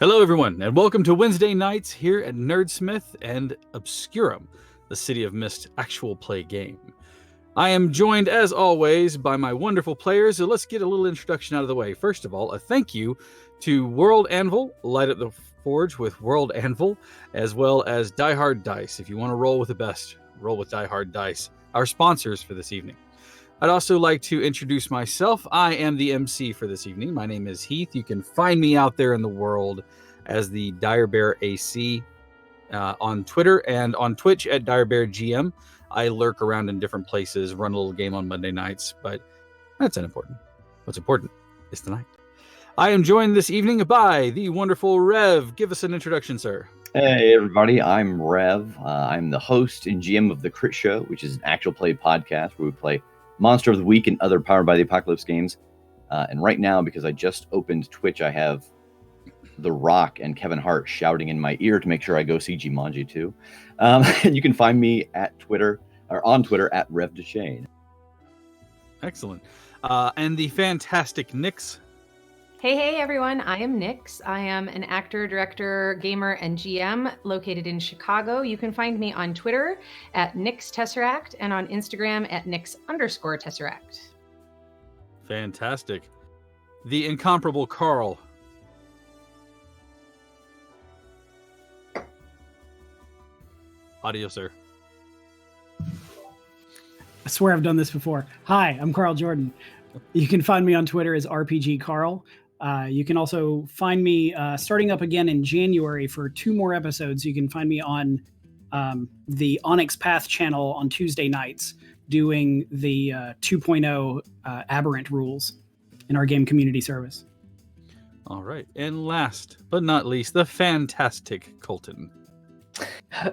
Hello, everyone, and welcome to Wednesday nights here at Nerdsmith and Obscurum, the City of Mist actual play game. I am joined, as always, by my wonderful players, so let's get a little introduction out of the way. First of all, a thank you to World Anvil, Light Up the Forge with World Anvil, as well as Die Hard Dice. If you want to roll with the best, roll with Die Hard Dice, our sponsors for this evening. I'd also like to introduce myself. I am the MC for this evening. My name is Heath. You can find me out there in the world as the Dire Bear AC on Twitter and on Twitch at Dire Bear GM. I lurk around in different places, run a little game on Monday nights, but that's unimportant. What's important is tonight. I am joined this evening by the wonderful Rev. Give us an introduction, sir. Hey, everybody. I'm Rev. I'm the host and GM of The Crit Show, which is an actual play podcast where we play Monster of the Week and other Powered by the Apocalypse games. And right now, because I just opened Twitch, I have The Rock and Kevin Hart shouting in my ear to make sure I go see Jumanji 2. And you can find me at Twitter, or on Twitter, at RevDeShane. Excellent. And the fantastic Nyx. Hey, everyone. I am Nyx. I am an actor, director, gamer, and GM located in Chicago. You can find me on Twitter at Nyx Tesseract and on Instagram at Nyx_Tesseract. Fantastic. The incomparable Carl. Audio, sir. I swear I've done this before. Hi, I'm Carl Jordan. You can find me on Twitter as RPG Carl. You can also find me starting up again in January for 2 more episodes. You can find me on the Onyx Path channel on Tuesday nights doing the 2.0 Aberrant rules in our game community service. All right. And last but not least, the fantastic Colton.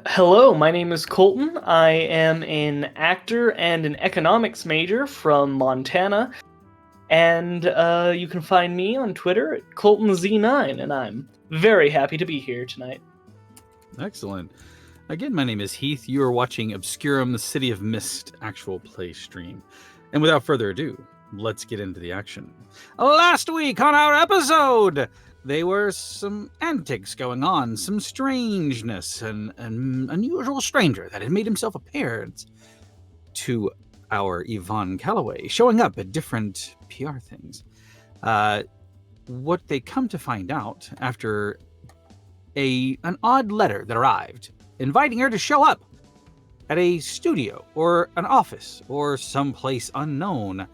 Hello, my name is Colton. I am an actor and an economics major from Montana. And you can find me on Twitter at ColtonZ9, and I'm very happy to be here tonight. Excellent. Again, my name is Heath. You are watching Obscurum, the City of Mist actual play stream. And without further ado, let's get into the action. Last week on our episode, there were some antics going on, some strangeness, and an unusual stranger that had made himself appearance to our Yvonne Calloway, showing up at different PR things. What they come to find out after an odd letter that arrived, inviting her to show up at a studio or an office or someplace unknown.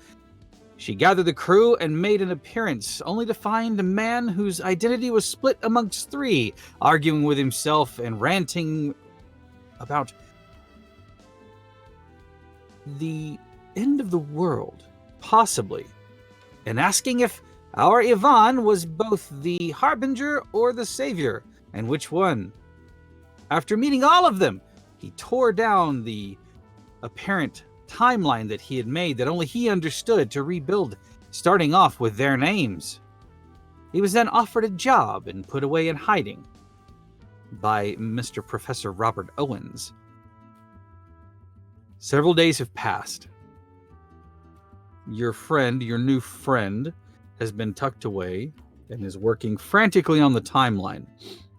She gathered the crew and made an appearance, only to find a man whose identity was split amongst 3, arguing with himself and ranting about the end of the world, possibly, and asking if our Yvonne was both the harbinger or the savior, and which one. After meeting all of them, he tore down the apparent timeline that he had made that only he understood to rebuild, starting off with their names. He was then offered a job and put away in hiding by Mr. Professor Robert Owens. Several days have passed. Your new friend, has been tucked away and is working frantically on the timeline,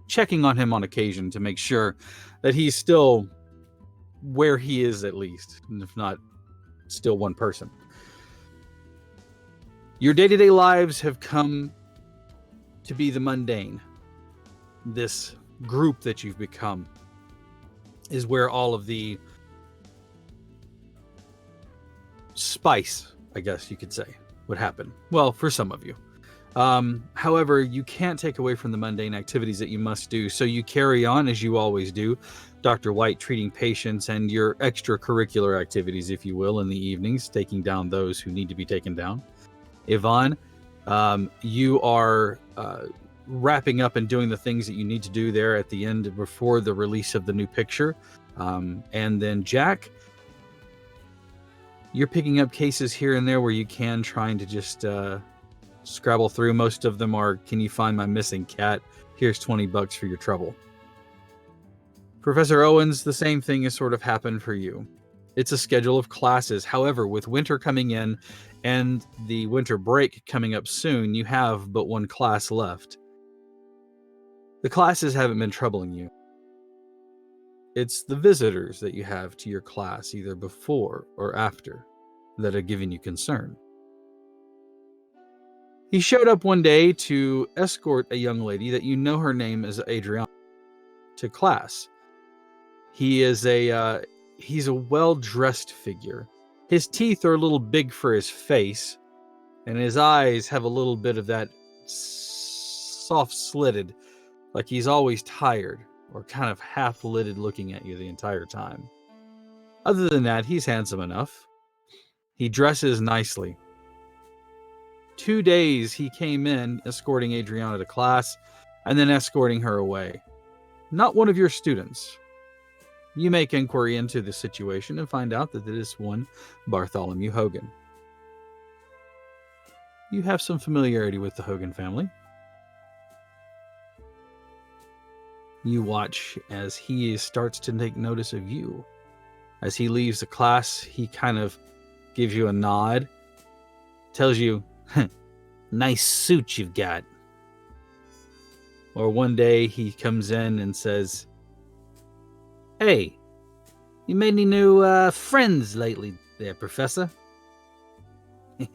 checking on him on occasion to make sure that he's still where he is at least, and if not, still one person. Your day-to-day lives have come to be the mundane. This group that you've become is where all of the spice, I guess you could say, would happen. Well, for some of you. However, you can't take away from the mundane activities that you must do, so you carry on as you always do. Dr. White treating patients and your extracurricular activities, if you will, in the evenings, taking down those who need to be taken down. Yvonne, you are wrapping up and doing the things that you need to do there at the end before the release of the new picture. And then Jack, you're picking up cases here and there where you can, trying to just scrabble through. Most of them are, can you find my missing cat? Here's $20 for your trouble. Professor Owens, the same thing has sort of happened for you. It's a schedule of classes. However, with winter coming in and the winter break coming up soon, you have but 1 class left. The classes haven't been troubling you. It's the visitors that you have to your class, either before or after, that are giving you concern. He showed up one day to escort a young lady that you know her name is Adriana to class. He's a well-dressed figure. His teeth are a little big for his face, and his eyes have a little bit of that soft-slitted, like he's always tired or kind of half-lidded looking at you the entire time. Other than that, he's handsome enough. He dresses nicely. 2 days he came in escorting Adriana to class and then escorting her away. Not one of your students. You make inquiry into the situation and find out that it is one Bartholomew Hogan. You have some familiarity with the Hogan family. You watch as he starts to take notice of you. As he leaves the class, he kind of gives you a nod, tells you, nice suit you've got. Or one day he comes in and says, hey, you made any new friends lately there, Professor? The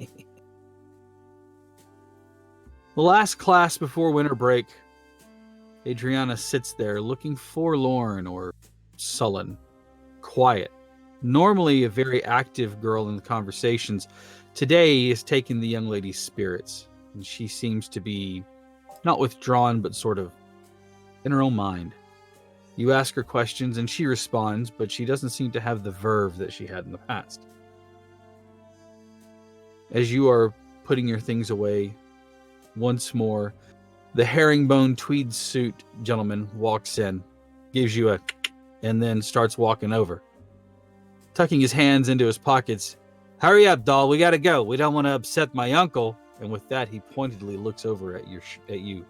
last class before winter break, Adriana sits there looking forlorn or sullen, quiet. Normally a very active girl in the conversations, today is taking the young lady's spirits, and she seems to be not withdrawn, but sort of in her own mind. You ask her questions and she responds, but she doesn't seem to have the verve that she had in the past. As you are putting your things away, once more, the herringbone tweed suit gentleman walks in, gives you a and then starts walking over. Tucking his hands into his pockets, hurry up, doll, we gotta go. We don't want to upset my uncle. And with that, he pointedly looks over at you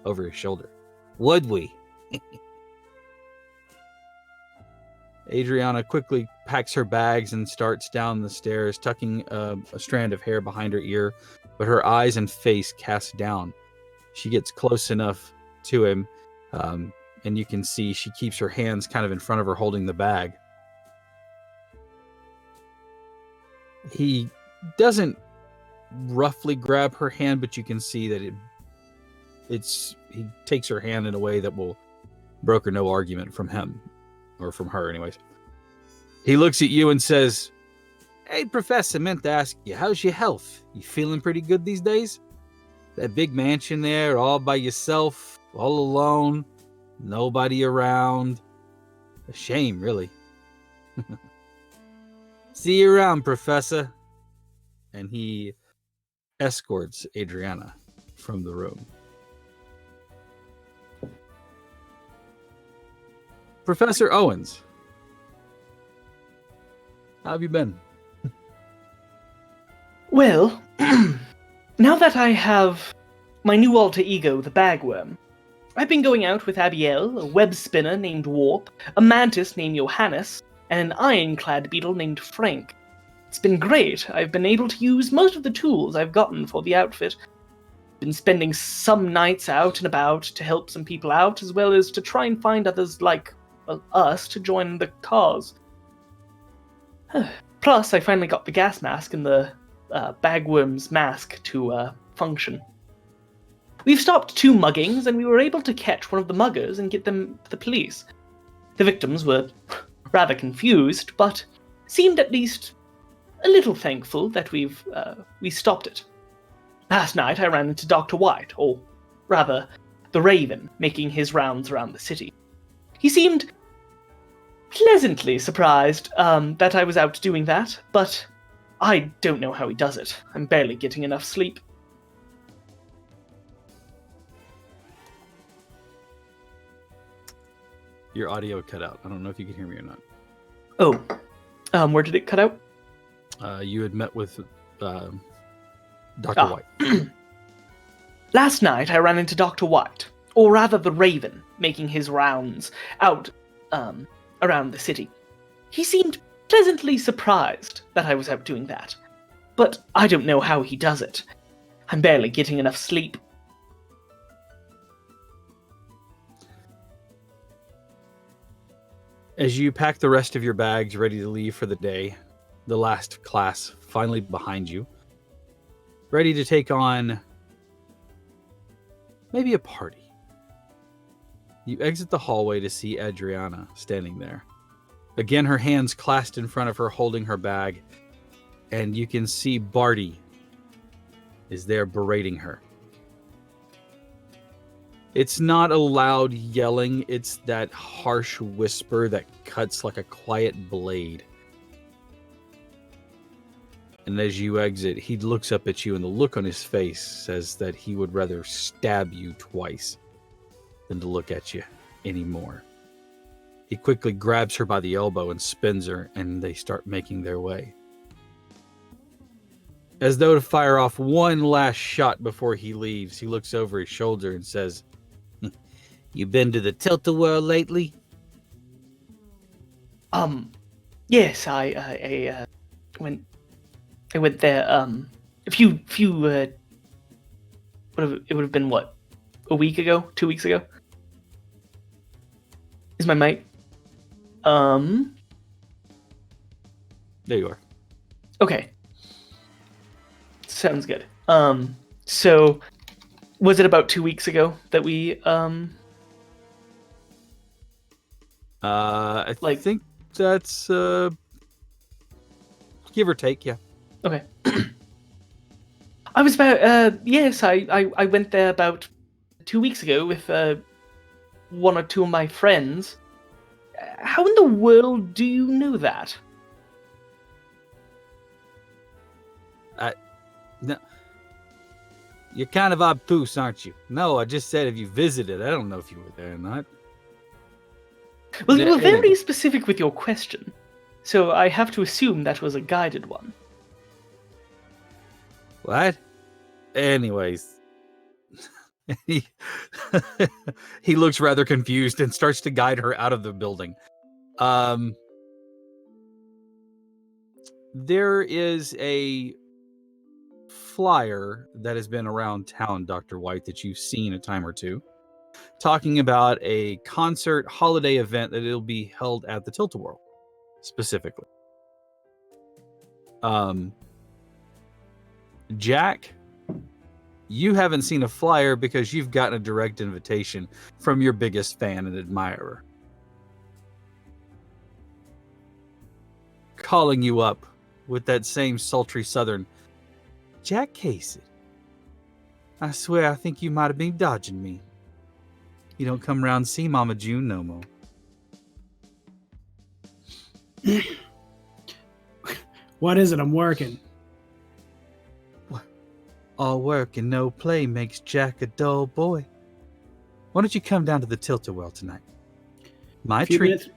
over his shoulder. Would we? Adriana quickly packs her bags and starts down the stairs, tucking a strand of hair behind her ear, but her eyes and face cast down. She gets close enough to him, and you can see she keeps her hands kind of in front of her holding the bag. He doesn't roughly grab her hand, but you can see that he takes her hand in a way that will broker no argument from him, or from her anyways. He looks at you and says, hey, Professor, meant to ask you, how's your health? You feeling pretty good these days? That big mansion there, all by yourself, all alone, nobody around. A shame, really. See you around, Professor. And he escorts Adriana from the room. Professor Owens, how have you been? Well, now that I have my new alter ego, the Bagworm, I've been going out with Abiel, a web spinner named Warp, a mantis named Johannes, and an ironclad beetle named Frank. It's been great. I've been able to use most of the tools I've gotten for the outfit. Been spending some nights out and about to help some people out, as well as to try and find others like us to join the cause. Plus, I finally got the gas mask and the Bagworm's mask to function. We've stopped 2 muggings, and we were able to catch one of the muggers and get them to the police. The victims were rather confused, but seemed at least a little thankful that we stopped it. Last night I ran into Dr. White, or rather, the Raven, making his rounds around the city. He seemed pleasantly surprised that I was out doing that, but I don't know how he does it. I'm barely getting enough sleep. Your audio cut out. I don't know if you can hear me or not. Oh, where did it cut out? You had met with Dr. White. Last night I ran into Dr. White, or rather the Raven, making his rounds out around the city. He seemed pleasantly surprised that I was out doing that, but I don't know how he does it. I'm barely getting enough sleep. As you pack the rest of your bags ready to leave for the day, the last class finally behind you, ready to take on maybe a party. You exit the hallway to see Adriana standing there. Again, her hands clasped in front of her, holding her bag, and you can see Barty is there berating her. It's not a loud yelling, it's that harsh whisper that cuts like a quiet blade. And as you exit, he looks up at you, and the look on his face says that he would rather stab you twice than to look at you anymore. He quickly grabs her by the elbow and spins her, and they start making their way. As though to fire off one last shot before he leaves, he looks over his shoulder and says, "You been to the Tilt-A-Whirl lately?" Yes, I went there, a few, it would have been, what, a week ago? 2 weeks ago? Is my mic? There you are. Okay. Sounds good. So, was it about 2 weeks ago that we, I think that's, give or take, yeah. Okay. I was about, yes, I went there about 2 weeks ago with, one or two of my friends. How in the world do you know that? No, you're kind of obtuse, aren't you? No, I just said if you visited. I don't know if you were there or not. Well, you were Anyway. very specific with your question, so I have to assume that was a guided one. What? Anyways. he looks rather confused and starts to guide her out of the building. There is a flyer that has been around town, Dr. White, that you've seen a time or two, talking about a concert holiday event that it'll be held at the Tilt-A-Whirl, specifically. Jack, you haven't seen a flyer because you've gotten a direct invitation from your biggest fan and admirer, calling you up with that same sultry southern, "Jack Casey, I swear I think you might have been dodging me. You don't come round and see Mama June no more." What is it? I'm working. All work and no play makes Jack a dull boy. Why don't you come down to the Tilt-A-Whirl tonight? My treat.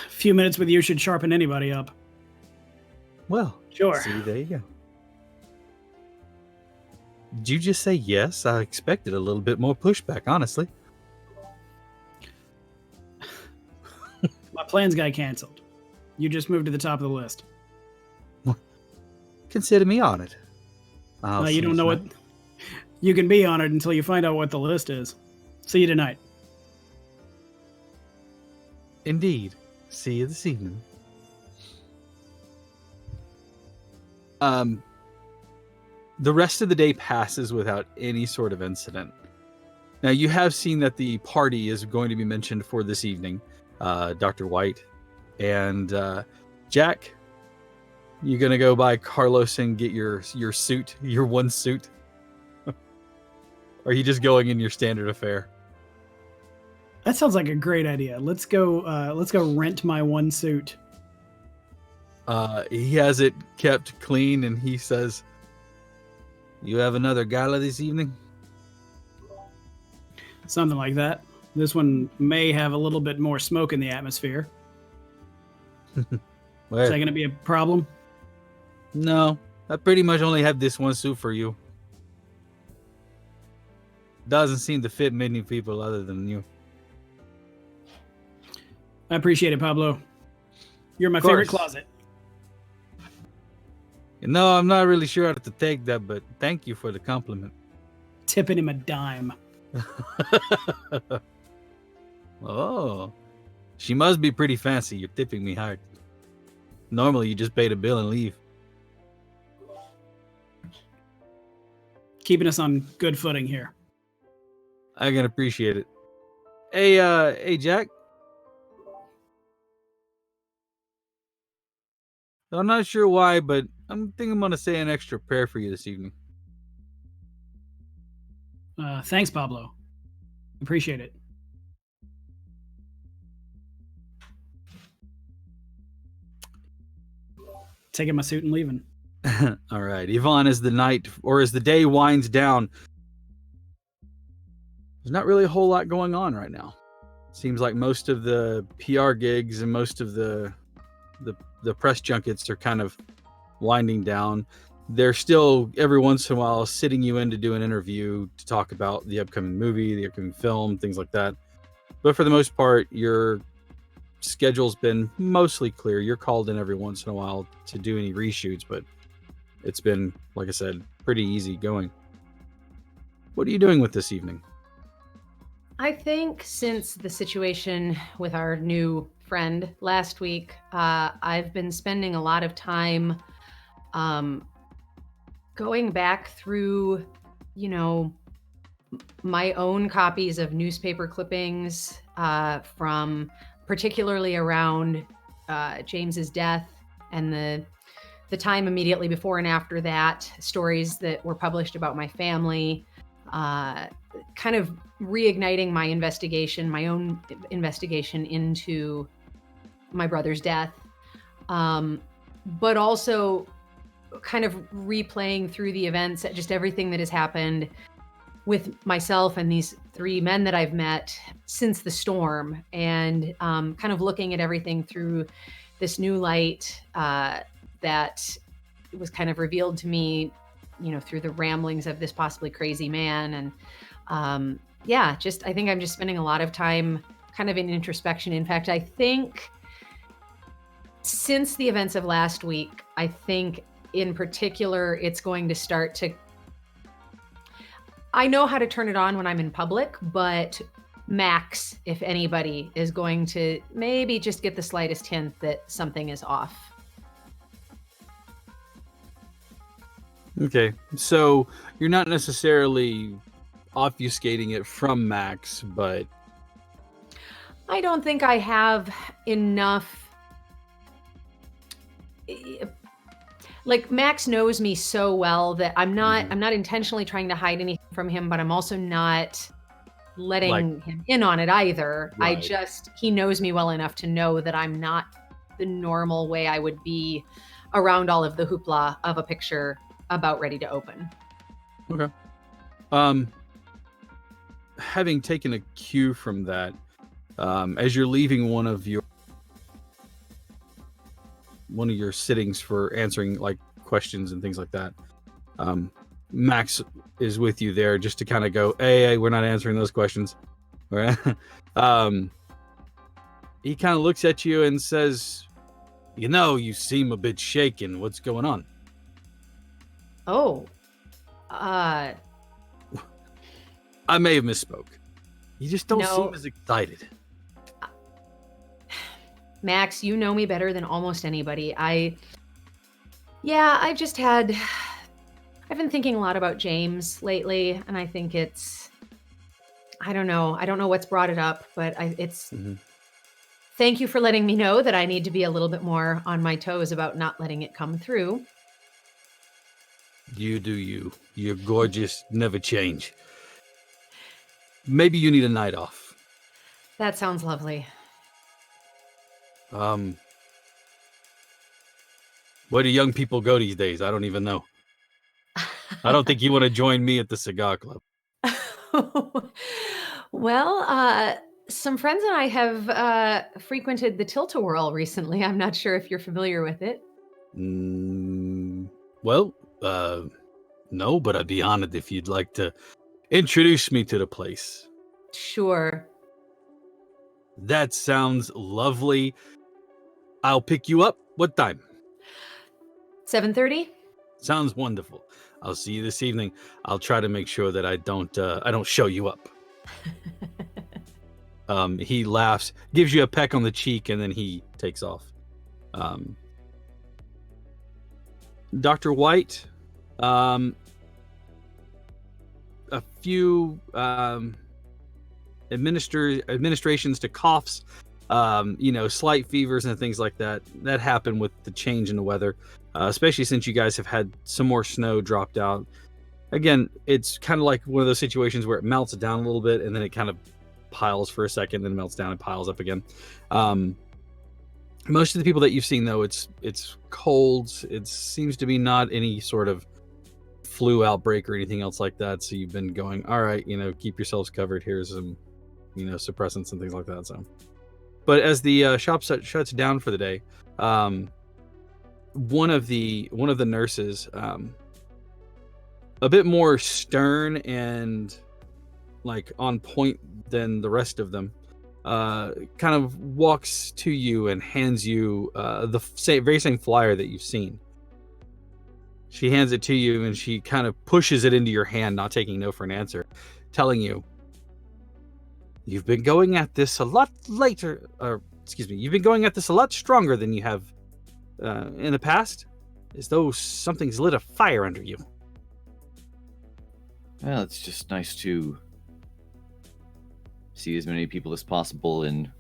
Few minutes with you should sharpen anybody up. Well, Sure. see, there you go. Did you just say yes? I expected a little bit more pushback, honestly. My plans got canceled. You just moved to the top of the list. Consider me honored. You don't know what. You can be honored until you find out what the list is. See you tonight. Indeed. See you this evening. The rest of the day passes without any sort of incident. Now, you have seen that the party is going to be mentioned for this evening, Dr. White. And Jack, you going to go by Carlos and get your suit, your one suit? Or are you just going in your standard affair? That sounds like a great idea. Let's go rent my one suit. He has it kept clean, and he says, "You have another gala this evening?" Something like that. This one may have a little bit more smoke in the atmosphere. Well, Is that going to be a problem? no, I pretty much only have this one suit for you. Doesn't seem to fit many people other than you. I appreciate it, Pablo. You're my Of course. favorite closet. No, I'm not really sure how to take that, but thank you for the compliment. Tipping him a dime. Oh, She must be pretty fancy. You're tipping me hard. Normally, you just pay the bill and leave. Keeping us on good footing here. I can appreciate it. Hey, Jack. I'm not sure why, but I'm gonna say an extra prayer for you this evening. Thanks, Pablo. Appreciate it. Taking my suit and leaving. All right, Yvonne, as the day winds down, there's not really a whole lot going on right now. Seems like most of the PR gigs and most of the press junkets are kind of winding down. They're still every once in a while sitting you in to do an interview to talk about the upcoming movie, the upcoming film, things like that. But for the most part, your schedule's been mostly clear. You're called in every once in a while to do any reshoots, but it's been, like I said, pretty easy going. What are you doing with this evening? I think since the situation with our new friend last week, I've been spending a lot of time going back through, my own copies of newspaper clippings from particularly around James's death and the time immediately before and after that, stories that were published about my family, kind of reigniting my own investigation into my brother's death, but also kind of replaying through the events, just everything that has happened with myself and these three men that I've met since the storm, and kind of looking at everything through this new light that was kind of revealed to me, through the ramblings of this possibly crazy man. And I think I'm just spending a lot of time kind of in introspection. In fact, I think since the events of last week, I think in particular, it's going to start to, I know how to turn it on when I'm in public, but Max, if anybody, is going to maybe just get the slightest hint that something is off. Okay, so you're not necessarily obfuscating it from Max, but I don't think I have enough. Like, Max knows me so well that I'm not intentionally trying to hide anything from him, but I'm also not letting him in on it either. Right. He knows me well enough to know that I'm not the normal way I would be around all of the hoopla of a picture about ready to open. Okay. Having taken a cue from that, as you're leaving one of your sittings for answering like questions and things like that, Max is with you there just to kind of go, hey, we're not answering those questions. Right? He kind of looks at you and says, you seem a bit shaken. What's going on? Oh, I may have misspoke. You just don't seem as excited. Max, you know me better than almost anybody. I've been thinking a lot about James lately, and I think I don't know what's brought it up, but Thank you for letting me know that I need to be a little bit more on my toes about not letting it come through. You do you. You're gorgeous, never change. Maybe you need a night off. That sounds lovely. Where do young people go these days? I don't even know. I don't think you want to join me at the cigar club. Well, some friends and I have frequented the Tilt-A-Whirl recently. I'm not sure if you're familiar with it. No, but I'd be honored if you'd like to introduce me to the place. Sure. That sounds lovely. I'll pick you up. What time? 7:30? Sounds wonderful. I'll see you this evening. I'll try to make sure that I don't show you up. He laughs, gives you a peck on the cheek, and then he takes off. Dr. White, a few administrations to coughs, slight fevers and things like that. That happen with the change in the weather, especially since you guys have had some more snow dropped out. Again, it's kind of like one of those situations where it melts down a little bit and then it kind of piles for a second, then melts down and piles up again. Most of the people that you've seen, though, it's colds. It seems to be not any sort of flu outbreak or anything else like that. So you've been going, all right, keep yourselves covered. Here's some, suppressants and things like that. So, but as the shop shuts down for the day, one of the nurses, a bit more stern and like on point than the rest of them, kind of walks to you and hands you the very same flyer that you've seen. She hands it to you and she kind of pushes it into your hand, not taking no for an answer, telling you, you've been going at this a lot you've been going at this a lot stronger than you have in the past, as though something's lit a fire under you. Well, it's just nice to see as many people as possible in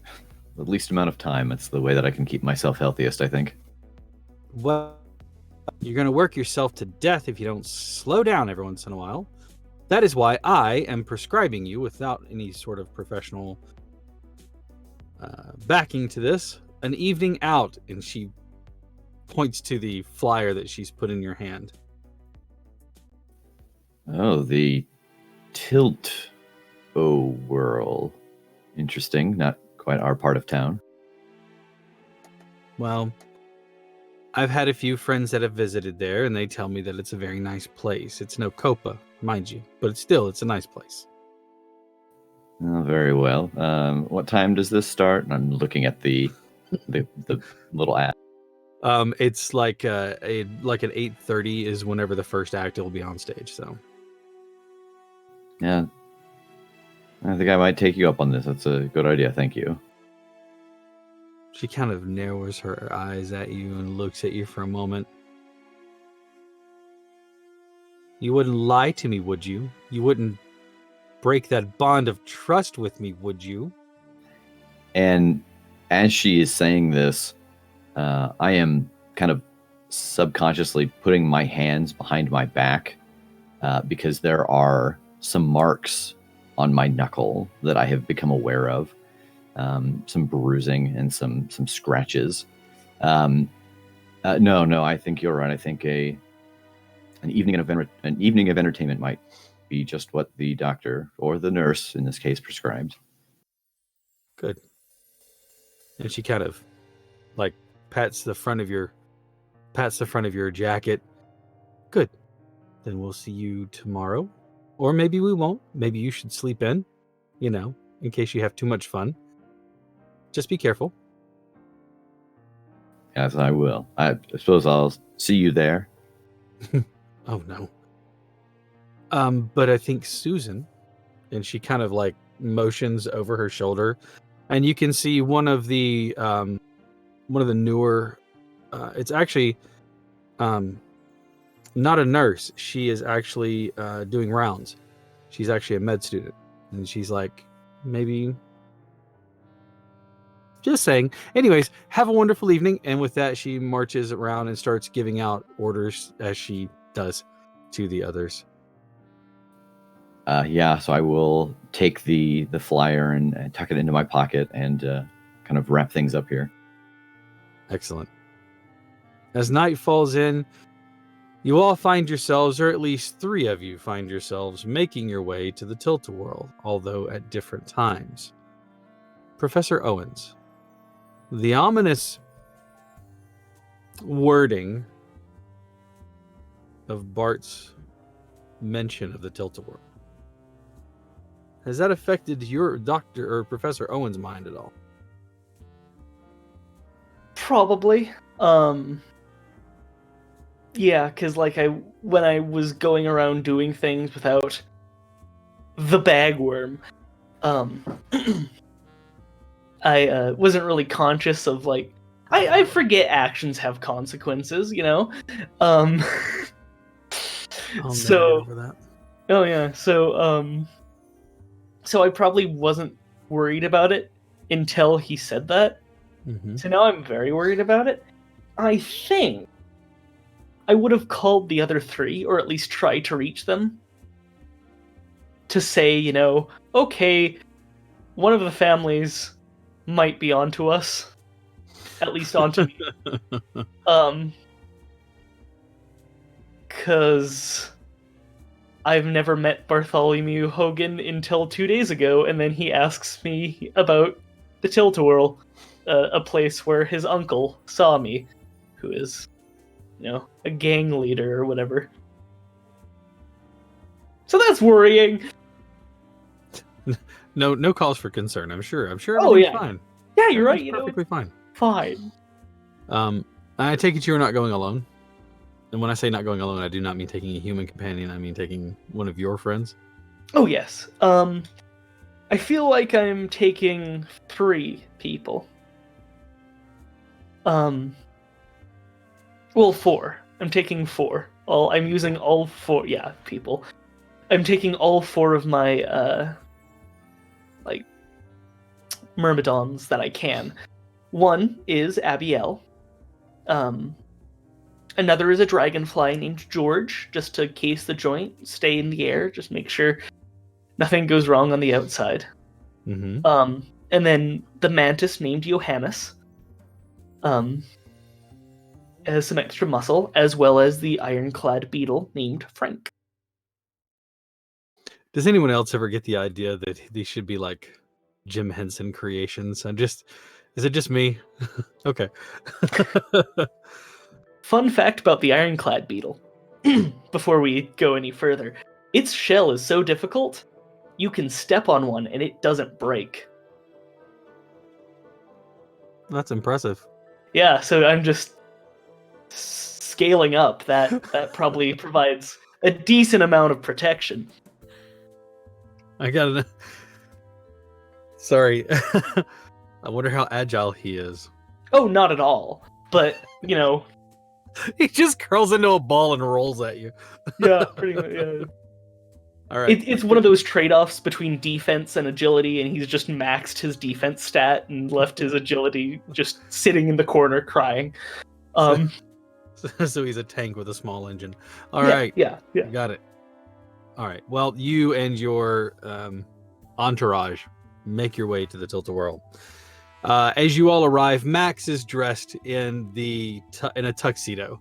the least amount of time. That's the way that I can keep myself healthiest, I think. Well, you're going to work yourself to death if you don't slow down every once in a while. That is why I am prescribing you, without any sort of professional backing to this, an evening out. And she points to the flyer that she's put in your hand. Oh, the Tilt Whirl. Interesting. Not quite our part of town. Well, I've had a few friends that have visited there, and they tell me that it's a very nice place. It's no Copa, mind you, but it's a nice place. Oh, very well. What time does this start? And I'm looking at the little ad. It's like at 8:30 is whenever the first act will be on stage. So, yeah, I think I might take you up on this. That's a good idea. Thank you. She kind of narrows her eyes at you and looks at you for a moment. You wouldn't lie to me, would you? You wouldn't break that bond of trust with me, would you? And as she is saying this, I am kind of subconsciously putting my hands behind my back because there are some marks on my knuckle that I have become aware of. Some bruising and some scratches. No, I think you're right. I think an evening of entertainment might be just what the doctor, or the nurse in this case, prescribed. Good. And she kind of like pats the front of your jacket. Good. Then we'll see you tomorrow, or maybe we won't. Maybe you should sleep in, in case you have too much fun. Just be careful. Yes, I will. I suppose I'll see you there. Oh, no. But I think Susan, and she kind of like motions over her shoulder, and you can see one of the newer, it's actually not a nurse. She is actually doing rounds. She's actually a med student. And she's like, maybe... Just saying. Anyways, have a wonderful evening. And with that, she marches around and starts giving out orders, as she does to the others. So I will take the flyer and tuck it into my pocket and kind of wrap things up here. Excellent. As night falls in, you all find yourselves, or at least 3 of you find yourselves, making your way to the Tilt-A-Whirl, although at different times. Professor Owens, the ominous wording of Bart's mention of the Tilt-A-Whirl, has that affected your Dr. or Professor Owens' mind at all? Probably. Yeah, because when I was going around doing things without the bagworm, I wasn't really conscious of like I forget actions have consequences, you know. Um, I'll so never get over that. oh yeah, so I probably wasn't worried about it until he said that. Mm-hmm. So now I'm very worried about it. I think I would have called the other three, or at least tried to reach them, to say, you know, okay, one of the families might be onto us. At least onto me. Cause I've never met Bartholomew Hogan until 2 days ago, and then he asks me about the Tilt-A-Whirl, a place where his uncle saw me, who is, you know, a gang leader or whatever. So that's worrying. No cause for concern. I'm sure Oh, everything's yeah. fine. Yeah, you're right. Everything's You know, perfectly fine. fine. I take it you're not going alone. And when I say not going alone, I do not mean taking a human companion. I mean taking one of your friends. Oh yes. I feel like I'm taking 3 people. Well, 4. I'm taking 4. I'm using all 4. Yeah, people. I'm taking all 4 of my like myrmidons that I can. One is Abiel. Another is a dragonfly named George, just to case the joint, stay in the air, just make sure nothing goes wrong on the outside. Mm-hmm. And then the mantis named Johannes. Has some extra muscle, as well as the ironclad beetle named Frank. Does anyone else ever get the idea that these should be like Jim Henson creations? Is it just me? Okay. Fun fact about the ironclad beetle, before we go any further. Its shell is so difficult, you can step on one and it doesn't break. That's impressive. Yeah, so I'm just scaling up. That probably provides a decent amount of protection. I gotta. Sorry. I wonder how agile he is. Oh, not at all. But, you know. He just curls into a ball and rolls at you. Yeah, pretty much. Yeah. All right. It's one of those trade-offs between defense and agility, and he's just maxed his defense stat and left his agility just sitting in the corner crying. So he's a tank with a small engine. All right. Yeah. Got it. All right. Well, you and your entourage make your way to the Tilt-A-Whirl. As you all arrive, Max is dressed in a tuxedo,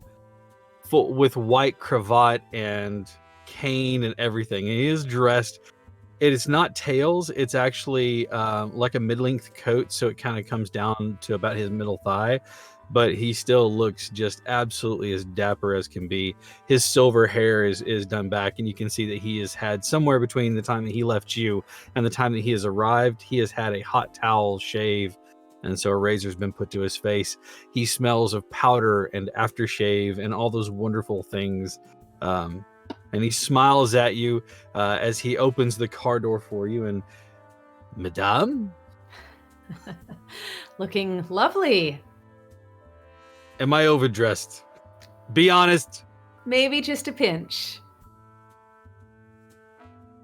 with white cravat and cane and everything. And he is dressed. It is not tails. It's actually like a mid-length coat, so it kind of comes down to about his middle thigh. But he still looks just absolutely as dapper as can be. His silver hair is done back, and you can see that he has had somewhere between the time that he left you and the time that he has arrived, he has had a hot towel shave, and so a razor's been put to his face. He smells of powder and aftershave and all those wonderful things. And he smiles at you as he opens the car door for you. And, Madame? Looking lovely. Am I overdressed? Be honest. Maybe just a pinch.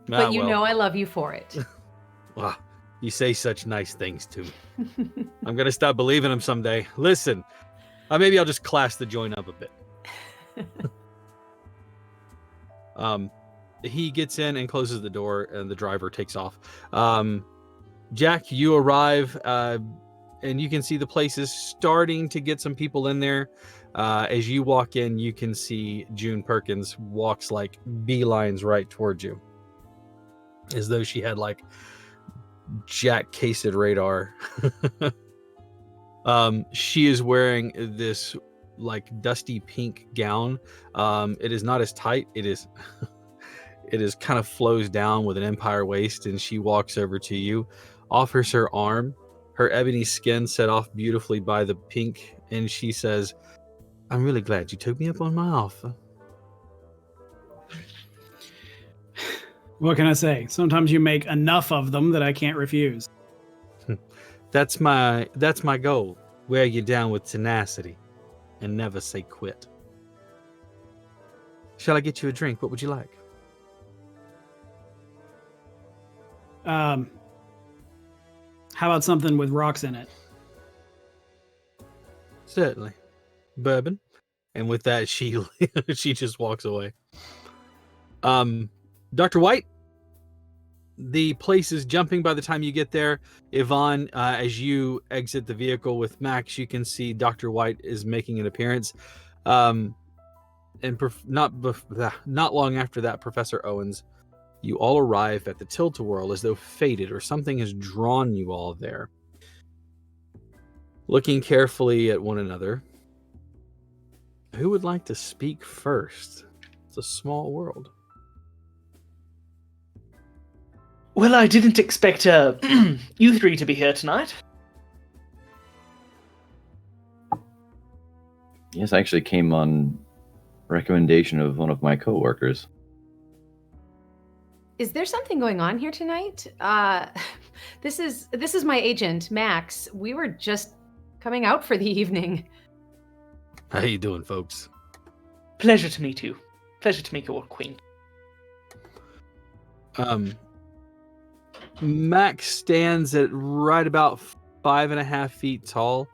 But you know I love you for it. Wow, you say such nice things to me. I'm going to stop believing him someday. Listen, maybe I'll just class the joint up a bit. He gets in and closes the door, and the driver takes off. Jack, you arrive, and you can see the place is starting to get some people in there. As you walk in, you can see June Perkins walks like beelines right towards you, as though she had like Jack cased radar. She is wearing this like dusty pink gown. It is not as tight. It is kind of flows down with an empire waist, and she walks over to you, offers her arm, her ebony skin set off beautifully by the pink, and she says, "I'm really glad you took me up on my offer." What can I say? Sometimes you make enough of them that I can't refuse. That's my goal. Wear you down with tenacity and never say quit. Shall I get you a drink? What would you like? How about something with rocks in it? Certainly. Bourbon. And with that, she she just walks away. Dr. White, the place is jumping by the time you get there. Yvonne, as you exit the vehicle with Max, you can see Dr. White is making an appearance. And not long after that, Professor Owens, you all arrive at the Tilt-A-Whirl as though fated or something has drawn you all there. Looking carefully at one another, who would like to speak first? It's a small world. Well, I didn't expect you three to be here tonight. Yes, I actually came on recommendation of one of my coworkers. Is there something going on here tonight? This is my agent, Max. We were just coming out for the evening. How you doing, folks? Pleasure to meet you. Pleasure to meet your queen. Max stands at right about 5.5 feet tall,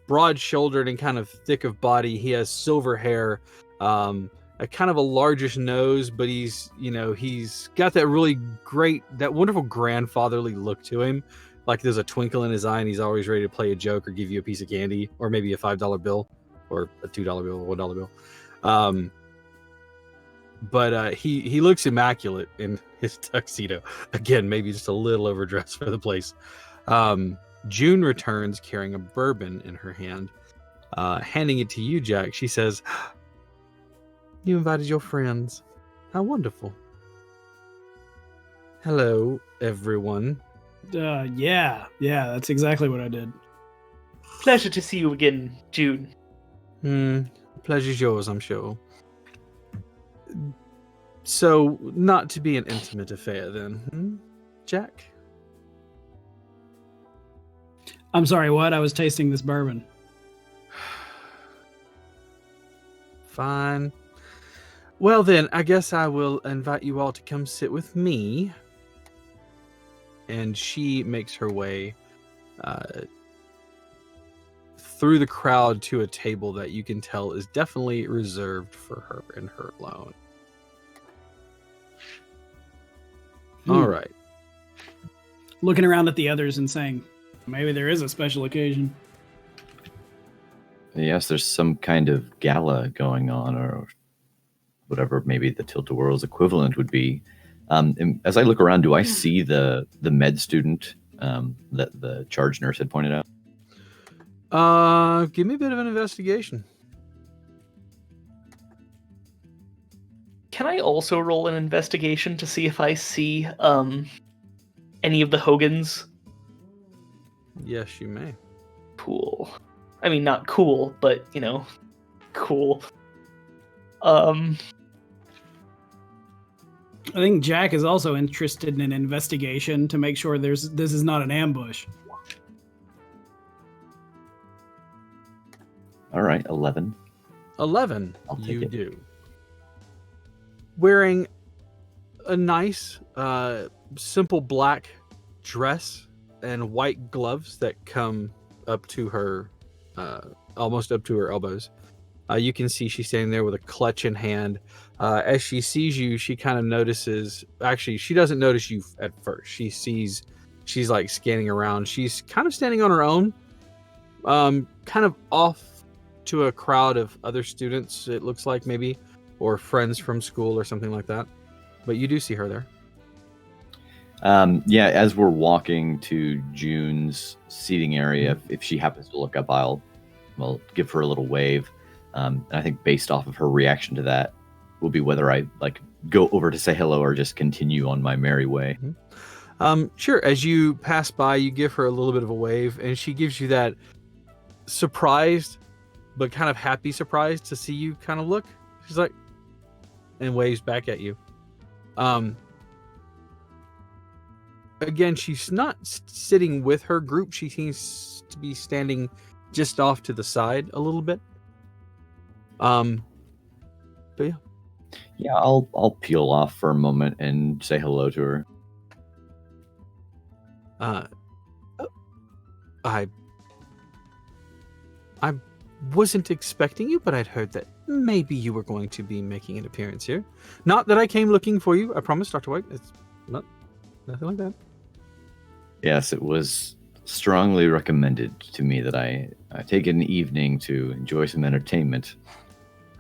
broad-shouldered and kind of thick of body. He has silver hair, a kind of a largish nose, but he's got that really great, that wonderful grandfatherly look to him. Like there's a twinkle in his eye, and he's always ready to play a joke or give you a piece of candy, or maybe a $5 bill, or a $2 bill, or $1 bill. But he looks immaculate in his tuxedo. Again, maybe just a little overdressed for the place. June returns carrying a bourbon in her hand, handing it to you, Jack. She says, "You invited your friends. How wonderful. Hello, everyone." Yeah, that's exactly what I did. Pleasure to see you again, June. Pleasure's yours, I'm sure. So, not to be an intimate affair then, Jack? I'm sorry, what? I was tasting this bourbon. Fine. Well then, I guess I will invite you all to come sit with me. And she makes her way through the crowd to a table that you can tell is definitely reserved for her and her alone. All right. Looking around at the others and saying, maybe there is a special occasion. Yes, there's some kind of gala going on, or whatever maybe the Tilt-A-Whirl's equivalent would be. And as I look around, do I see the med student that the charge nurse had pointed out? Give me a bit of an investigation. Can I also roll an investigation to see if I see any of the Hogans? Yes, you may. Cool. I mean, not cool, but, cool. I think Jack is also interested in an investigation to make sure this is not an ambush. All right, 11. 11, I'll take you it. do. Wearing a nice, simple black dress and white gloves that come up to her, almost up to her elbows. You can see she's standing there with a clutch in hand. As she sees you, she kind of notices. Actually, she doesn't notice you at first. She's like scanning around. She's kind of standing on her own, kind of off to a crowd of other students. It looks like maybe, or friends from school or something like that. But you do see her there. Yeah, as we're walking to June's seating area, if she happens to look up, I'll give her a little wave. And I think based off of her reaction to that will be whether I go over to say hello or just continue on my merry way. Sure. As you pass by, you give her a little bit of a wave, and she gives you that surprised but kind of happy surprise to see you kind of look. She's like, and waves back at you. again, she's not sitting with her group. She seems to be standing just off to the side a little bit. But yeah. Yeah, I'll peel off for a moment and say hello to her. I wasn't expecting you, but I'd heard that maybe you were going to be making an appearance here. Not that I came looking for you, I promise, Dr. White. It's nothing like that. Yes, it was strongly recommended to me that I take an evening to enjoy some entertainment.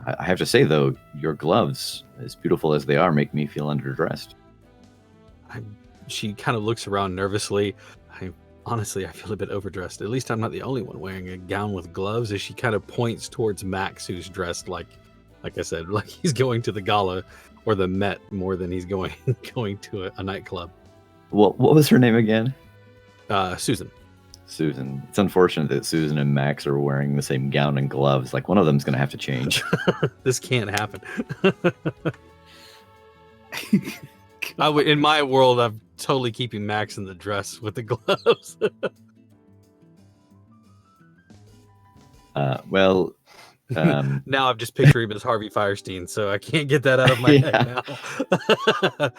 I have to say, though, your gloves, as beautiful as they are, make me feel underdressed. She kind of looks around nervously. Honestly, I feel a bit overdressed. At least I'm not the only one wearing a gown with gloves, as she kind of points towards Max, who's dressed like I said, like he's going to the gala or the Met more than he's going to a nightclub. What was her name again? Susan. Susan. It's unfortunate that Susan and Max are wearing the same gown and gloves. Like, one of them's going to have to change. This can't happen. In my world, I'm totally keeping Max in the dress with the gloves. Now I'm just picturing him as Harvey Fierstein, so I can't get that out of my head now.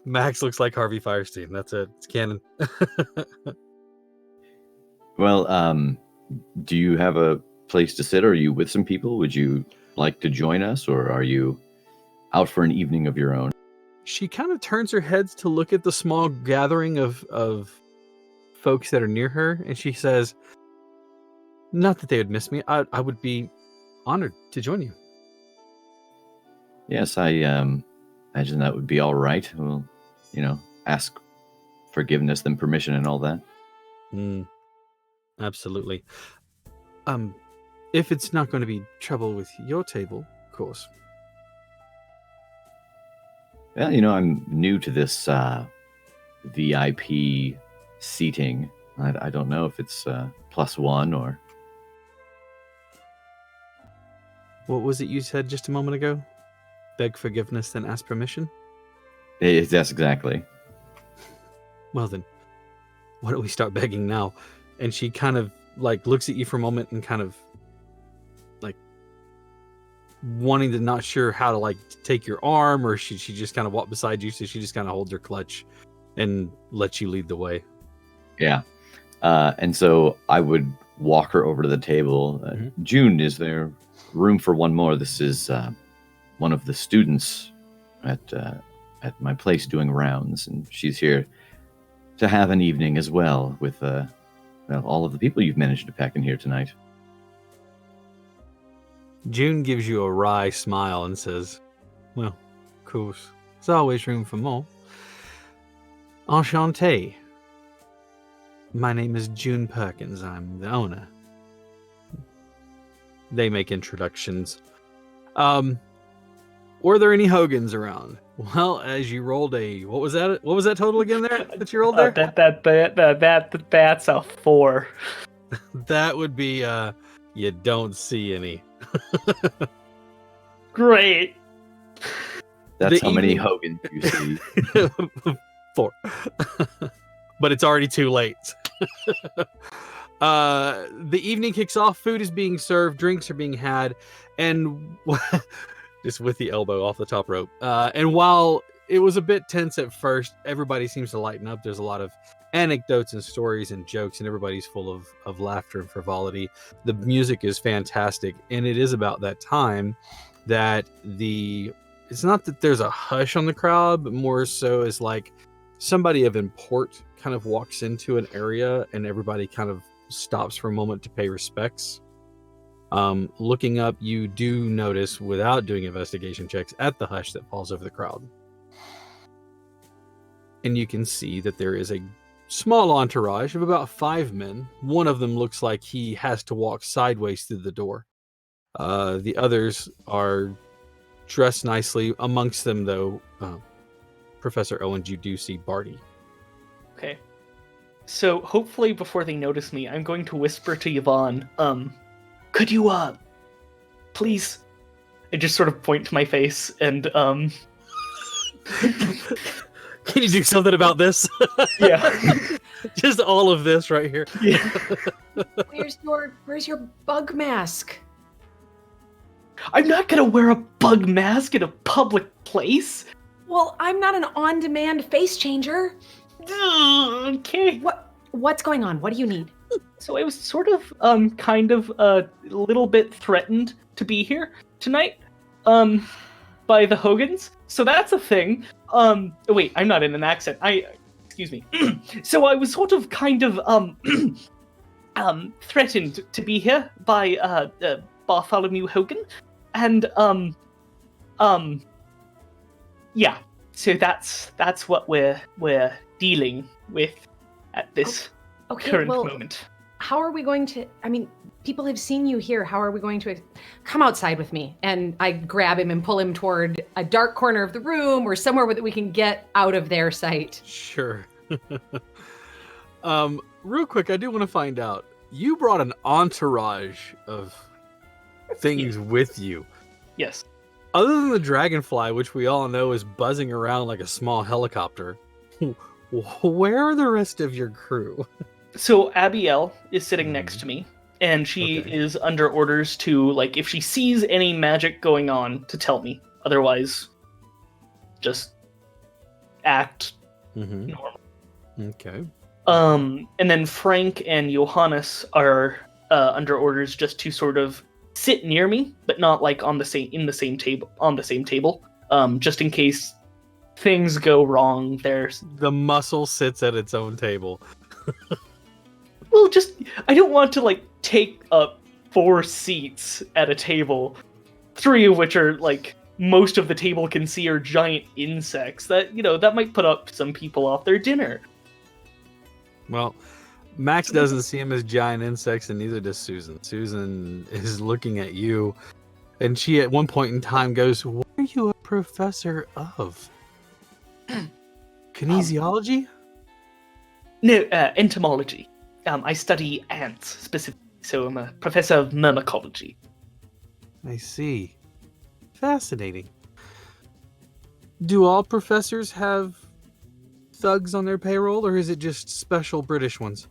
Max looks like Harvey Fierstein. That's it. It's canon. Well, do you have a place to sit? Or are you with some people? Would you like to join us, or are you out for an evening of your own? She kind of turns her heads to look at the small gathering of folks that are near her, and she says, not that they would miss me. I would be honored to join you. Yes, I imagine that would be all right. We'll, ask forgiveness, then permission and all that. Absolutely. If it's not going to be trouble with your table, of course. Well, I'm new to this VIP seating. I don't know if it's +1 or... What was it you said just a moment ago? Beg forgiveness, then ask permission? Yes, exactly. Well then, why don't we start begging now? And she kind of looks at you for a moment and kind of wanting to not sure how to take your arm, or she just kind of walk beside you, so she just kind of holds her clutch and lets you lead the way. Yeah. And so I would walk her over to the table. June, is there room for one more? This is one of the students at my place doing rounds, and she's here to have an evening as well with all of the people you've managed to pack in here tonight. June gives you a wry smile and says, well, of course, there's always room for more. Enchanté. My name is June Perkins. I'm the owner. They make introductions. Were there any Hogans around? Well, as you rolled what was that total again there that you rolled there? That's a 4. That would be, you don't see any. Great. That's how many Hogans you see. 4. But it's already too late. The evening kicks off. Food is being served. Drinks are being had. And just with the elbow off the top rope. And while it was a bit tense at first, everybody seems to lighten up. There's a lot of anecdotes and stories and jokes, and everybody's full of laughter and frivolity. The music is fantastic, and it is about that time that it's not that there's a hush on the crowd, but more so is somebody of import kind of walks into an area and everybody kind of stops for a moment to pay respects. Looking up, you do notice, without doing investigation checks, at the hush that falls over the crowd. And you can see that there is a small entourage of about 5 men. One of them looks like he has to walk sideways through the door. The others are dressed nicely. Amongst them, though, Professor Owens, you do see Barty. Okay. So hopefully before they notice me, I'm going to whisper to Yvonne, could you, please... I just sort of point to my face and, Can you do something about this? Yeah. Just all of this right here. Yeah. Where's your bug mask? I'm not gonna wear a bug mask in a public place. Well, I'm not an on-demand face changer. Okay. What's going on? What do you need? So I was sort of kind of a little bit threatened to be here tonight by the Hogans. So that's a thing. Wait, I'm not in an accent. Excuse me. So I was sort of kind of threatened to be here by Bartholomew Hogan, and yeah. So that's what we're dealing with at this current moment. How are we going to? I mean, people have seen you here. How are we going to? Come outside with me. And I grab him and pull him toward a dark corner of the room or somewhere that we can get out of their sight. Sure. Real quick, I do want to find out. You brought an entourage of things with you. Yes. Other than the dragonfly, which we all know is buzzing around like a small helicopter, where are the rest of your crew? So Abiel is sitting next to me, and she is under orders to, like, if she sees any magic going on, to tell me. Otherwise, just act normal. Okay. And then Frank and Johannes are under orders just to sort of sit near me, but not like on the same table. Just in case things go wrong. There's the muscle sits at its own table. Well, I don't want to like take up 4 seats at a table, 3 of which are like most of the table can see are giant insects. That might put up some people off their dinner. Well, Max doesn't see them as giant insects, and neither does Susan. Susan is looking at you, and she at one point in time goes, "What are you a professor of? Kinesiology?" No, entomology. I study ants specifically, so I'm a professor of myrmecology. I see. Fascinating. Do all professors have thugs on their payroll, or is it just special British ones?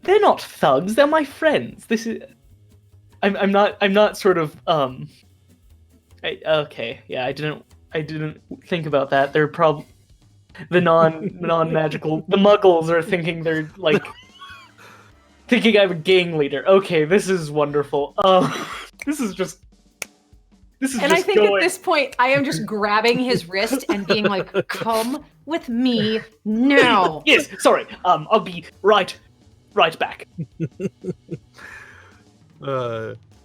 They're not thugs. They're my friends. This is. I'm not sort of. Okay. Yeah. I didn't think about that. They're probably the non-magical. The Muggles are thinking they're like. Thinking I'm a gang leader. Okay, this is wonderful. This is just. And I think at this point, I am just grabbing his wrist and being like, "Come with me now." Yes. Sorry. I'll be right back.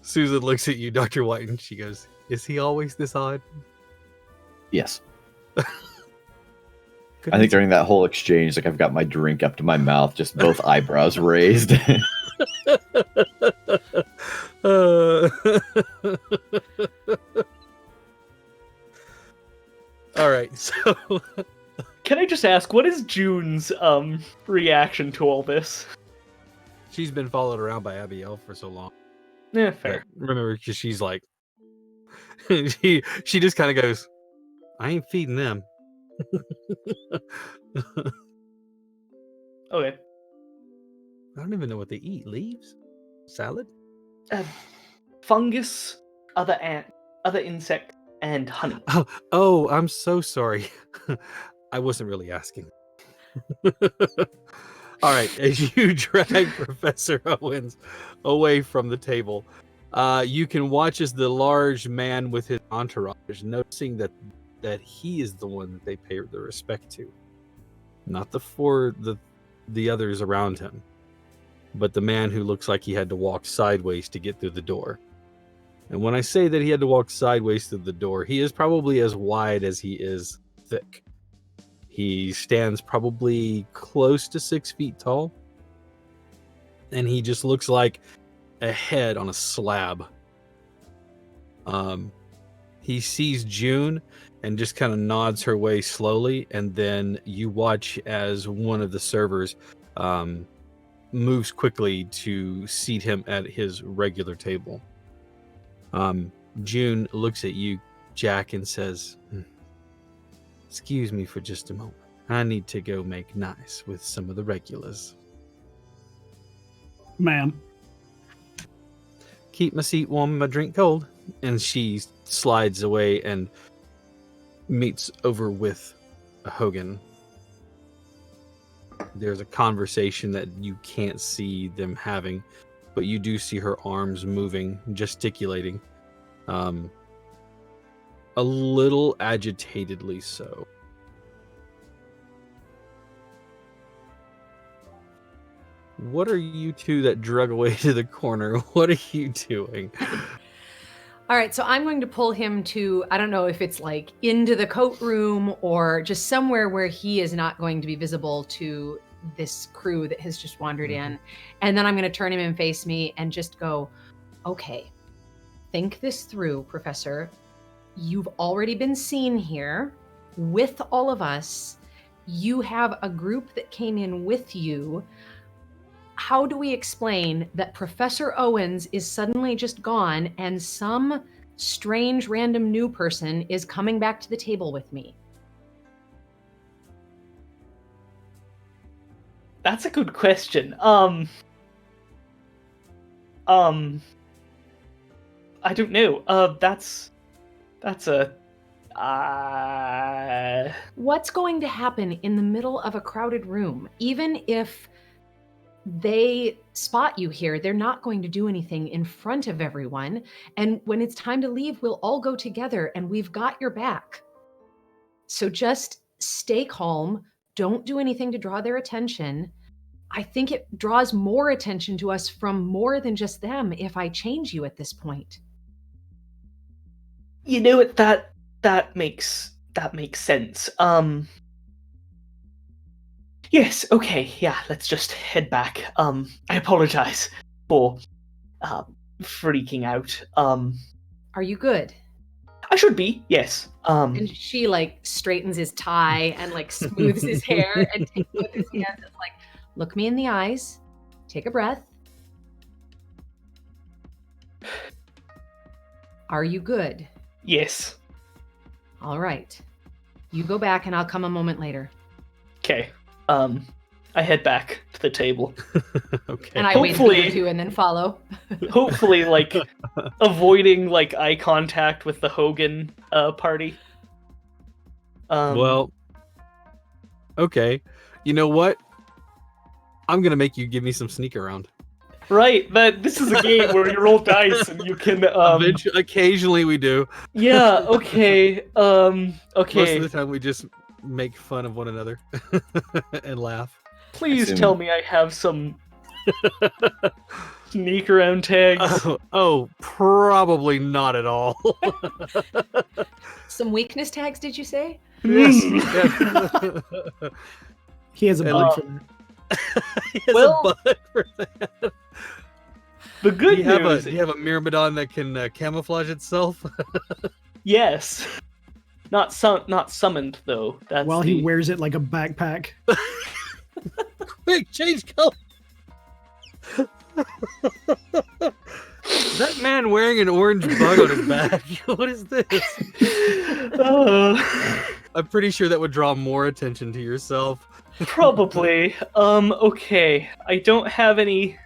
Susan looks at you, Dr. White, and she goes, "Is he always this odd?" Yes. I think during that whole exchange, like I've got my drink up to my mouth, just both eyebrows raised. All right, so can I just ask, what is June's reaction to all this? She's been followed around by Abiel for so long. Yeah, fair. But remember, because she's like, she just kind of goes, "I ain't feeding them." Okay. I don't even know what they eat. Leaves? Salad? Fungus, other insects, and honey. Oh, I'm so sorry. I wasn't really asking. All right, as you drag Professor Owens away from the table, you can watch as the large man with his entourage, noticing that he is the one that they pay the respect to, not the others around him, but the man who looks like he had to walk sideways to get through the door. And when I say that he had to walk sideways through the door, he is probably as wide as he is thick. He stands probably close to 6 feet tall, and he just looks like a head on a slab. He sees June and just kind of nods her way slowly, and then you watch as one of the servers moves quickly to seat him at his regular table. June looks at you, Jack, and says, Excuse me for just a moment. I need to go make nice with some of the regulars. Ma'am. Keep my seat warm and my drink cold. And she slides away and meets over with Hogan. There's a conversation that you can't see them having, but you do see her arms moving, gesticulating. A little agitatedly so. What are you two that drug away to the corner? What are you doing? All right, so I'm going to pull him to, I don't know if it's like into the coat room or just somewhere where he is not going to be visible to this crew that has just wandered in. And then I'm going to turn him and face me and just go, okay, think this through, Professor. You've already been seen here with all of us. You have a group that came in with you. How do we explain that Professor Owens is suddenly just gone and some strange random new person is coming back to the table with me? That's a good question. I don't know. That's a What's going to happen in the middle of a crowded room? Even if they spot you here, they're not going to do anything in front of everyone. And when it's time to leave, we'll all go together and we've got your back. So just stay calm. Don't do anything to draw their attention. I think it draws more attention to us from more than just them if I change you at this point. You know what, that makes sense. Yes, okay, yeah, let's just head back. I apologize for freaking out. Are you good? I should be, yes. And she like straightens his tie and like smooths his hair and takes with his hands and like, look me in the eyes, take a breath. Are you good? Yes. All right. You go back and I'll come a moment later. Okay. I head back to the table. Okay. And I wait for you to and then follow. Hopefully, like, avoiding, like, eye contact with the Hogan party. Well, okay. You know what? I'm going to make you give me some sneak around. Right, but this is a game where you roll dice and you can, Occasionally we do. Yeah, okay, okay. Most of the time we just make fun of one another and laugh. Please tell me I have some sneak around tags. Oh, probably not at all. Some weakness tags, did you say? Yes. He has a bug for that. He has Well, a bug for that. The good Do news... you have a Myrmidon that can camouflage itself? Yes. Not summoned, though. That's While he wears it like a backpack. Quick, change color! Is that man wearing an orange bug on his back? What is this? I'm pretty sure that would draw more attention to yourself. Probably. Okay. I don't have any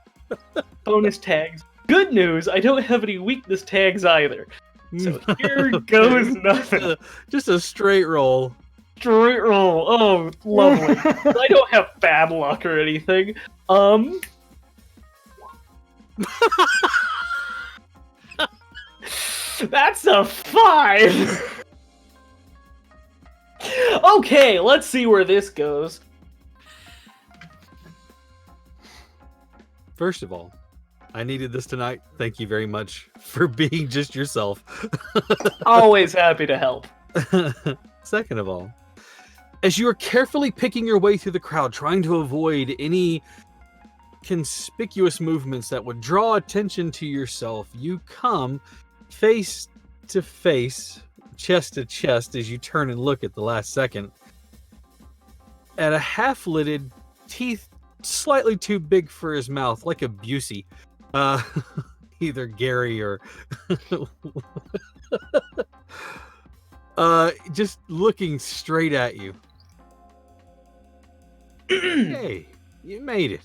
bonus tags. Good news, I don't have any weakness tags either. So here goes nothing. Just a straight roll. Straight roll. Oh, lovely. I don't have bad luck or anything. That's a 5! Okay, let's see where this goes. First of all, I needed this tonight. Thank you very much for being just yourself. Always happy to help. Second of all, as you are carefully picking your way through the crowd, trying to avoid any conspicuous movements that would draw attention to yourself, you come face to face, chest to chest, as you turn and look at the last second, at a half-lidded, teeth slightly too big for his mouth, like a Busey. Either Gary or just looking straight at you. Hey, you made it.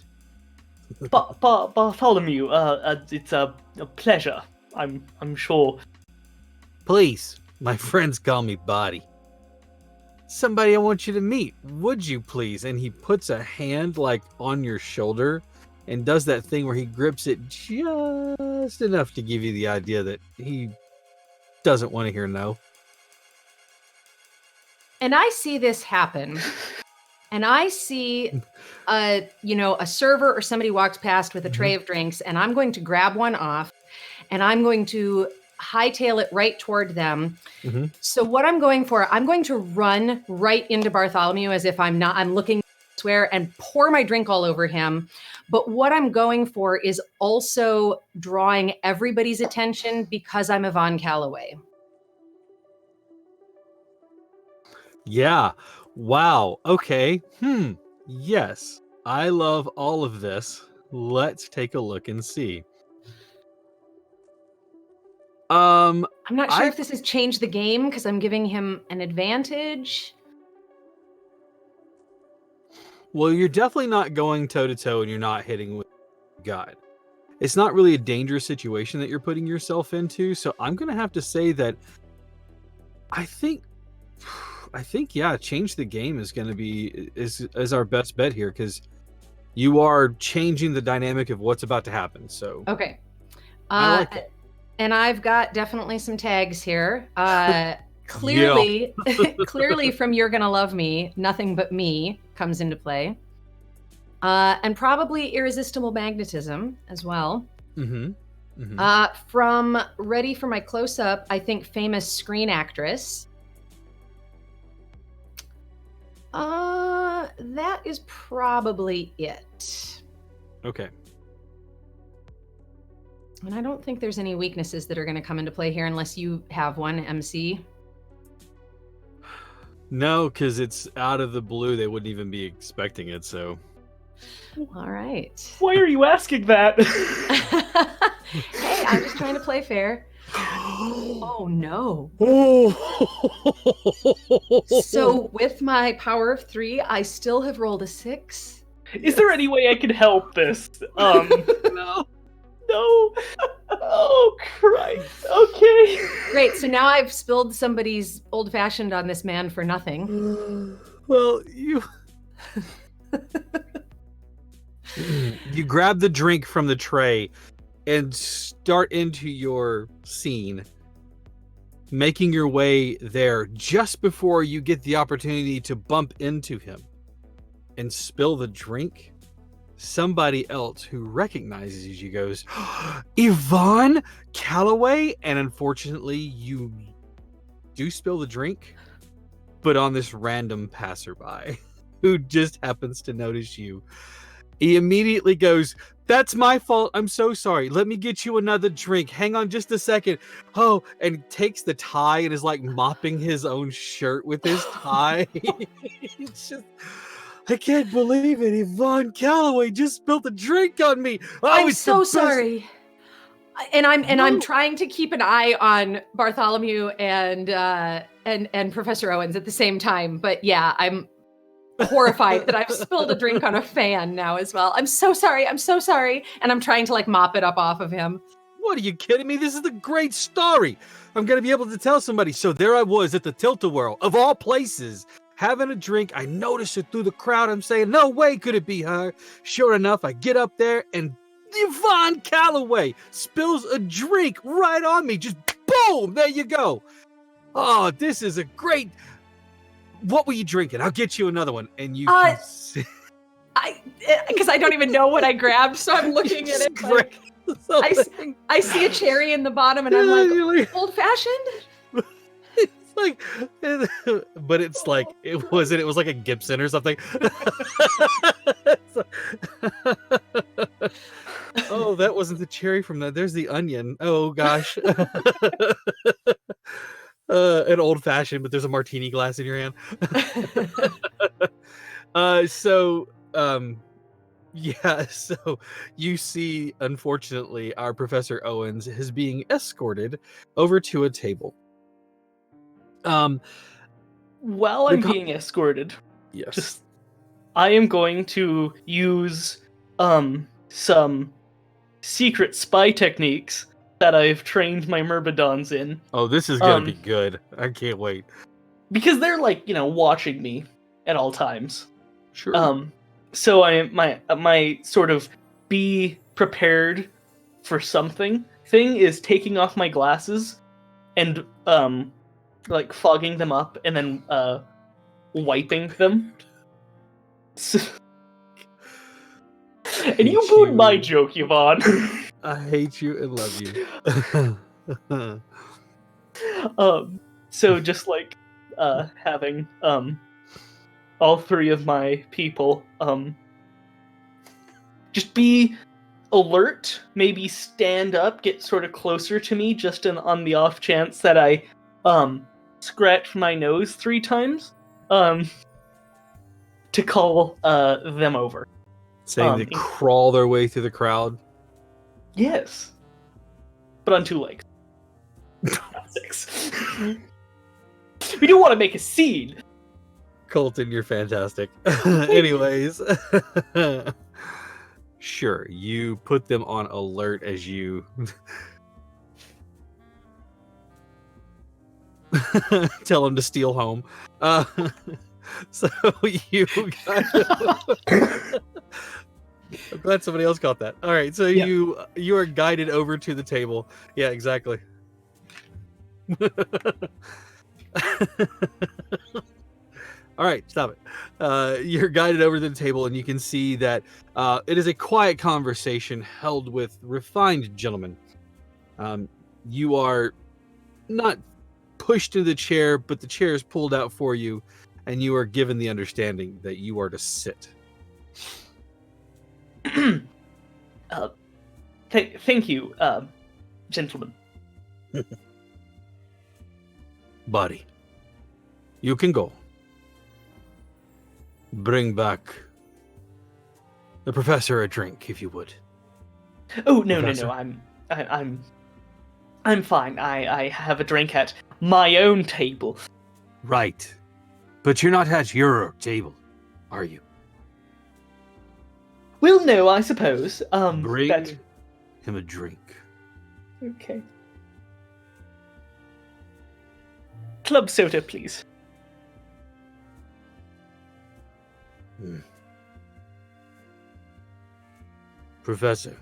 Bartholomew, it's a pleasure. I'm sure. Please, my friends call me Body. Somebody I want you to meet, would you please? And he puts a hand like on your shoulder and does that thing where he grips it just enough to give you the idea that he doesn't want to hear no. And I see this happen. And I see a server or somebody walks past with a tray of drinks, and I'm going to grab one off and I'm going to hightail it right toward them. Mm-hmm. So what I'm going for, I'm going to run right into Bartholomew as if I'm looking elsewhere and pour my drink all over him. But what I'm going for is also drawing everybody's attention because I'm Yvonne Calloway. Yeah. Wow. Okay. Yes. I love all of this. Let's take a look and see. I'm not sure if this has changed the game because I'm giving him an advantage. Well, you're definitely not going toe-to-toe and you're not hitting with God. It's not really a dangerous situation that you're putting yourself into, so I'm going to have to say that I think yeah, change the game is going to be is our best bet here because you are changing the dynamic of what's about to happen. So okay, I like it. And I've got definitely some tags here. Clearly, clearly from You're Gonna Love Me, Nothing But Me comes into play. And probably Irresistible Magnetism as well. From Ready for My Close-Up, I think Famous Screen Actress. That is probably it. Okay. And I don't think there's any weaknesses that are going to come into play here unless you have one, MC. No, because it's out of the blue. They wouldn't even be expecting it, so. All right. Why are you asking that? Hey, I'm just trying to play fair. Oh, no. So with my power of 3, I still have rolled a 6. Is there any way I can help this? No. No. Oh, Christ. Okay. Great. So now I've spilled somebody's old-fashioned on this man for nothing. Well, you grab the drink from the tray and start into your scene, making your way there just before you get the opportunity to bump into him and spill the drink. Somebody else who recognizes you goes, Yvonne Calloway, and unfortunately you do spill the drink, but on this random passerby who just happens to notice you. He immediately goes, that's my fault. I'm so sorry. Let me get you another drink. Hang on just a second. Oh, and takes the tie and is like mopping his own shirt with his tie. It's just, I can't believe it. Yvonne Calloway just spilled a drink on me. Oh, I'm so sorry. And I'm trying to keep an eye on Bartholomew and Professor Owens at the same time. But yeah, I'm horrified that I've spilled a drink on a fan now as well. I'm so sorry. I'm so sorry. And I'm trying to like mop it up off of him. What, are you kidding me? This is a great story. I'm going to be able to tell somebody. So there I was at the Tilt-A-Whirl, of all places, having a drink. I noticed it through the crowd. I'm saying, no way could it be her. Sure enough, I get up there and Yvonne Calloway spills a drink right on me. Just boom, there you go. Oh, this is a great... What were you drinking? I'll get you another one. And you can see... because I don't even know what I grabbed, so I'm looking at it like, I see a cherry in the bottom and I'm like, old fashioned? It's like, but it's like, it was like a Gibson or something. Oh, that wasn't the cherry from that. There's the onion. Oh gosh. An old fashioned, but there's a martini glass in your hand. Yeah, so you see, unfortunately, our Professor Owens is being escorted over to a table. While The I'm co- being escorted, Yes. I am going to use some secret spy techniques that I've trained my Myrmidons in. Oh, this is gonna be good. I can't wait. Because they're like, watching me at all times. Sure. So my sort of be prepared for something thing is taking off my glasses and like fogging them up and then wiping them. So... And you booed my joke, Yvonne. I hate you and love you. So just like having all three of my people just be alert, maybe stand up, get sort of closer to me just on the off chance that I scratch my nose 3 times to call them over. Saying they crawl their way through the crowd. Yes. But on 2 legs. Not 6. We don't want to make a scene. Colton, you're fantastic. Anyways. Sure, you put them on alert as you tell them to steal home. So you I'm glad somebody else caught that. All right, so Yeah. you are guided over to the table. Yeah, exactly. All right, stop it. You're guided over to the table, and you can see that it is a quiet conversation held with refined gentlemen. You are not pushed into the chair, but the chair is pulled out for you, and you are given the understanding that you are to sit. Thank you, gentlemen. Buddy, you can go. Bring back the professor a drink, if you would. Oh no, Professor? I'm fine. I have a drink at my own table. Right, but you're not at your table, are you? Well, no, I suppose. Bring him a drink. Okay. Club soda, please. Professor.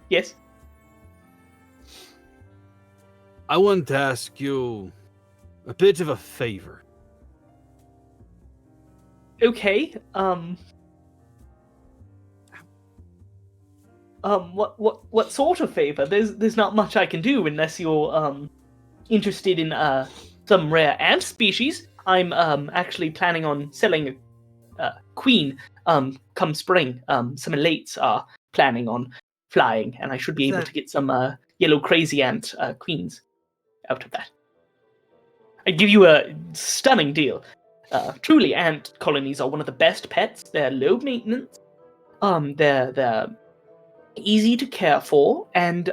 Yes. I want to ask you a bit of a favor. Okay. What sort of favor? There's not much I can do unless you're interested in some rare ant species. I'm actually planning on selling a queen come spring. Some elites are planning on flying, and I should be able to get some yellow crazy ant queens out of that. I'd give you a stunning deal. Truly, ant colonies are one of the best pets. They're low maintenance. They're easy to care for, and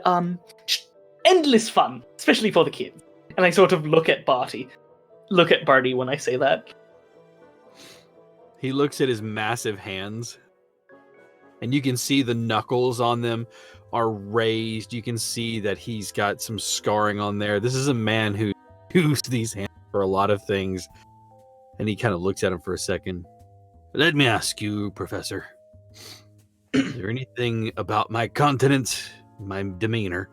endless fun, especially for the kids. And I sort of look at Barty when I say that. He looks at his massive hands, and you can see the knuckles on them are raised. You can see that he's got some scarring on there. This is a man who used these hands for a lot of things. And he kind of looks at him for a second. Let me ask you, Professor. Is there anything about my countenance, my demeanor,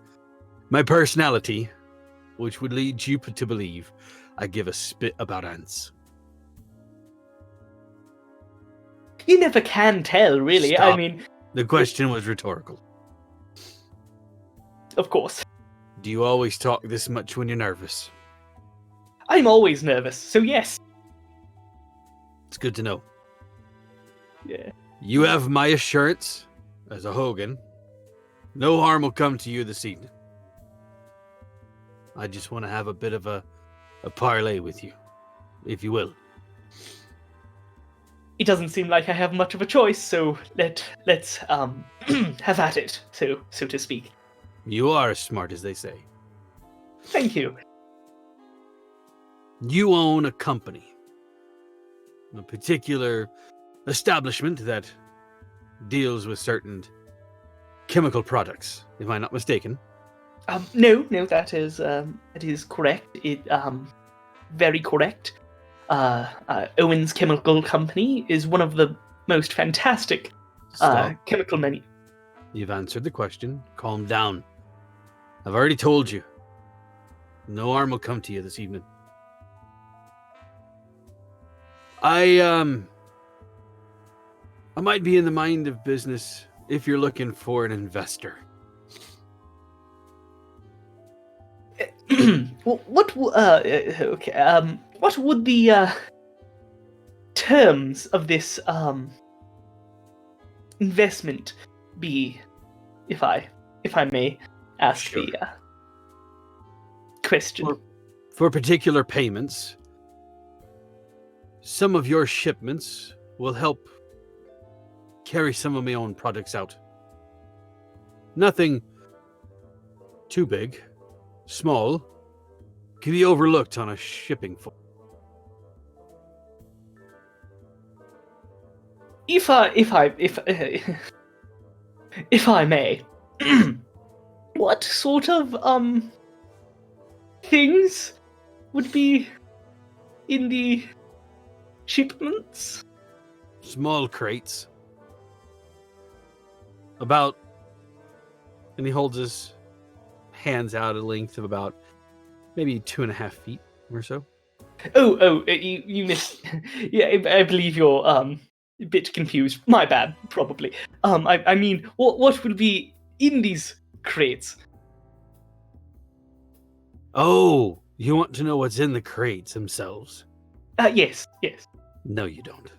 my personality, which would lead you to believe I give a spit about ants? You never can tell, really. Stop. I mean, The question was rhetorical. of course. Do you always talk this much when you're nervous? I'm always nervous, so yes. It's good to know. Yeah. You have my assurance, as a Hogan, no harm will come to you this evening. I just want to have a bit of a parlay with you, if you will. It doesn't seem like I have much of a choice, so let's have at it, so to speak. You are as smart as they say. Thank you. You own a company, a particular establishment that deals with certain chemical products. Am I not mistaken? No, that is correct. Very correct. Owen's Chemical Company is one of the most fantastic Stop. chemical menu. You've answered the question. Calm down. I've already told you. No harm will come to you this evening. I might be in the mind of business if you're looking for an investor. What would the terms of this investment be, if I may ask Sure. the question? For particular payments, some of your shipments will help carry some of my own products out. Nothing too big. Small. Can be overlooked on a shipping floor. If I may, what sort of things would be in the shipments? Small crates. About, and he holds his hands out a length of about maybe 2.5 feet or so. You missed. Yeah, I believe you're a bit confused. My bad, probably. I mean, what would be in these crates? Oh, you want to know what's in the crates themselves? Yes. No, you don't.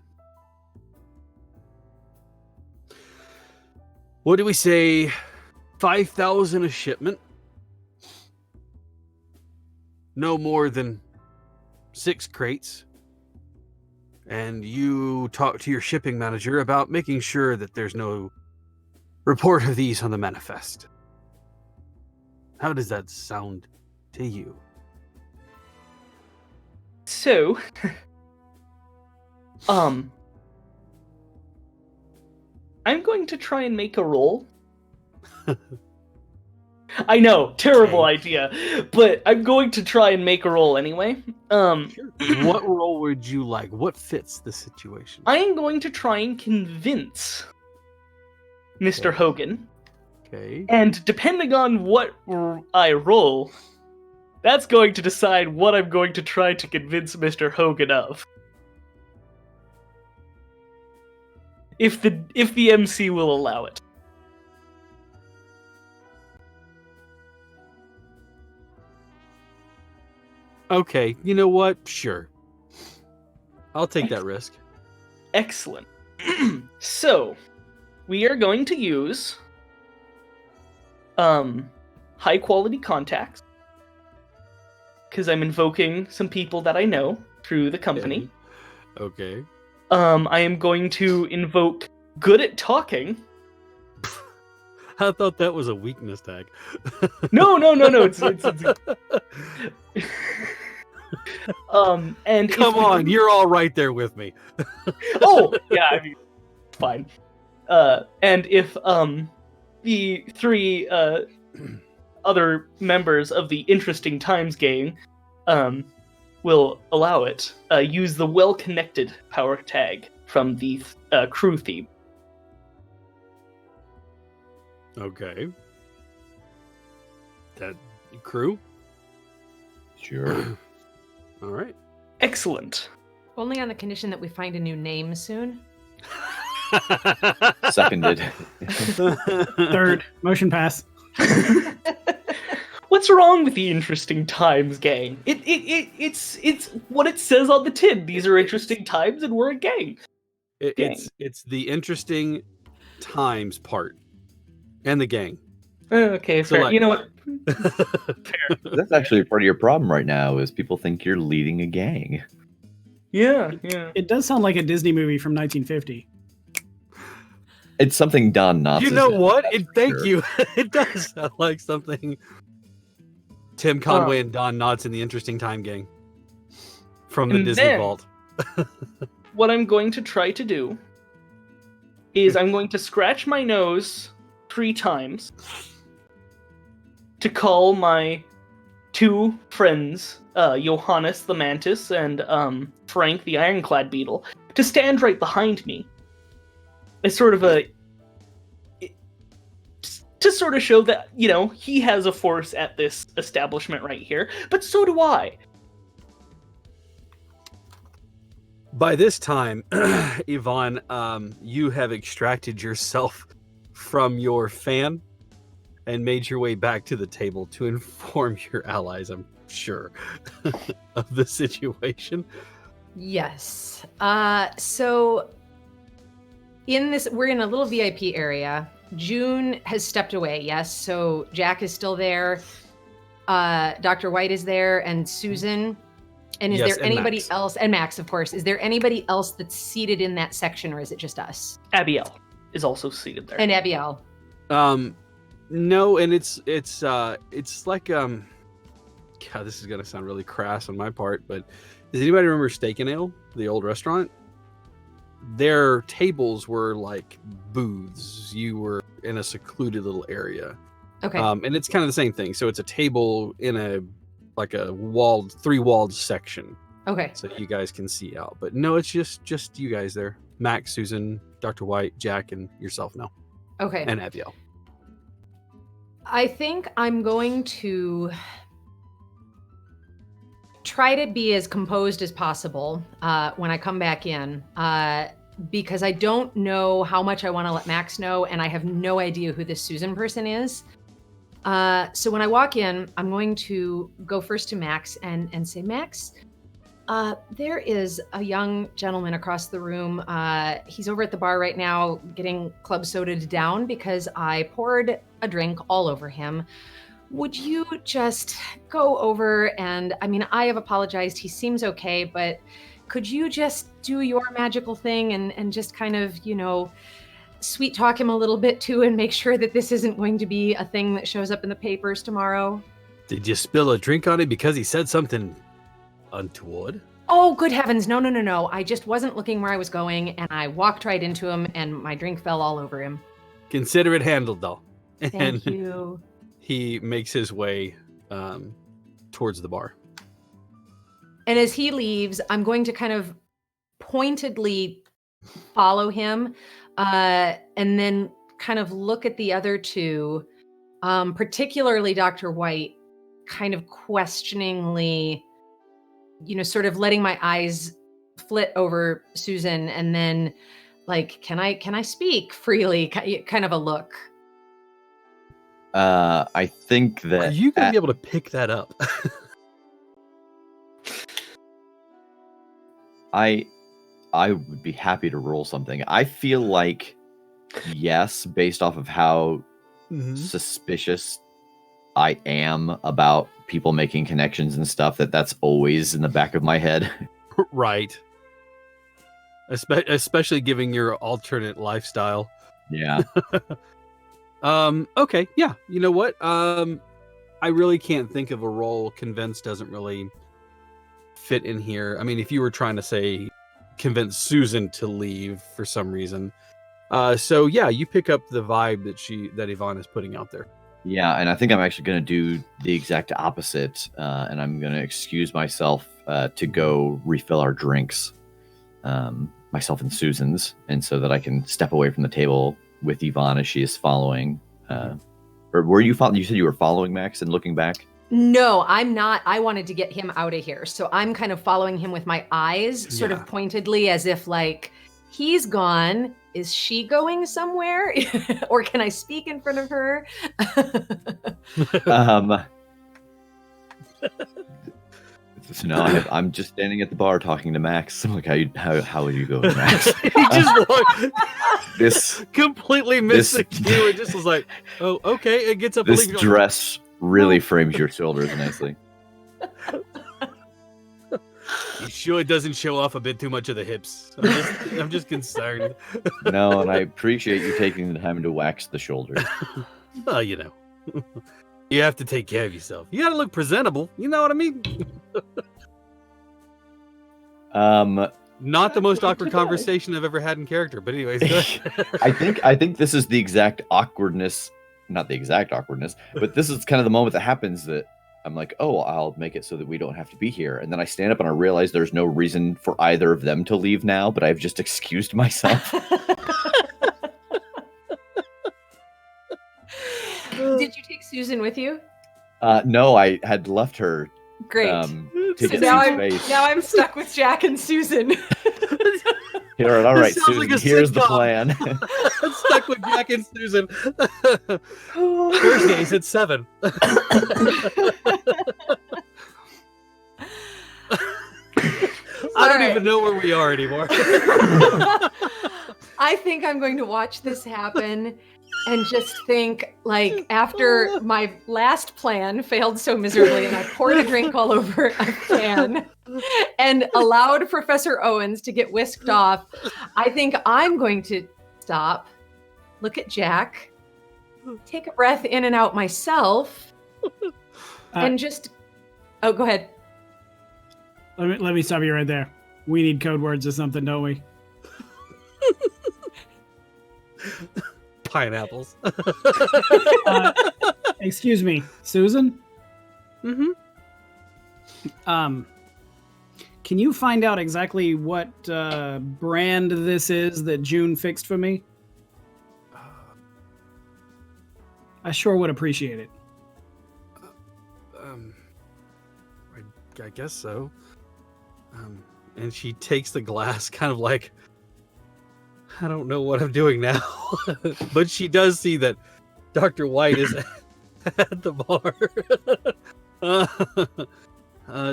What do we say? 5,000 a shipment? No more than 6 crates. And you talk to your shipping manager about making sure that there's no report of these on the manifest. How does that sound to you? So, I'm going to try and make a roll. I know, terrible idea, but I'm going to try and make a roll anyway. What role would you like? What fits the situation? I am going to try and convince Mr. Okay. Hogan, Okay. and depending on what I roll, that's going to decide what I'm going to try to convince Mr. Hogan of. If the MC will allow it. Okay, you know what? Sure. I'll take that risk. Excellent. So, we are going to use high quality contacts, because I'm invoking some people that I know through the company. Okay. I am going to invoke good at talking. I thought that was a weakness tag. No. It's and Come on, you're all right there with me. Oh, yeah, I mean, fine. And if the 3 other members of the Interesting Times gang will allow it, use the well-connected power tag from the crew theme. Okay. That crew? Sure. All right. Excellent. Only on the condition that we find a new name soon. Seconded. Third, motion pass. What's wrong with the Interesting Times gang? It's what it says on the tin. These are interesting times, and we're a gang. It's the interesting times part, and the gang. Okay, So, fair. like- You know what? That's actually part of your problem right now is people think you're leading a gang. Yeah. It does sound like a Disney movie from 1950. It's something Don Knotts. You know is in, what? that's for Thank sure. you. It does sound like something Tim Conway and Don Knotts in the Interesting Time Gang from the And Disney then- Vault. What I'm going to try to do is I'm going to scratch my nose 3 times to call my 2 friends, Johannes the Mantis and Frank the Ironclad Beetle, to stand right behind me. It's sort of to sort of show that, you know, he has a force at this establishment right here, but so do I. By this time, Yvonne, you have extracted yourself from your fan and made your way back to the table to inform your allies, I'm sure, of the situation. Yes. So we're in a little VIP area. June has stepped away, yes. So Jack is still there. Dr. White is there, and Susan. And is Yes, there and anybody Max. else? And Max, of course. Is there anybody else that's seated in that section, or is it just us? Abiel is also seated there. And Abiel. No, and it's like God, this is gonna sound really crass on my part, but does anybody remember Steak and Ale, the old restaurant? Their tables were like booths. You were in a secluded little area. Okay. And it's kind of the same thing. So it's a table in a walled, 3-walled section, Okay. so you guys can see out. But no, it's just you guys there. Max, Susan, Dr. White, Jack, and yourself now, Okay. and Abiel. I think I'm going to try to be as composed as possible when I come back in, because I don't know how much I want to let Max know, and I have no idea who this Susan person is. So when I walk in, I'm going to go first to Max and say, Max, there is a young gentleman across the room. He's over at the bar right now getting club sodaed down because I poured a drink all over him. Would you just go over and, I mean, I have apologized. He seems okay, but could you just do your magical thing and just kind of, you know, sweet talk him a little bit too and make sure that this isn't going to be a thing that shows up in the papers tomorrow? Did you spill a drink on him because he said something untoward? Oh, good heavens. No. I just wasn't looking where I was going, and I walked right into him, and my drink fell all over him. Consider it handled, though. Thank you. He makes his way towards the bar. And as he leaves, I'm going to kind of pointedly follow him, and then kind of look at the other 2, particularly Dr. White, kind of questioningly, you know, sort of letting my eyes flit over Susan, and then like, can I speak freely? Kind of a look. I think that Are you going to be able to pick that up? I would be happy to roll something. I feel like yes, based off of how suspicious I am about people making connections and stuff, that's always in the back of my head. Right. Especially giving your alternate lifestyle. Yeah. Okay, yeah. You know what? I really can't think of a role. Convince doesn't really fit in here. I mean, if you were trying to say convince Susan to leave for some reason. So yeah, you pick up the vibe that Yvonne is putting out there. Yeah, and I think I'm actually going to do the exact opposite, and I'm going to excuse myself to go refill our drinks, myself and Susan's, and so that I can step away from the table with Yvonne as she is following. Or were you following? You said you were following Max and looking back? No, I'm not. I wanted to get him out of here. So I'm kind of following him with my eyes, sort of pointedly, as if like, he's gone. Is she going somewhere? Or can I speak in front of her? So now I'm just standing at the bar talking to Max. I'm like, how are you going, Max? He just walked, This completely missed the cue and just was like, oh, okay. It gets up. this and leaves. dress really frames your shoulders nicely. You sure it doesn't show off a bit too much of the hips? I'm just concerned. No, and I appreciate you taking the time to wax the shoulders. Well, you know. You have to take care of yourself. You gotta look presentable. You know what I mean? Not the most awkward conversation I've ever had in character, but anyways, go ahead. I think this is the exact awkwardness, not the exact awkwardness, but this is kind of the moment that happens that I'm like, oh, I'll make it so that we don't have to be here. And then I stand up and I realize there's no reason for either of them to leave now, but I've just excused myself. Did you take Susan with you? No, I had left her. Great. To So get now some I'm space. stuck with Jack and Susan. All right, sounds Susan, like a here's the sitcom. plan. I'm stuck with Jack and Susan. Thursdays at 7. I don't even know where we are anymore. I think I'm going to watch this happen and just think, like, after my last plan failed so miserably and I poured a drink all over a can and allowed Professor Owens to get whisked off, I think I'm going to stop, look at Jack, take a breath in and out myself, and just... Oh, go ahead. Let me stop you right there. We need code words or something, don't we? Pineapples. Excuse me, Susan? Mm-hmm. Can you find out exactly what brand this is that June fixed for me? I sure would appreciate it. I guess so. And she takes the glass, kind of like, I don't know what I'm doing now. But she does see that Dr. White is at the bar.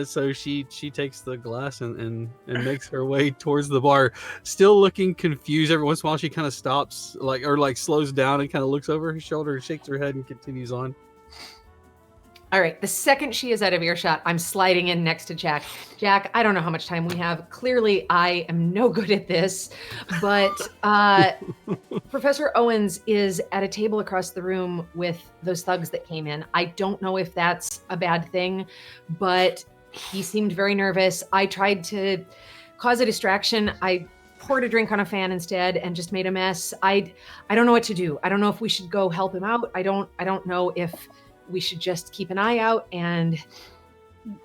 So she takes the glass and makes her way towards the bar, still looking confused. Every once in a while she kind of stops, or slows down and kind of looks over her shoulder, shakes her head, and continues on. All right, the second she is out of earshot, I'm sliding in next to Jack. Jack, I don't know how much time we have. Clearly, I am no good at this, but Professor Owens is at a table across the room with those thugs that came in. I don't know if that's a bad thing, but he seemed very nervous. I tried to cause a distraction. I poured a drink on a fan instead and just made a mess. I don't know what to do. I don't know if we should go help him out. I don't know if we should just keep an eye out and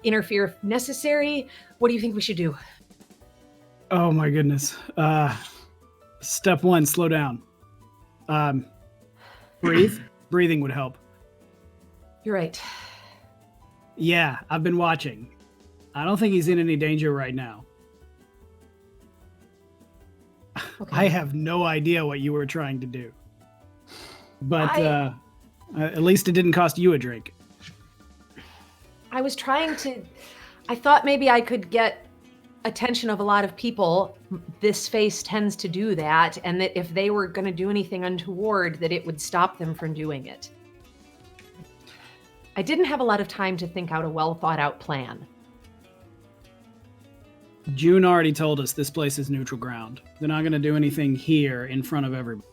interfere if necessary. What do you think we should do? Oh my goodness. Step 1, slow down. Breathe. Breathing would help. You're right. Yeah, I've been watching. I don't think he's in any danger right now. Okay. I have no idea what you were trying to do. But at least it didn't cost you a drink. I was trying to... I thought maybe I could get attention of a lot of people. This face tends to do that, and that if they were going to do anything untoward, that it would stop them from doing it. I didn't have a lot of time to think out a well-thought-out plan. June already told us this place is neutral ground. They're not going to do anything here in front of everybody.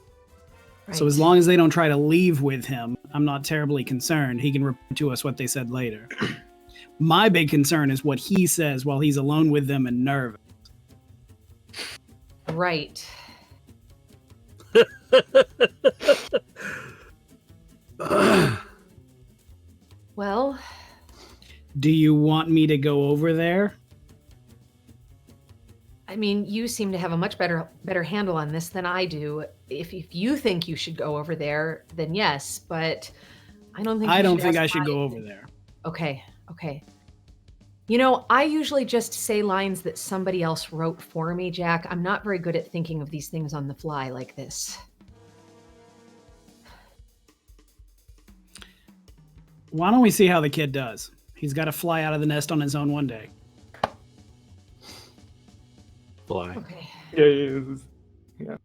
Right. So as long as they don't try to leave with him, I'm not terribly concerned. He can report to us what they said later. My big concern is what he says while he's alone with them and nervous. Right. Well... Do you want me to go over there? I mean, you seem to have a much better handle on this than I do. If you think you should go over there, then yes, but I don't think I should go over there. Okay. You know, I usually just say lines that somebody else wrote for me, Jack. I'm not very good at thinking of these things on the fly like this. Why don't we see how the kid does? He's got to fly out of the nest on his own one day. Fly. Okay. Yeah.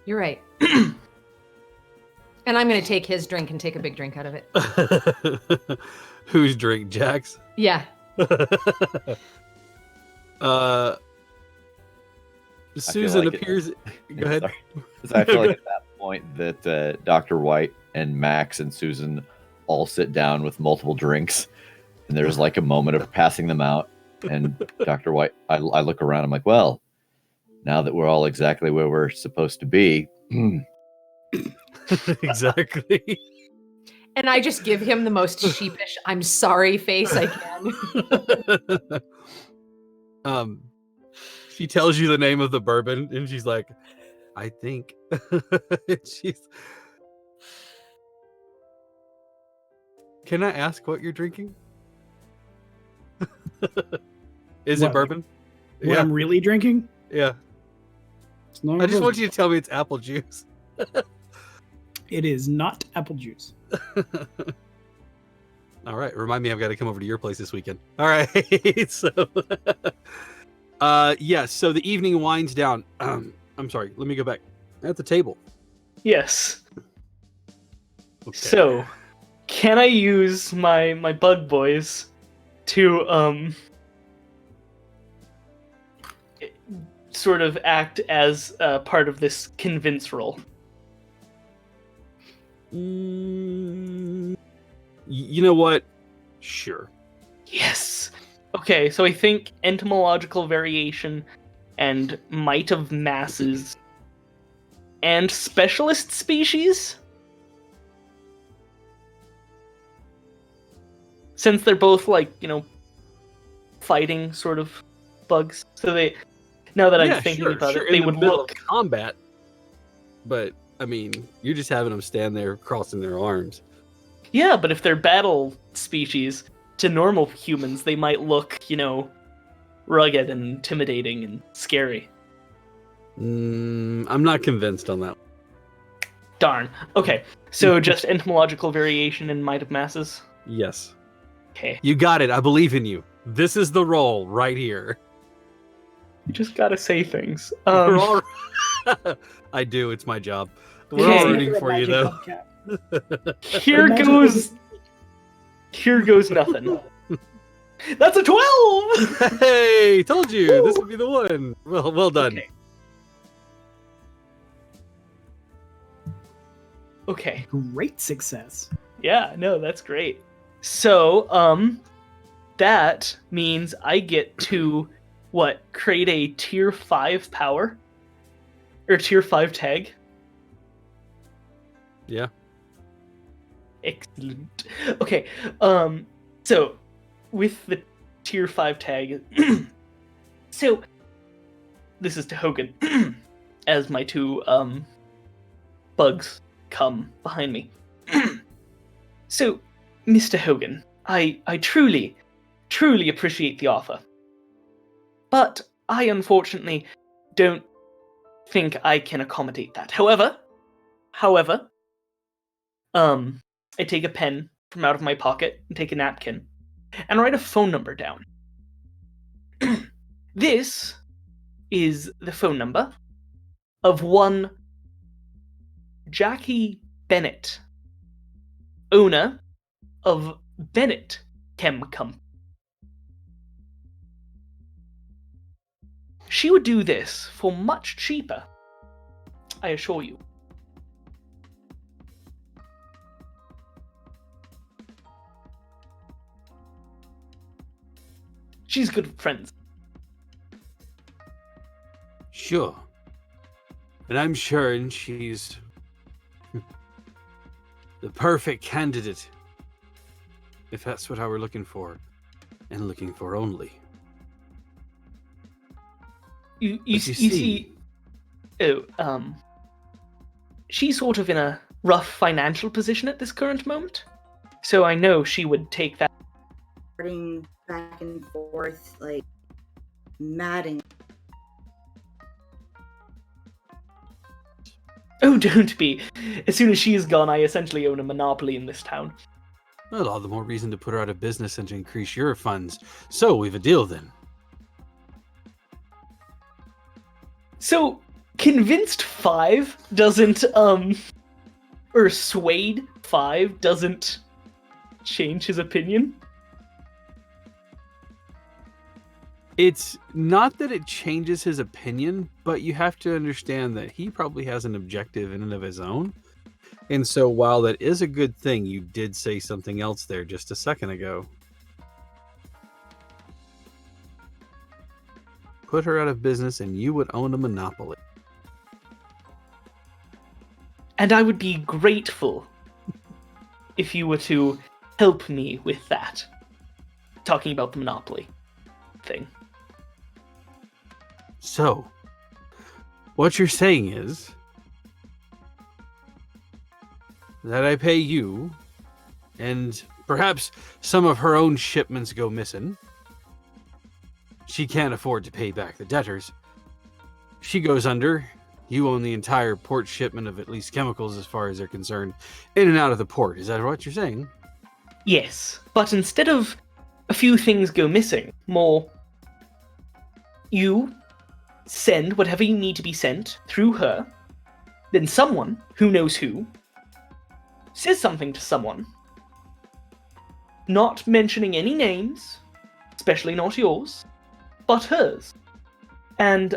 You're right. And I'm going to take his drink and take a big drink out of it. Whose drink, Jack's? Yeah. like Susan it. appears. Go ahead. Sorry. I feel like at that point that Dr. White and Max and Susan all sit down with multiple drinks, and there's like a moment of passing them out. And Dr. White, I look around, I'm like, well, now that we're all exactly where we're supposed to be. Exactly. And I just give him the most sheepish "I'm sorry" face I can. She tells you the name of the bourbon, and she's like, I think. Can I ask what you're drinking? Is it What? bourbon? What I'm really drinking? Yeah. It's not I just want bourbon. you to tell me it's apple juice. It is not apple juice. All right. Remind me I've got to come over to your place this weekend. All right. So, yeah. So the evening winds down. I'm sorry. Let me go back. At the table. Yes. Okay. So, can I use my bug boys to sort of act as part of this convince roll? You know what? Sure. Yes. Okay, so I think entomological variation and might of masses and specialist species? Since they're both like, fighting sort of bugs. So they, now that I'm thinking about it, they in the would middle look of combat. But I mean, you're just having them stand there crossing their arms. Yeah, but if they're battle species, to normal humans, they might look, rugged and intimidating and scary. I'm not convinced on that. Darn. Okay, so just entomological variation and might of masses? Yes. Okay. You got it. I believe in you. This is the role right here. You just gotta say things. We're all... I do. It's my job. We're all Okay. rooting for you, though. Here goes nothing. That's a 12! Hey, told you. This would be the one. Well done. Okay. Great success. Yeah, no, that's great. So, that means I get to, create a tier 5 power? Or tier 5 tag? Yeah. Excellent. Okay, so, with the tier 5 tag, so, this is to Hogan, as my two, bugs come behind me. So, Mr. Hogan, I truly, truly appreciate the offer. But I unfortunately don't think I can accommodate that. However, I take a pen from out of my pocket and take a napkin and write a phone number down. This is the phone number of one Jackie Bennett, owner of Bennett Chem Company. She would do this for much cheaper, I assure you. She's good friends. Sure. And I'm sure she's the perfect candidate. If that's what I were looking for. And looking for only. You see, she's sort of in a rough financial position at this current moment. So I know she would take that. Back and forth, like, madding. Oh, don't be. As soon as she is gone, I essentially own a monopoly in this town. Well, all the more reason to put her out of business and to increase your funds. So, we've a deal then. So, convinced 5 doesn't, or swayed 5 doesn't change his opinion? It's not that it changes his opinion, but you have to understand that he probably has an objective in and of his own. And so while that is a good thing, you did say something else there just a second ago. Put her out of business and you would own a monopoly. And I would be grateful if you were to help me with that. Talking about the monopoly thing. So, what you're saying is that I pay you, and perhaps some of her own shipments go missing. She can't afford to pay back the debtors. She goes under. You own the entire port shipment of at least chemicals as far as they're concerned, in and out of the port. Is that what you're saying? Yes, but instead of a few things go missing, more, you send whatever you need to be sent through her, then someone, who knows who, says something to someone, not mentioning any names, especially not yours, but hers. And,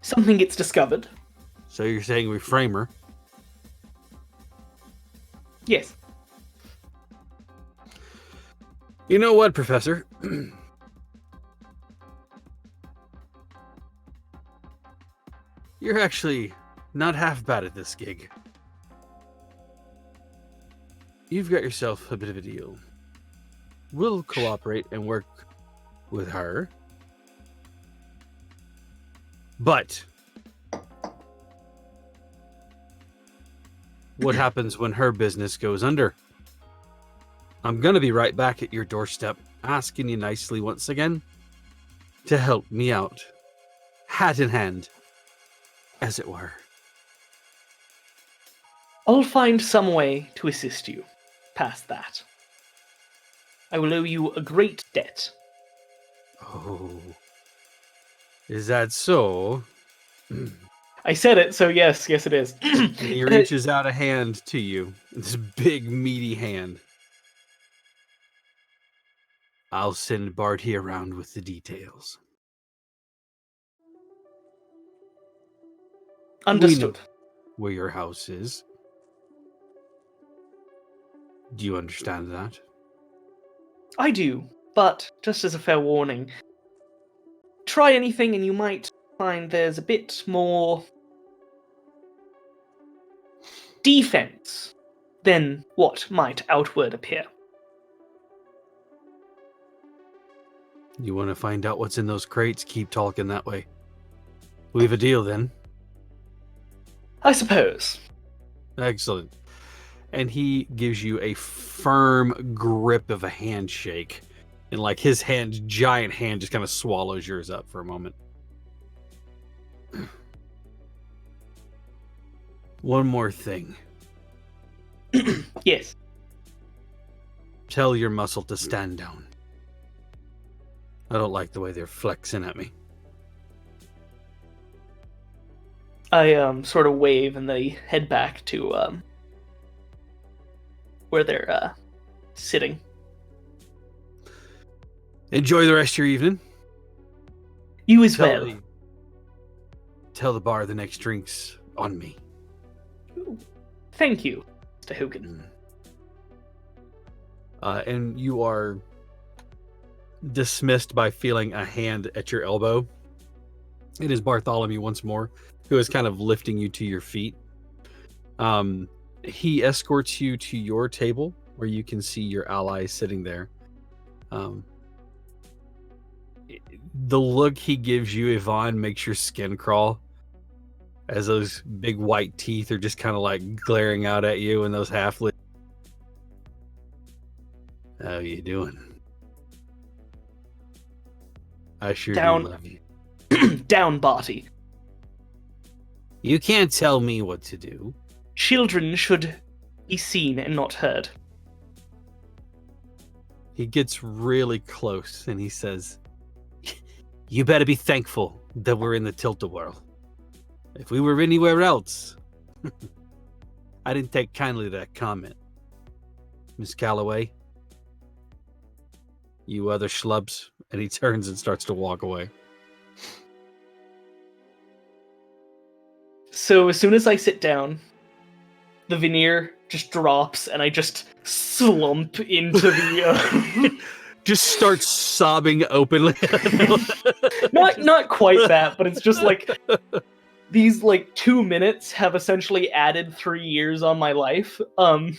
something gets discovered. So you're saying we frame her? Yes. You know what, Professor? You're actually not half bad at this gig. You've got yourself a bit of a deal. We'll cooperate and work with her. But what happens when her business goes under? I'm going to be right back at your doorstep, asking you nicely once again to help me out. Hat in hand, as it were. I'll find some way to assist you past that. I will owe you a great debt. Oh, is that so? I said it, so yes it is. And he reaches out a hand to you, this big, meaty hand. I'll send Barty around with the details. Understood. Where your house is. Do you understand that? I do, but just as a fair warning, try anything and you might find there's a bit more defense than what might outward appear. You want to find out what's in those crates? Keep talking that way. We have a deal then. I suppose. Excellent. And he gives you a firm grip of a handshake. And like his hand, giant hand, just kind of swallows yours up for a moment. One more thing. Yes. Tell your muscle to stand down. I don't like the way they're flexing at me. I sort of wave and they head back to where they're sitting. Enjoy the rest of your evening. You as well. Tell the bar the next drink's on me. Thank you, Mr. Hogan. And you are dismissed by feeling a hand at your elbow. It is Bartholomew once more, who is kind of lifting you to your feet. He escorts you to your table, where you can see your allies sitting there. The look he gives you, Yvonne, makes your skin crawl, as those big white teeth are just kind of like glaring out at you, and those half lips. How you doing? I sure do love you. Down, Barty. You can't tell me what to do. Children should be seen and not heard. He gets really close and he says, you better be thankful that we're in the Tilt-A-Whirl. If we were anywhere else... I didn't take kindly to that comment. Miss Calloway, you other schlubs. And he turns and starts to walk away. So as soon as I sit down, the veneer just drops, and I just slump into the. Just start sobbing openly. Not quite that, but it's just like these 2 minutes have essentially added 3 years on my life. So I'm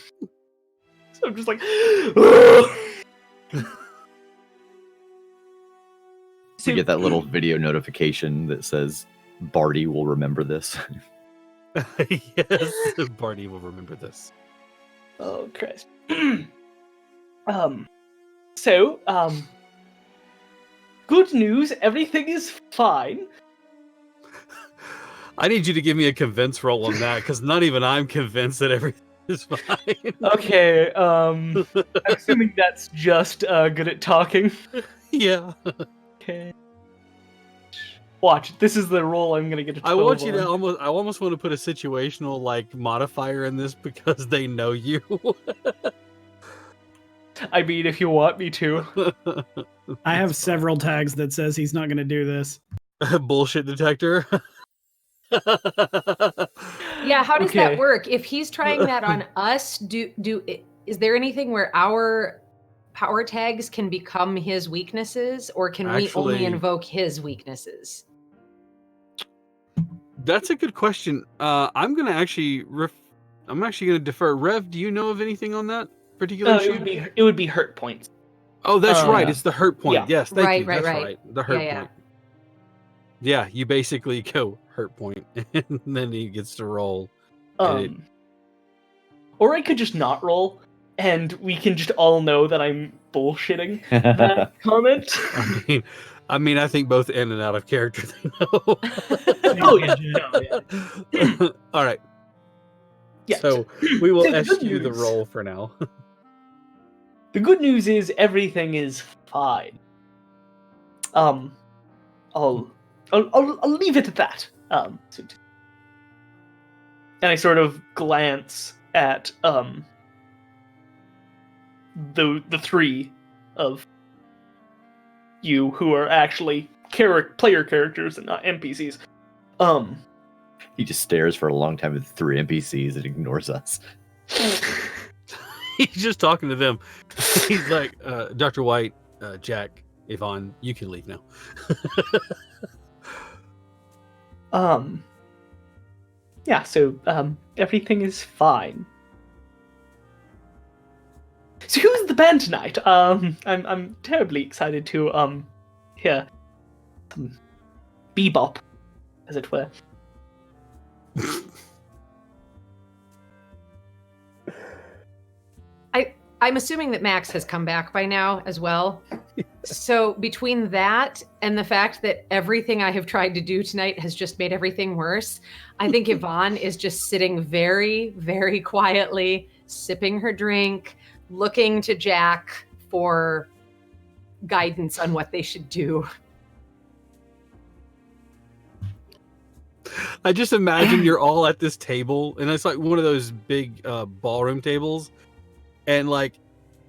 just like. You get that little video notification that says Barty will remember this. Yes, Barty will remember this. Oh Christ. So, good news, everything is fine. I need you to give me a convince roll on that, because not even I'm convinced that everything is fine. Okay, I'm assuming that's just good at talking. Yeah. Okay. Watch, this is the roll I'm gonna get a 12 I want you on. to I almost want to put a situational modifier in this because they know you. I mean, if you want me to. I have several tags that says he's not going to do this. Bullshit detector. Yeah, how does Okay. that work? If he's trying that on us, is there anything where our power tags can become his weaknesses, or can we only Actually- invoke his weaknesses? That's a good question. I'm gonna actually defer. Rev, do you know of anything on that particular It issue? would be hurt points. Oh, that's right. Yeah. It's the hurt point. Yeah. Yes, thank you. Right, That's right. right. The hurt Yeah. point. Yeah, you basically go hurt point, and then he gets to roll. And Or I could just not roll, and we can just all know that I'm bullshitting that comment. I mean, I think both in and out of character they know. Oh yeah, no, yeah. All right. Yeah. So we will So the good eschew the news- roll for now. The good news is everything is fine. I'll leave it at that. And I sort of glance at the three of you who are actually player characters and not NPCs. He just stares for a long time at 3 NPCs and ignores us. He's just talking to them. He's like, Dr. White, Jack, Yvonne, you can leave now. Yeah, so everything is fine. So who's the band tonight? I'm terribly excited to hear some bebop, as it were. I'm assuming that Max has come back by now as well. So between that and the fact that everything I have tried to do tonight has just made everything worse, I think Yvonne is just sitting very, very quietly, sipping her drink, looking to Jack for guidance on what they should do. I just imagine you're all at this table, and it's like one of those big ballroom tables, and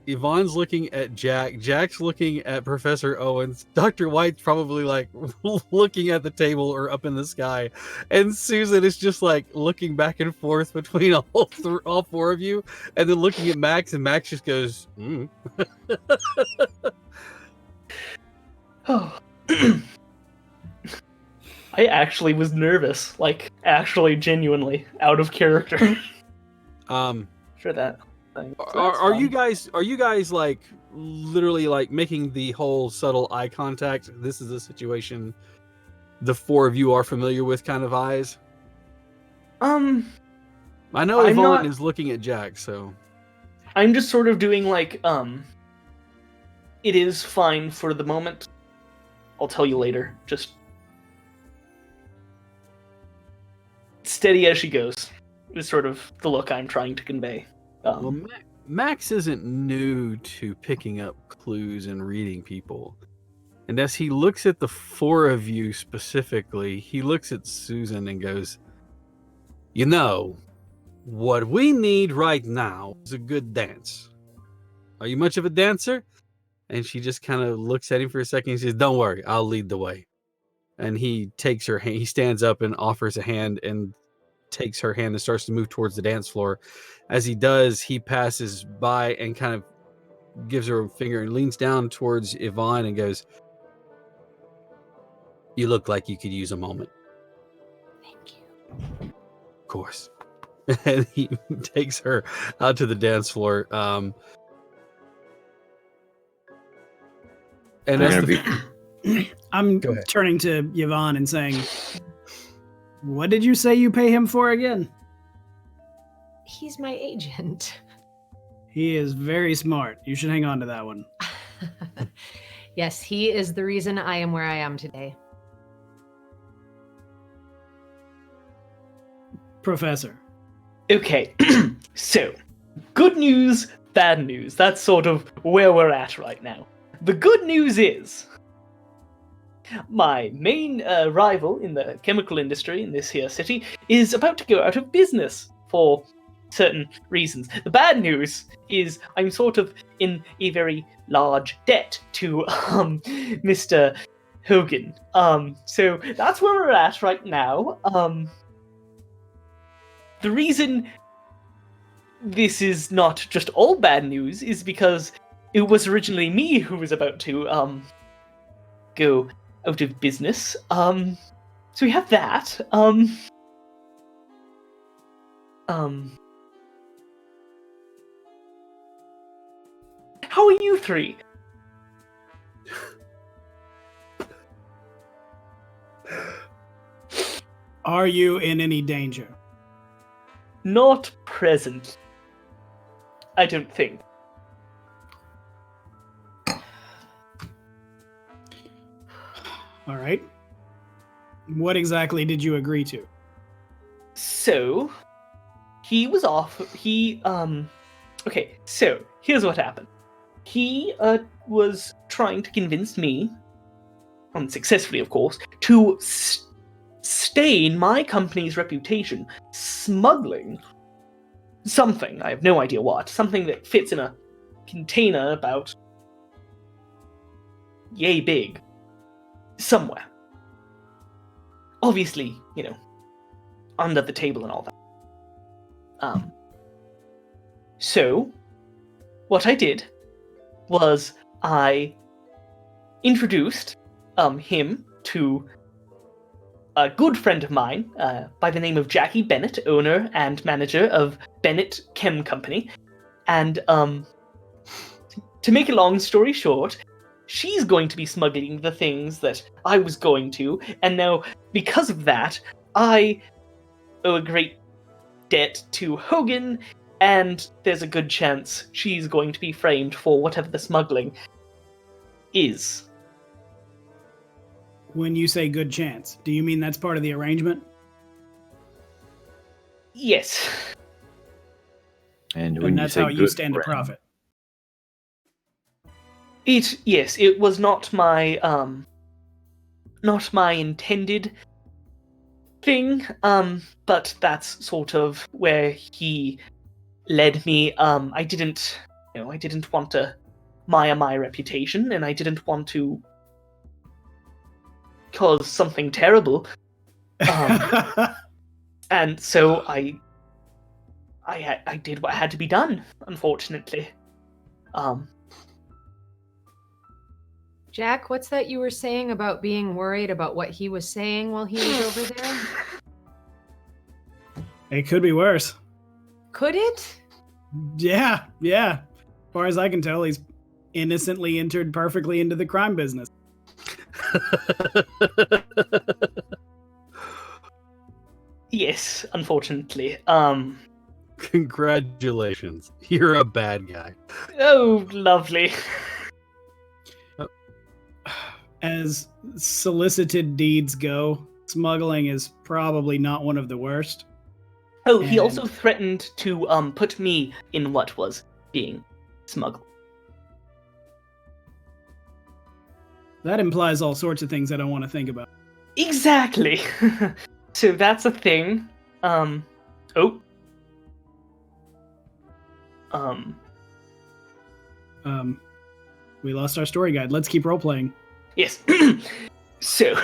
Yvonne's looking at Jack, Jack's looking at Professor Owens, Dr. White's probably looking at the table or up in the sky, and Susan is just looking back and forth between all 4 of you, and then looking at Max, and Max just goes, Oh. I actually was nervous, actually genuinely out of character for that thing. So Are you guys literally making the whole subtle eye contact? This is a situation the 4 of you are familiar with kind of eyes. I know I'm Yvonne not- is looking at Jack, so I'm just sort of doing it is fine for the moment. I'll tell you later. Just steady as she goes is sort of the look I'm trying to convey. well, Max isn't new to picking up clues and reading people. And as he looks at the 4 of you specifically, he looks at Susan and goes, "You know, what we need right now is a good dance. Are you much of a dancer?" And she just kind of looks at him for a second and says, "Don't worry, I'll lead the way." And he takes her hand, he stands up and offers a hand, and takes her hand and starts to move towards the dance floor. As he does, he passes by and kind of gives her a finger and leans down towards Yvonne and goes, "You look like you could use a moment." Thank you. Of course. And he takes her out to the dance floor. And They're as gonna I'm Go ahead. turning to Yvonne and saying, "What did you say you pay him for again?" He's my agent. He is very smart. You should hang on to that one. Yes, he is the reason I am where I am today. Professor. Okay, so good news, bad news. That's sort of where we're at right now. The good news is my main rival in the chemical industry in this here city is about to go out of business for certain reasons. The bad news is I'm sort of in a very large debt to Mr. Hogan. So that's where we're at right now. The reason this is not just all bad news is because it was originally me who was about to go out of business. So we have that. How are you three? Are you in any danger? Not present. I don't think. All right. What exactly did you agree to? So, he was off. Okay, so here's what happened. He was trying to convince me, unsuccessfully of course, to stain my company's reputation, smuggling something, I have no idea what, something that fits in a container about yay big, somewhere. Obviously, under the table and all that. So, what I did was I introduced him to a good friend of mine by the name of Jackie Bennett, owner and manager of Bennett Chem Company. And to make a long story short, she's going to be smuggling the things that I was going to, and now, because of that, I owe a great debt to Hogan, and there's a good chance she's going to be framed for whatever the smuggling is. When you say good chance, do you mean that's part of the arrangement? Yes. And when And that's you say how you good stand to friend, profit. It was not my intended thing, but that's sort of where he led me. I didn't want to mire my reputation, and I didn't want to cause something terrible. And so I did what had to be done, unfortunately. Jack, what's that you were saying about being worried about what he was saying while he was over there? It could be worse. Could it? Yeah. As far as I can tell, he's innocently entered perfectly into the crime business. Yes, unfortunately. Congratulations. You're a bad guy. Oh, lovely. As solicited deeds go, smuggling is probably not one of the worst. Oh, he And- also threatened to put me in what was being smuggled. That implies all sorts of things I don't want to think about. Exactly. So that's a thing. We lost our story guide. Let's keep role playing. Yes. So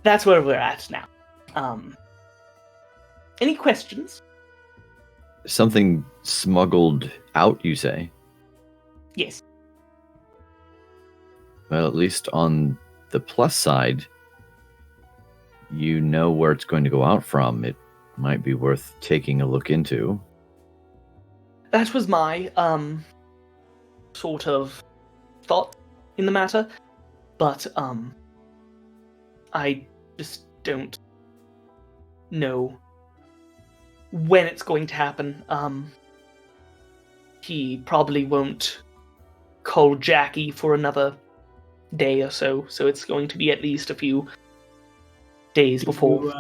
that's where we're at now. Any questions? Something smuggled out, you say? Yes. Well, at least on the plus side, you know where it's going to go out from. It might be worth taking a look into. That was my sort of thought in the matter, but I just don't know when it's going to happen. He probably won't call Jackie for another day or so, so it's going to be at least a few days before.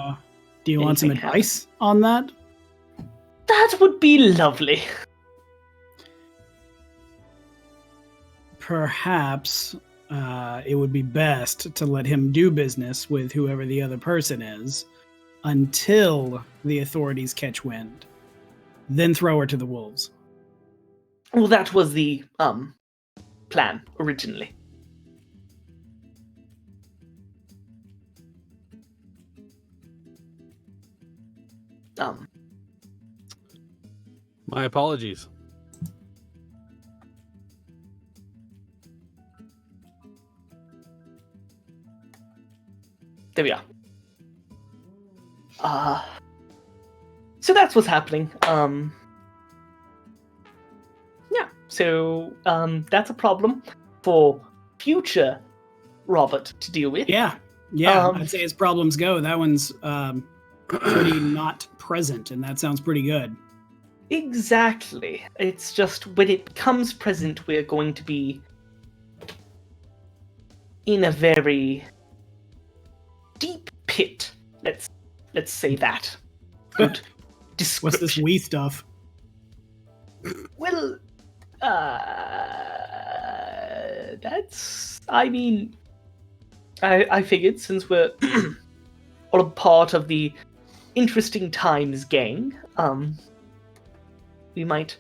Do you want some anything advice on that? That would be lovely. Perhaps it would be best to let him do business with whoever the other person is until the authorities catch wind. Then throw her to the wolves. Well, that was the plan originally. My apologies. There we are. So that's what's happening. Yeah. So that's a problem for future Robert to deal with. Yeah. I'd say as problems go, that one's pretty not present, and that sounds pretty good. Exactly. It's just when it becomes present, we're going to be in a very deep pit. Let's say that. Good description. What's this wee stuff? Well, that's. I mean, I figured since we're all a part of the Interesting Times gang, we might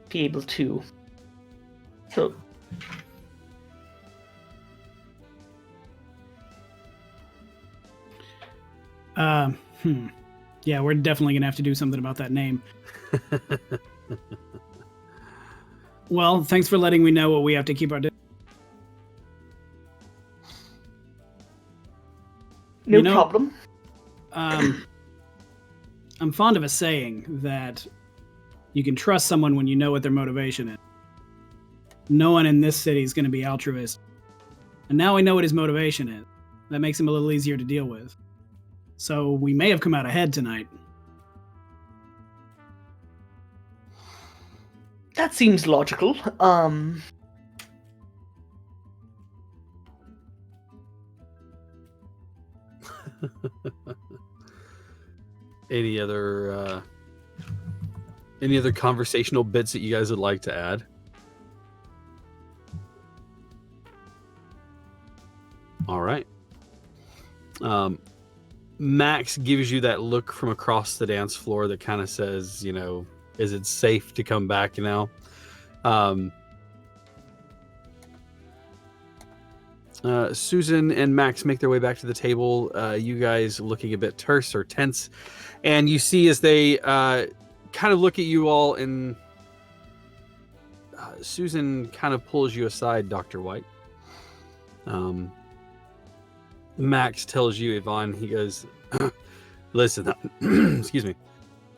be able to. So. Yeah, we're definitely gonna have to do something about that name. Well, thanks for letting me know what we have to keep our. No problem. I'm fond of a saying that you can trust someone when you know what their motivation is. No one in this city is going to be altruist. And now we know what his motivation is. That makes him a little easier to deal with. So we may have come out ahead tonight. That seems logical. Any other conversational bits that you guys would like to add? All right. Max gives you that look from across the dance floor that kind of says, you know, is it safe to come back now? Susan and Max make their way back to the table. You guys looking a bit terse or tense. And you see as they kind of look at you all, and Susan kind of pulls you aside, Dr. White. Max tells you, Yvonne, he goes, listen, excuse me.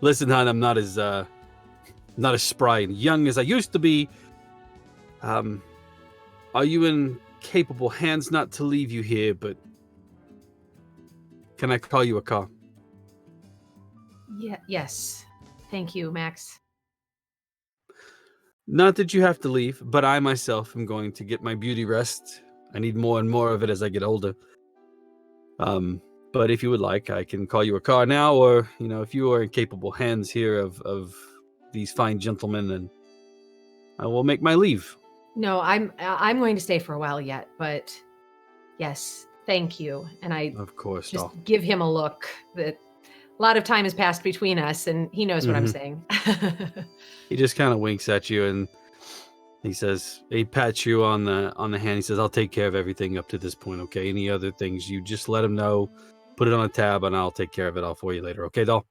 Listen, hon, I'm not as spry and young as I used to be. Are you in capable hands? Not to leave you here, but can I call you a car? Yeah, yes. Thank you, Max. Not that you have to leave, but I myself am going to get my beauty rest. I need more and more of it as I get older. But if you would like, I can call you a car now, or, you know, if you are in capable hands here of these fine gentlemen, then I will make my leave. No, I'm going to stay for a while yet, but yes, thank you. And I Of course, just doll. give him a look that a lot of time has passed between us, and he knows what I'm saying. He just kind of winks at you, and he says, he pats you on the hand. He says, I'll take care of everything up to this point, okay? Any other things, you just let him know. Put it on a tab, and I'll take care of it all for you later. Okay, doll?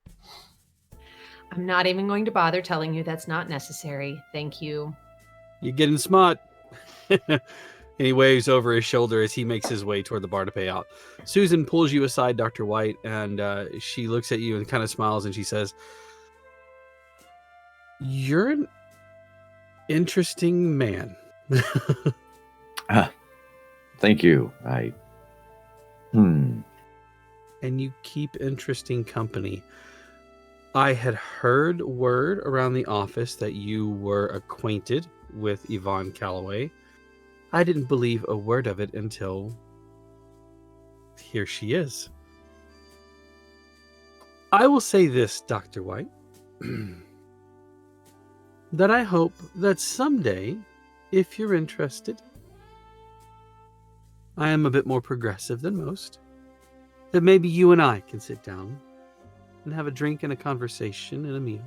I'm not even going to bother telling you that's not necessary. Thank you. You're getting smart. And he waves over his shoulder as he makes his way toward the bar to pay out. Susan pulls you aside, Dr. White, and she looks at you and kind of smiles, and she says, "You're an interesting man." Thank you. And you keep interesting company. I had heard word around the office that you were acquainted with Yvonne Calloway. I didn't believe a word of it until here she is. I will say this, Dr. White, that I hope that someday, if you're interested, I am a bit more progressive than most, that maybe you and I can sit down and have a drink and a conversation and a meal.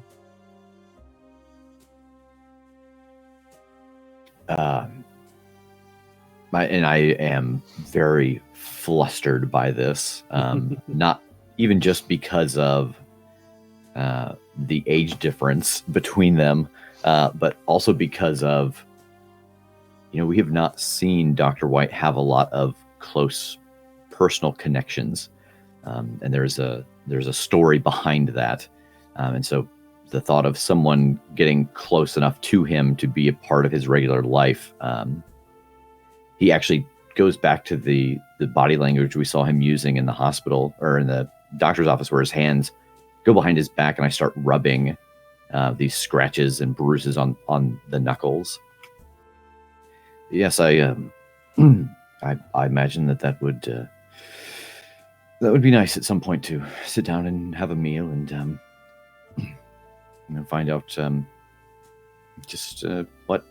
I am very flustered by this, not even just because of the age difference between them, but also because of, we have not seen Dr. White have a lot of close personal connections, and there's a story behind that, and so the thought of someone getting close enough to him to be a part of his regular life. He actually goes back to the body language we saw him using in the hospital or in the doctor's office, where his hands go behind his back and I start rubbing these scratches and bruises on the knuckles. Yes, I imagine that would be nice at some point to sit down and have a meal and find out just what.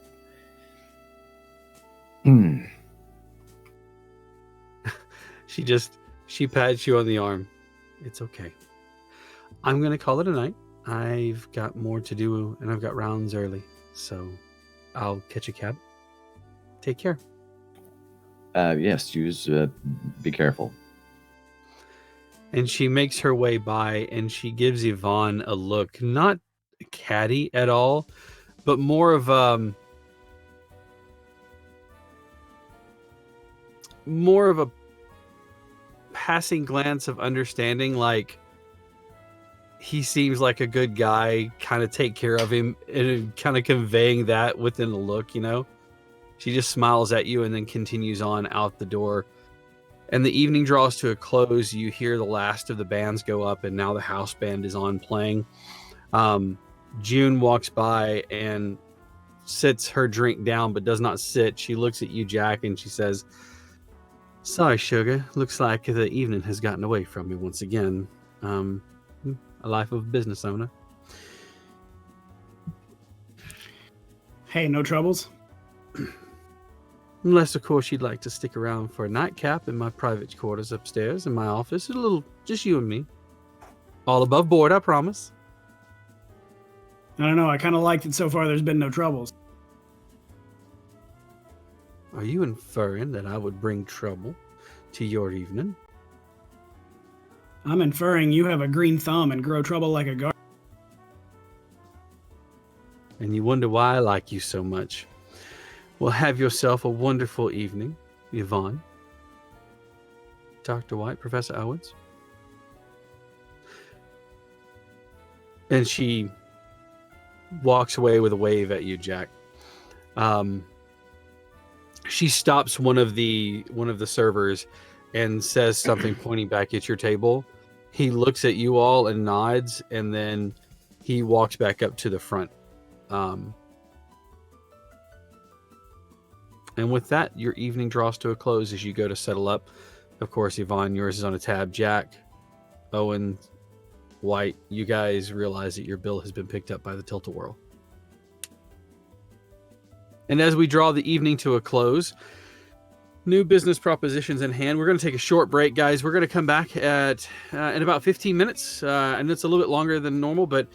She pats you on the arm. It's okay. I'm going to call it a night. I've got more to do, and I've got rounds early, so I'll catch a cab. Take care. Yes, be careful. And she makes her way by, and she gives Yvonne a look, not catty at all, but more of a passing glance of understanding, like he seems like a good guy, kind of take care of him, and kind of conveying that within the look, She just smiles at you and then continues on out the door. And the evening draws to a close. You hear the last of the bands go up, and now the house band is on playing. June walks by and sits her drink down, but does not sit. She looks at you, Jack, and she says, "Sorry, sugar. Looks like the evening has gotten away from me once again. A life of a business owner." Hey, no troubles? Unless, of course, you'd like to stick around for a nightcap in my private quarters upstairs in my office. Just you and me. All above board, I promise. I don't know. I kind of like that so far there's been no troubles. Are you inferring that I would bring trouble to your evening? I'm inferring you have a green thumb and grow trouble like a garden. And you wonder why I like you so much. Well, have yourself a wonderful evening, Yvonne. Dr. White, Professor Owens. And she walks away with a wave at you, Jack. She stops one of the servers and says something, pointing back at your table. He looks at you all and nods, and then he walks back up to the front. And with that, your evening draws to a close as you go to settle up. Of course, Yvonne, yours is on a tab. Jack, Owen, White, you guys realize that your bill has been picked up by the Tilt-A-Whirl. And as we draw the evening to a close, new business propositions in hand. We're going to take a short break, guys. We're going to come back in about 15 minutes. And it's a little bit longer than normal, but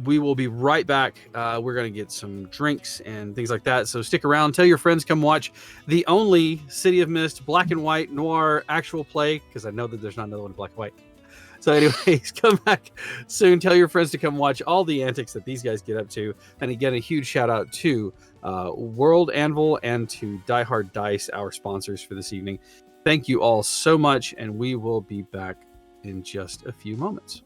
we will be right back. We're going to get some drinks and things like that. So stick around. Tell your friends, come watch the only City of Mist black and white noir actual play, because I know that there's not another one in black and white. So anyways, come back soon. Tell your friends to come watch all the antics that these guys get up to. And again, a huge shout out to World Anvil and to Die Hard Dice, our sponsors for this evening. Thank you all so much, and we will be back in just a few moments.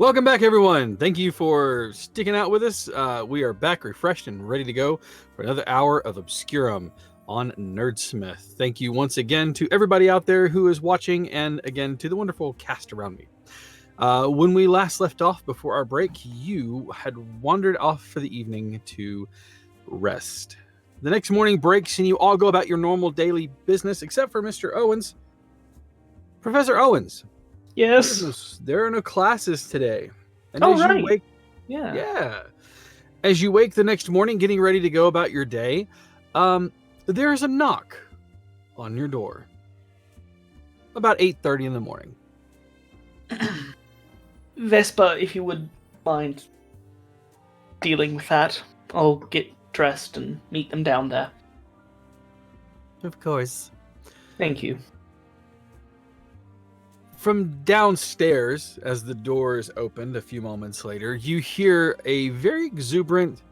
Welcome back, everyone. Thank you for sticking out with us. We are back refreshed and ready to go for another hour of Obscurum on Nerdsmith. Thank you once again to everybody out there who is watching, and again to the wonderful cast around me. When we last left off before our break, you had wandered off for the evening to rest. The next morning breaks and you all go about your normal daily business, except for Mr. Owens. Professor Owens. Yes. There are no classes today. And Oh, as right. you wake, Yeah. as you wake the next morning, getting ready to go about your day, there is a knock on your door. About 8:30 in the morning. Vespa, if you would mind dealing with that, I'll get dressed and meet them down there. Of course. Thank you. From downstairs, as the doors opened a few moments later, you hear a very exuberant,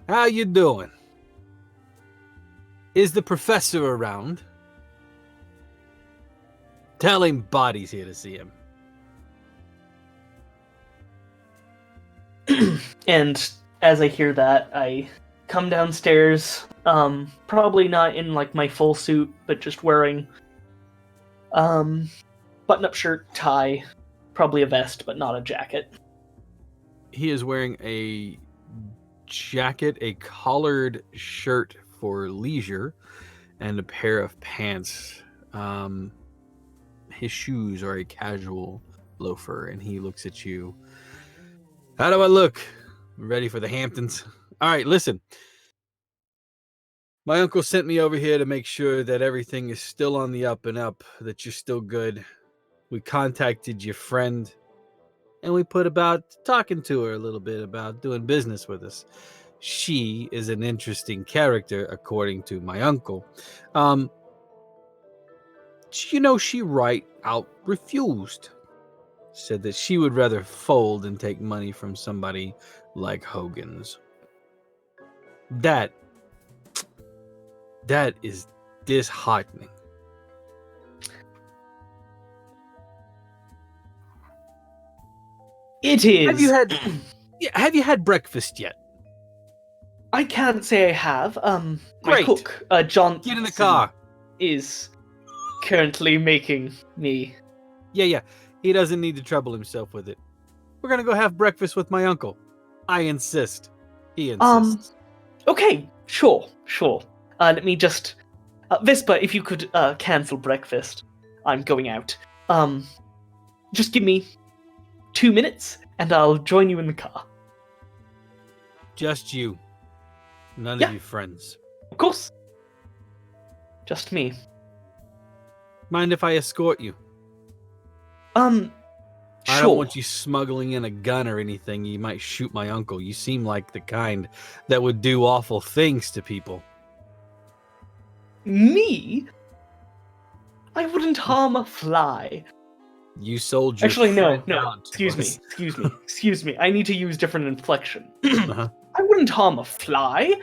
"How you doing? Is the professor around? Tell him Body's here to see him." And as I hear that, I come downstairs, probably not in like my full suit, but just wearing button-up shirt, tie, probably a vest, but not a jacket. He is wearing a jacket, a collared shirt for leisure, and a pair of pants. His shoes are a casual loafer, and he looks at you. "How do I look? Ready for the Hamptons?" "All right, listen. My uncle sent me over here to make sure that everything is still on the up and up, that you're still good. We contacted your friend, and we put about talking to her a little bit about doing business with us. She is an interesting character, according to my uncle. She right out refused. Said that she would rather fold and take money from somebody like Hogan's. That is disheartening." It is. Have you had breakfast yet? I can't say I have. My Great. cook, John, Get in the car. is currently making me. Yeah. He doesn't need to trouble himself with it. We're gonna go have breakfast with my uncle. I insist. He insists. Okay, sure. Let me just, Vespa, if you could cancel breakfast, I'm going out. Just give me 2 minutes, and I'll join you in the car. Just you. None Yeah. of your friends. Of course. Just me. Mind if I escort you? Sure. I don't want you smuggling in a gun or anything. You might shoot my uncle. You seem like the kind that would do awful things to people. Me? I wouldn't harm a fly. You sold your Actually, no. friend out to Excuse me. I need to use different inflection. Uh-huh. I wouldn't harm a fly.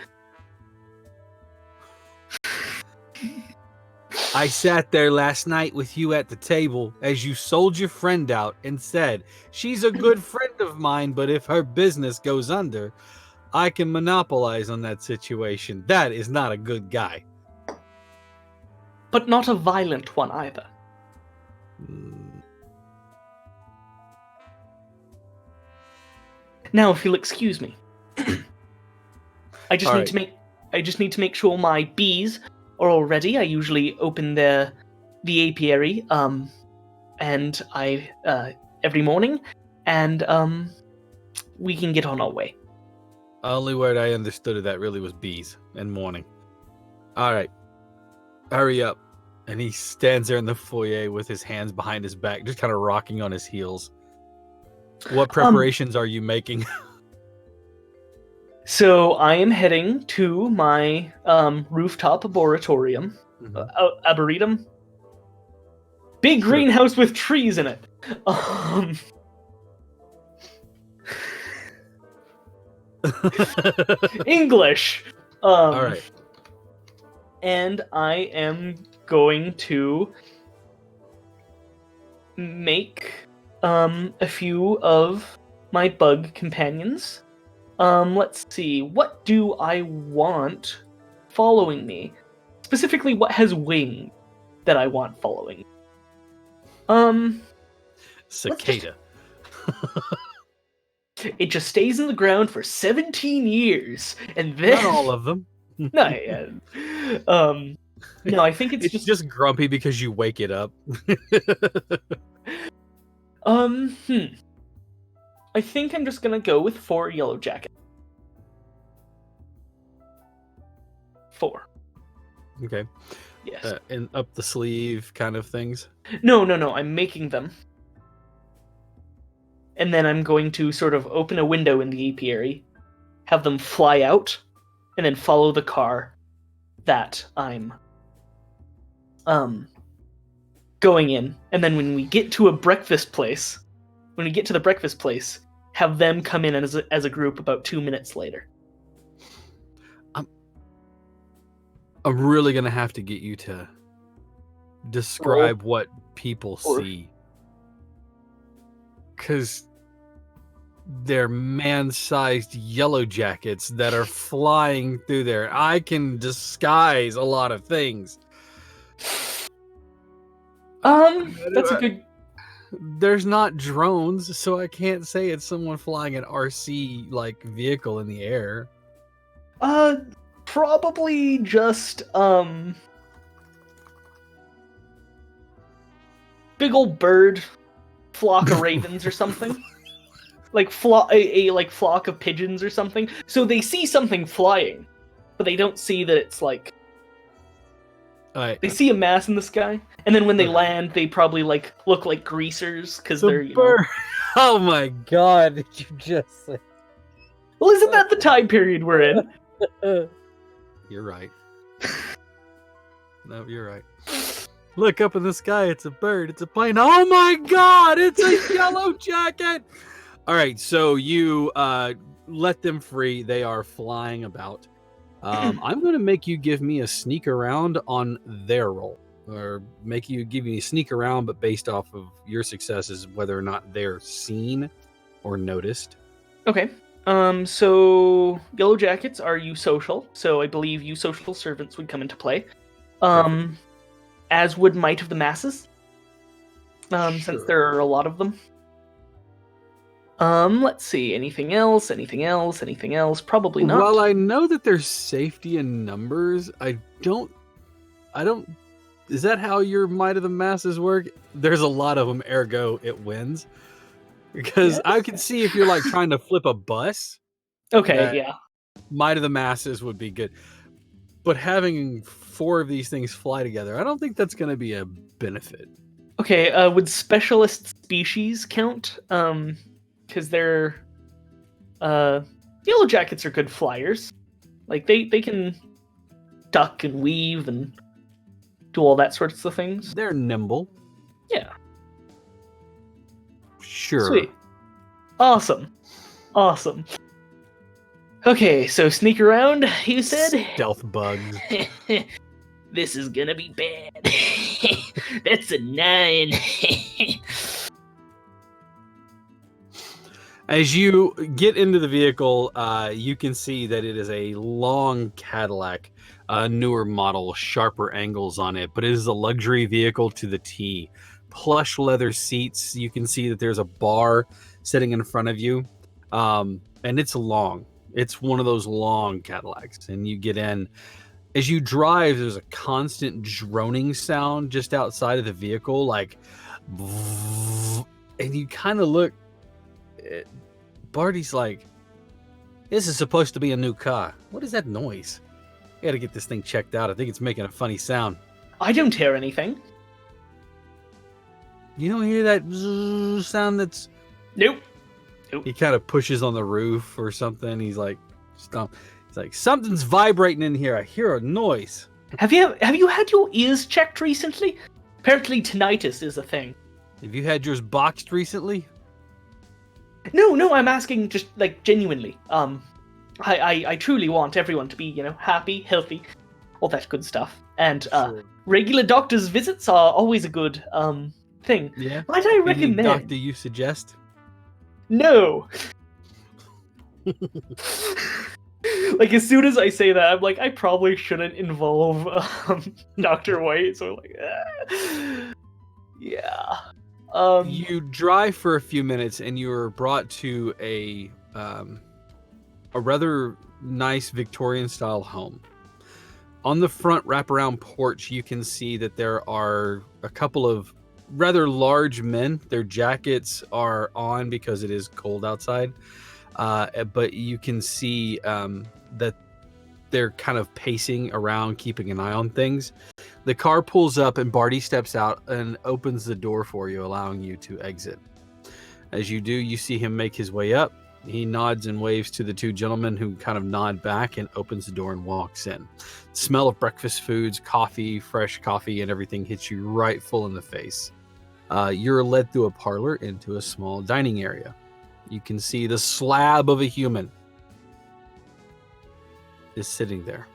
I sat there last night with you at the table as you sold your friend out and said, "She's a good friend of mine, but if her business goes under, I can monopolize on that situation." That is not a good guy. But not a violent one either. Now, if you'll excuse me, I just need to make sure my bees are all ready. I usually open the apiary, and I every morning, and we can get on our way. Only word I understood of that really was bees and morning. All right, hurry up. And he stands there in the foyer with his hands behind his back, just kind of rocking on his heels. What preparations are you making? So I am heading to my rooftop arboretum, arboretum, big greenhouse with trees in it. English. All right. And I am going to make a few of my bug companions. Let's see, what do I want following me? Specifically, what has wings that I want following? Cicada. It just stays in the ground for 17 years, and then Not all of them. no, yeah. No, I think it's just grumpy because you wake it up. I think I'm just gonna go with 4 yellow jackets. 4. Okay. Yes. And up the sleeve kind of things. No, I'm making them. And then I'm going to sort of open a window in the apiary, have them fly out, and then follow the car that I'm going in. And then when we get to the breakfast place, have them come in as a group about 2 minutes later. I'm really gonna have to get you to describe what people see. Because they're man-sized yellow jackets that are flying through there. I can disguise a lot of things. That's a good... There's not drones, so I can't say it's someone flying an RC-like vehicle in the air. Probably just, big old bird, flock of ravens or something. Like a flock of pigeons or something. So they see something flying, but they don't see that it's like... They see a mass in the sky, and then when they land, they probably look like greasers because they're bird. Oh my god! Did you just say? Well, isn't that the time period we're in? You're right. No, you're right. Look up in the sky. It's a bird. It's a plane. Oh my god! It's a yellow jacket. All right, so you let them free. They are flying about. I'm going to make you give me a sneak around on their roll, or give me a sneak around, but based off of your successes, whether or not they're seen or noticed. Okay. So yellow jackets are you social, so I believe you social servants would come into play. As would Might of the Masses. Since there are a lot of them. Let's see, anything else? Probably not. While I know that there's safety in numbers, I don't is that how your Might of the Masses work? There's a lot of them, ergo it wins. Because yes. I could see if you're like trying to flip a bus. Okay, yeah. Might of the Masses would be good. But having 4 of these things fly together, I don't think that's going to be a benefit. Okay, would specialist species count? Because they're... Yellow jackets are good flyers. Like, they can duck and weave and do all that sorts of things. They're nimble. Yeah. Sure. Sweet. Awesome. Okay, so sneak around, you said? Stealth bugs. This is gonna be bad. That's a 9. As you get into the vehicle, you can see that it is a long Cadillac, newer model, sharper angles on it, but it is a luxury vehicle to the T. Plush leather seats. You can see that there's a bar sitting in front of you, and it's long. It's one of those long Cadillacs, and you get in. As you drive, there's a constant droning sound just outside of the vehicle, like, and you kind of look. Barty's like, "This is supposed to be a new car. What is that noise? I got to get this thing checked out. I think it's making a funny sound." I don't hear anything. You don't hear that sound that's... Nope. He kind of pushes on the roof or something. He's like, stomp. He's like, something's vibrating in here. I hear a noise. Have you had your ears checked recently? Apparently tinnitus is a thing. Have you had yours boxed recently? No, I'm asking just, like, genuinely. I truly want everyone to be, happy, healthy, all that good stuff. And, Sure. Regular doctor's visits are always a good, thing. Yeah. Might I Any recommend? doctor you suggest? No. Like, as soon as I say that, I'm like, I probably shouldn't involve Dr. White. So like, yeah. You drive for a few minutes, and you are brought to a rather nice Victorian-style home. On the front wraparound porch, you can see that there are a couple of rather large men. Their jackets are on because it is cold outside, but you can see that they're kind of pacing around, keeping an eye on things. The car pulls up, and Barty steps out and opens the door for you, allowing you to exit. As you do, you see him make his way up. He nods and waves to the two gentlemen, who kind of nod back, and opens the door and walks in. The smell of breakfast foods, coffee, fresh coffee, and everything hits you right full in the face. You're led through a parlor into a small dining area. You can see the slab of a human is sitting there.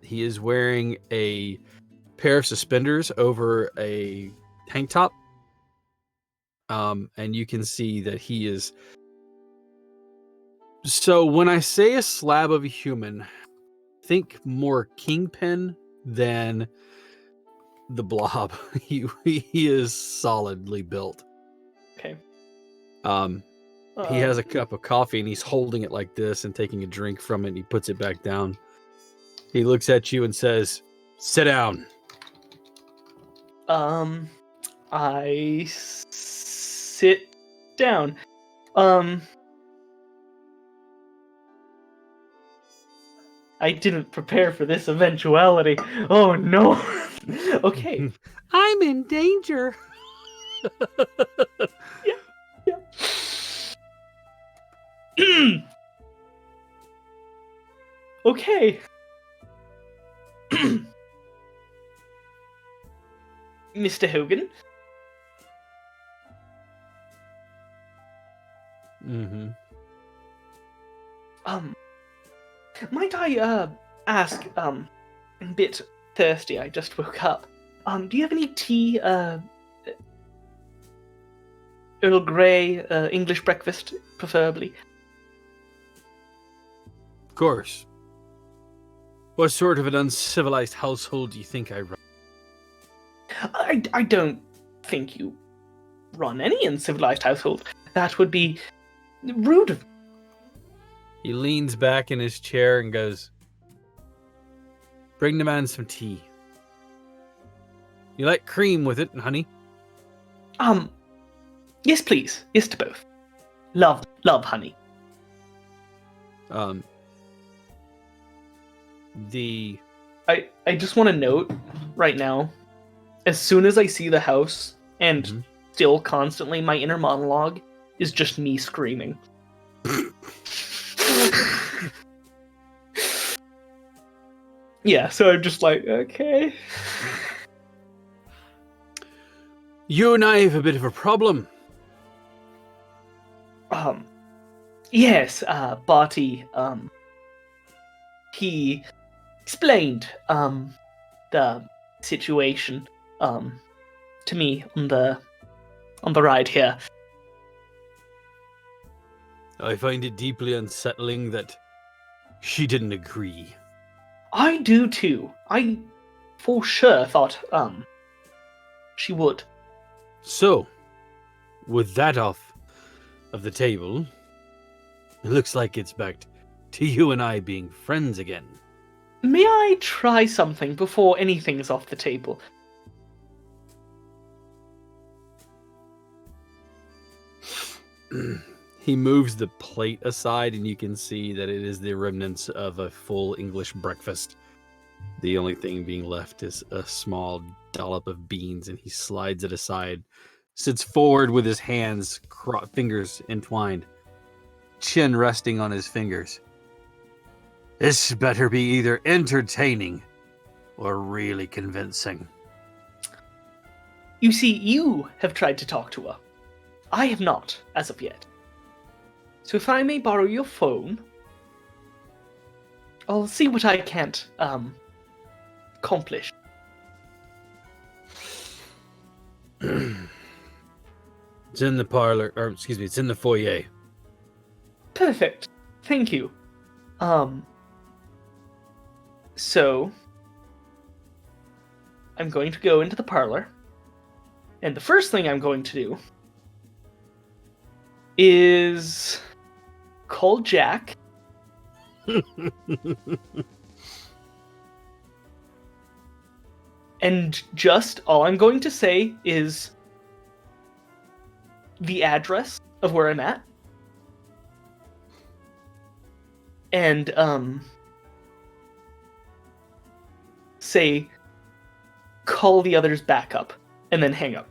He is wearing a pair of suspenders over a tank top. And you can see that he is... So when I say a slab of a human, think more Kingpin than the Blob. He is solidly built. Okay. He has a cup of coffee, and he's holding it like this and taking a drink from it, and he puts it back down. He looks at you and says, "Sit down." I sit down. I didn't prepare for this eventuality. Oh no. Okay. I'm in danger. Yeah. Okay. Mr. Hogan? Mm-hmm. Might I ask, I'm a bit thirsty, I just woke up. Do you have any tea, Earl Grey, English breakfast, preferably? Of course. What sort of an uncivilized household do you think I run? I don't think you run any uncivilized household. That would be rude of... He leans back in his chair and goes, "Bring the man some tea. You like cream with it, honey?" Yes, please. Yes to both. Love honey. I just want to note right now, as soon as I see the house, and still constantly my inner monologue is just me screaming. Yeah, so I'm just like, okay. You and I have a bit of a problem. Yes, Barty, he explained, the situation, to me on the ride here. I find it deeply unsettling that she didn't agree. I do too. I for sure thought, she would. So, with that off of the table, it looks like it's back to you and I being friends again. May I try something before anything's off the table? He moves the plate aside, and you can see that it is the remnants of a full English breakfast. The only thing being left is a small dollop of beans, and he slides it aside, sits forward with his hands, fingers entwined, chin resting on his fingers. This better be either entertaining or really convincing. You see, you have tried to talk to her. I have not, as of yet. So if I may borrow your phone, I'll see what I can't, accomplish. It's in the parlor, or excuse me, it's in the foyer. Perfect. Thank you. So I'm going to go into the parlor, and the first thing I'm going to do is call Jack. And just all I'm going to say is the address of where I'm at. And say call the others back up and then hang up.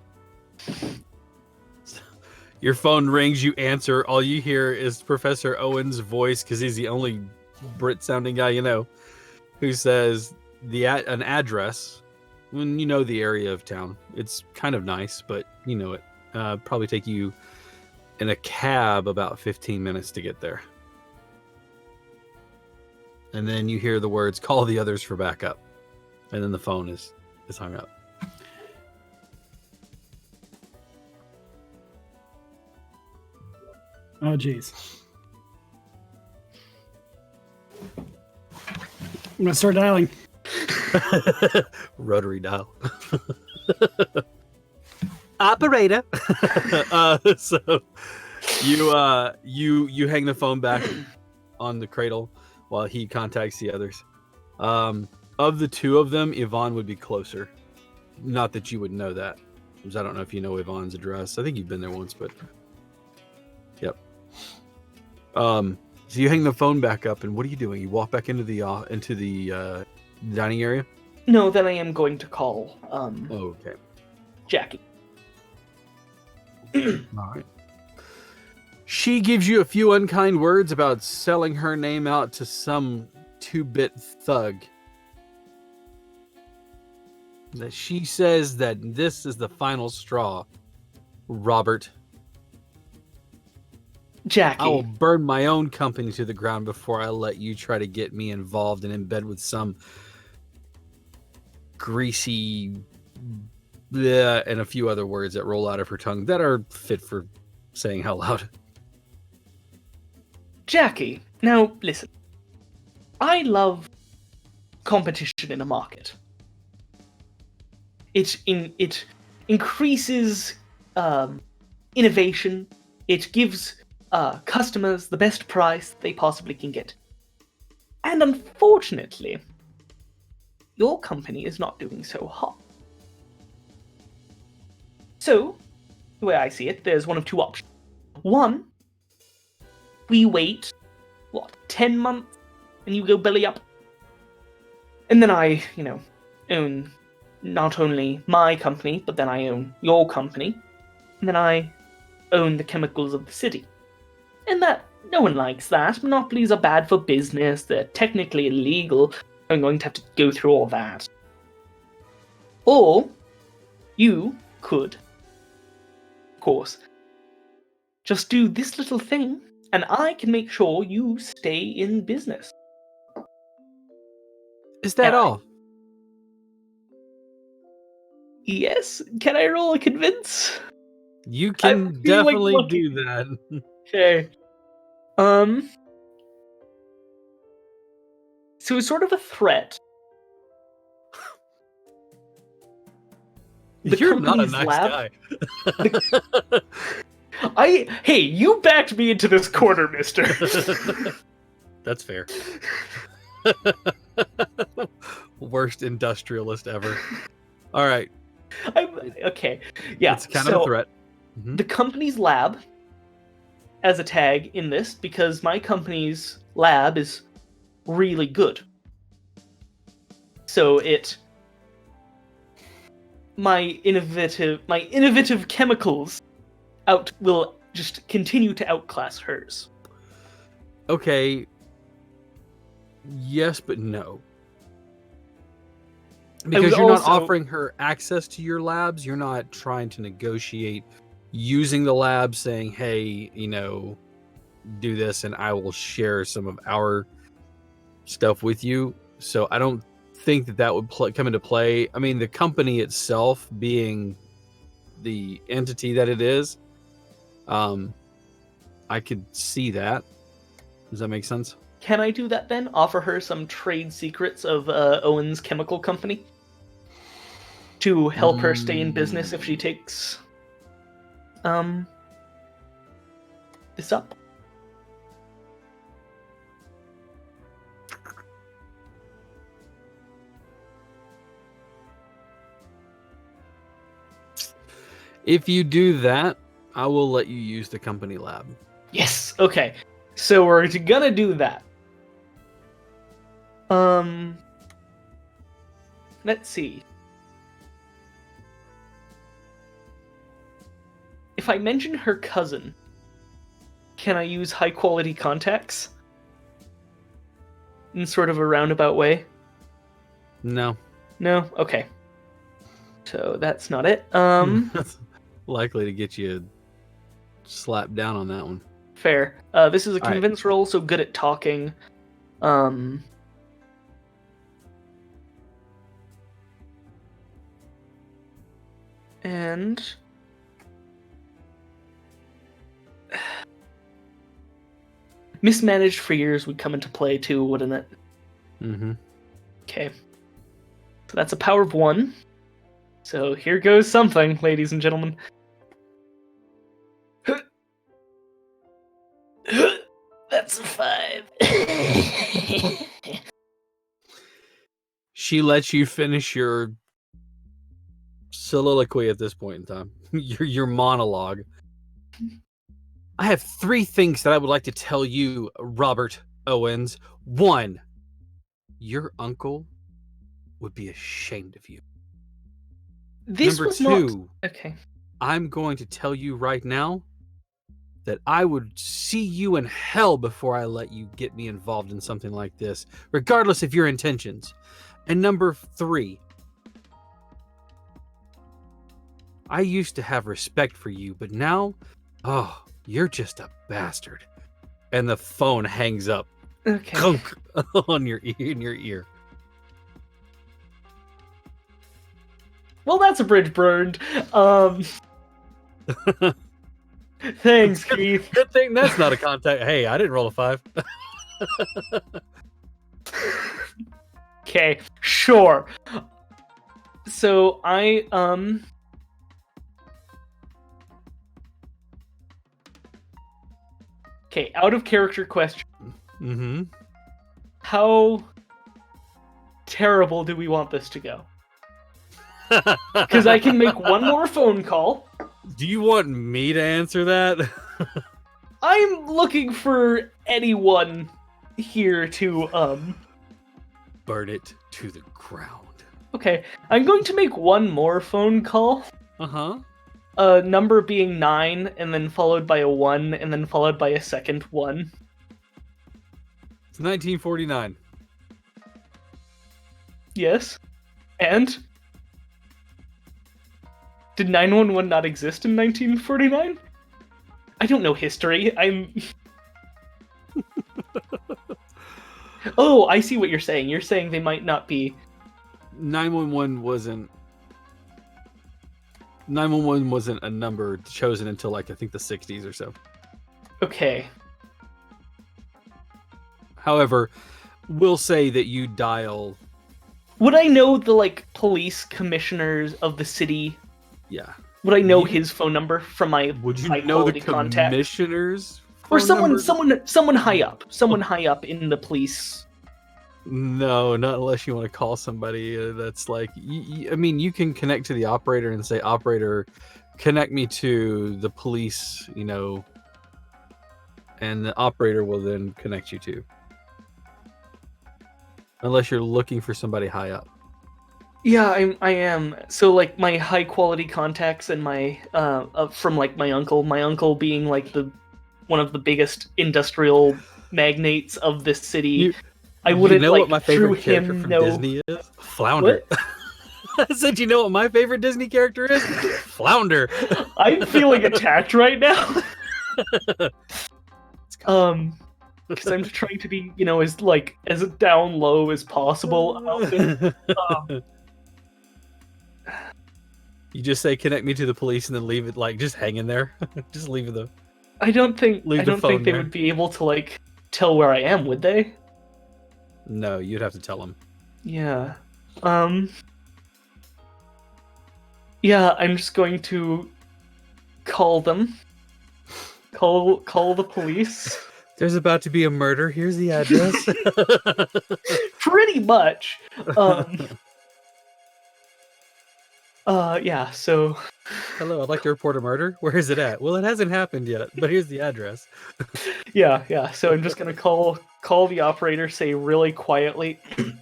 Your phone rings, you answer. All you hear is Professor Owen's voice, because he's the only Brit-sounding guy you know, who says an address. When you know the area of town, it's kind of nice, but you know it. Probably take you in a cab about 15 minutes to get there. And then you hear the words, call the others for backup. And then the phone is hung up. Oh, geez. I'm going to start dialing. Rotary dial. Operator. So you hang the phone back on the cradle while he contacts the others. Of the two of them, Yvonne would be closer. Not that you would know that, because I don't know if you know Yvonne's address. I think you've been there once, but yep. So you hang the phone back up, and what are you doing? You walk back into the dining area? No, then I am going to call Okay. Jackie. All right. She gives you a few unkind words about selling her name out to some 2-bit thug. That she says that this is the final straw, Robert. Jackie. I will burn my own company to the ground before I let you try to get me involved and in bed with some greasy bleh, and a few other words that roll out of her tongue that are fit for saying out loud. Jackie, now listen. I love competition in a market. It increases innovation. It gives customers the best price they possibly can get. And unfortunately, your company is not doing so hot. So, the way I see it, there's one of two options. One, we wait, 10 months, and you go belly up. And then I, own not only my company, but then I own your company. And then I own the chemicals of the city. And that, no one likes that. Monopolies are bad for business. They're technically illegal. I'm going to have to go through all that. Or, you could, of course, just do this little thing, and I can make sure you stay in business. Is that all? Yes. Can I roll a convince? You can definitely do that. Okay. So it's sort of a threat. You're not a nice guy. Hey, you backed me into this corner, mister. That's fair. Worst industrialist ever. All right. Okay. Yeah. It's kind of a threat. Mm-hmm. The company's lab as a tag in this, because my company's lab is really good. So my innovative chemicals will just continue to outclass hers. Okay. Yes, but no. Because you're not offering her access to your labs. You're not trying to negotiate using the lab, saying, hey, do this and I will share some of our stuff with you. So I don't think that would come into play. I mean, the company itself being the entity that it is. I could see that. Does that make sense? Can I do that then? Offer her some trade secrets of Owen's chemical company to help her stay in business if she takes this up. If you do that, I will let you use the company lab. Yes. Okay. So we're gonna do that. Let's see. If I mention her cousin, can I use high quality contacts? In sort of a roundabout way? No. No? Okay. So that's not it. That's likely to get you slapped down on that one. Fair. This is a All right. convince roll, so good at talking. And mismanaged for years would come into play too, wouldn't it? Mm-hmm. Okay. So that's a power of 1. So here goes something, ladies and gentlemen. That's a 5. She lets you finish your soliloquy at this point in time. Your monologue. I have 3 things that I would like to tell you, Robert Owens. 1, your uncle would be ashamed of you. This Number was 2, not... Okay. I'm going to tell you right now that I would see you in hell before I let you get me involved in something like this, regardless of your intentions. And number 3, I used to have respect for you, but now, oh, you're just a bastard. And the phone hangs up. Okay. Clunk on your in your ear. Well, that's a bridge burned. Thanks, Keith. Good thing that's not a contact. Hey, I didn't roll a 5. Okay, sure. So I Okay, out of character question. Mm-hmm. How terrible do we want this to go? Because I can make one more phone call. Do you want me to answer that? I'm looking for anyone here to Burn it to the ground. Okay, I'm going to make one more phone call. Uh-huh. Number being 9, and then followed by a 1, and then followed by a second 1. It's 1949. Yes. And? Did 911 not exist in 1949? I don't know history. I'm... Oh, I see what you're saying. You're saying they might not be... 911 wasn't... 911 wasn't a number chosen until, like, I think the 60s or so. Okay. However, we'll say that you dial... Would I know the, like, police commissioners of the city? Yeah. Would I know You- his phone number from my Would you high know the quality contact? commissioners? Or phone someone number? high up. Someone high up in the police. No, not unless you want to call somebody that's like... I mean, you can connect to the operator and say, operator, connect me to the police, you know, and the operator will then connect you to. Unless you're looking for somebody high up. Yeah, I am. So like my high quality contacts and my from like my uncle being like one of the biggest industrial magnates of this city. I wouldn't know like what my through favorite character him from know. Disney is? Flounder. I said, you know what my favorite Disney character is? Flounder. I'm feeling attacked right now. Because I'm trying to be, you know, as down low as possible about this. You just say connect me to the police and then leave it like just hanging there. Just leave the I don't think Leave I the don't phone think they there. would be able to like tell where I am, would they? No, you'd have to tell them. Yeah. Yeah, I'm just going to call them. Call the police. There's about to be a murder. Here's the address. Pretty much. Yeah, so Hello, I'd like to report a murder. Where is it at? Well, it hasn't happened yet, but here's the address. yeah, so I'm just gonna call the operator, say really quietly to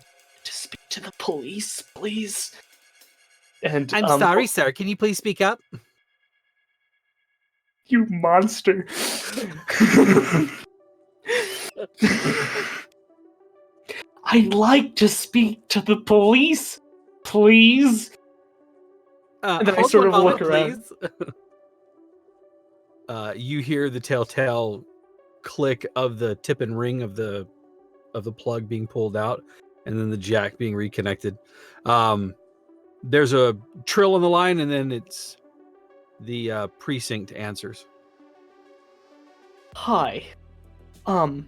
speak to the police, please. And sir. Can you please speak up? you monster. I'd like to speak to the police, please. And then I hold sort one of look moment, around. please. You hear the telltale click of the tip and ring of the plug being pulled out, and then the jack being reconnected. There's a trill on the line, and then it's the precinct answers. Hi. And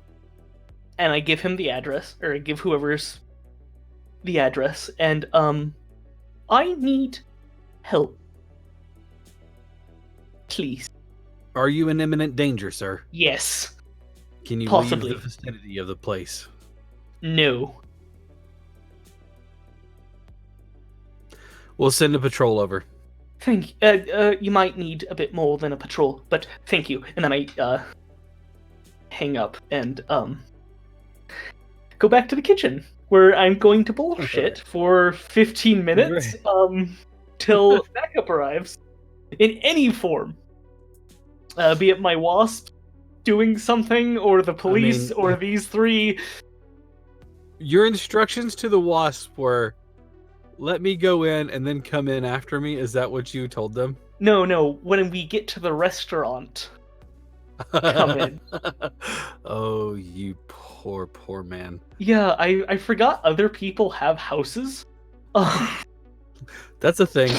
I give him the address, or I give whoever's the address, and I need help. Please. Are you in imminent danger, sir? Yes. Can you Possibly. leave the vicinity of the place? No. We'll send a patrol over. Thank you might need a bit more than a patrol, but thank you. And then I hang up and go back to the kitchen where I'm going to bullshit for 15 minutes till backup arrives in any form. Be it my wasp doing something, or the police, or these three. Your instructions to the wasp were, let me go in and then come in after me. Is that what you told them? No, when we get to the restaurant, come in. Oh, you poor man. Yeah, I forgot other people have houses. That's a thing.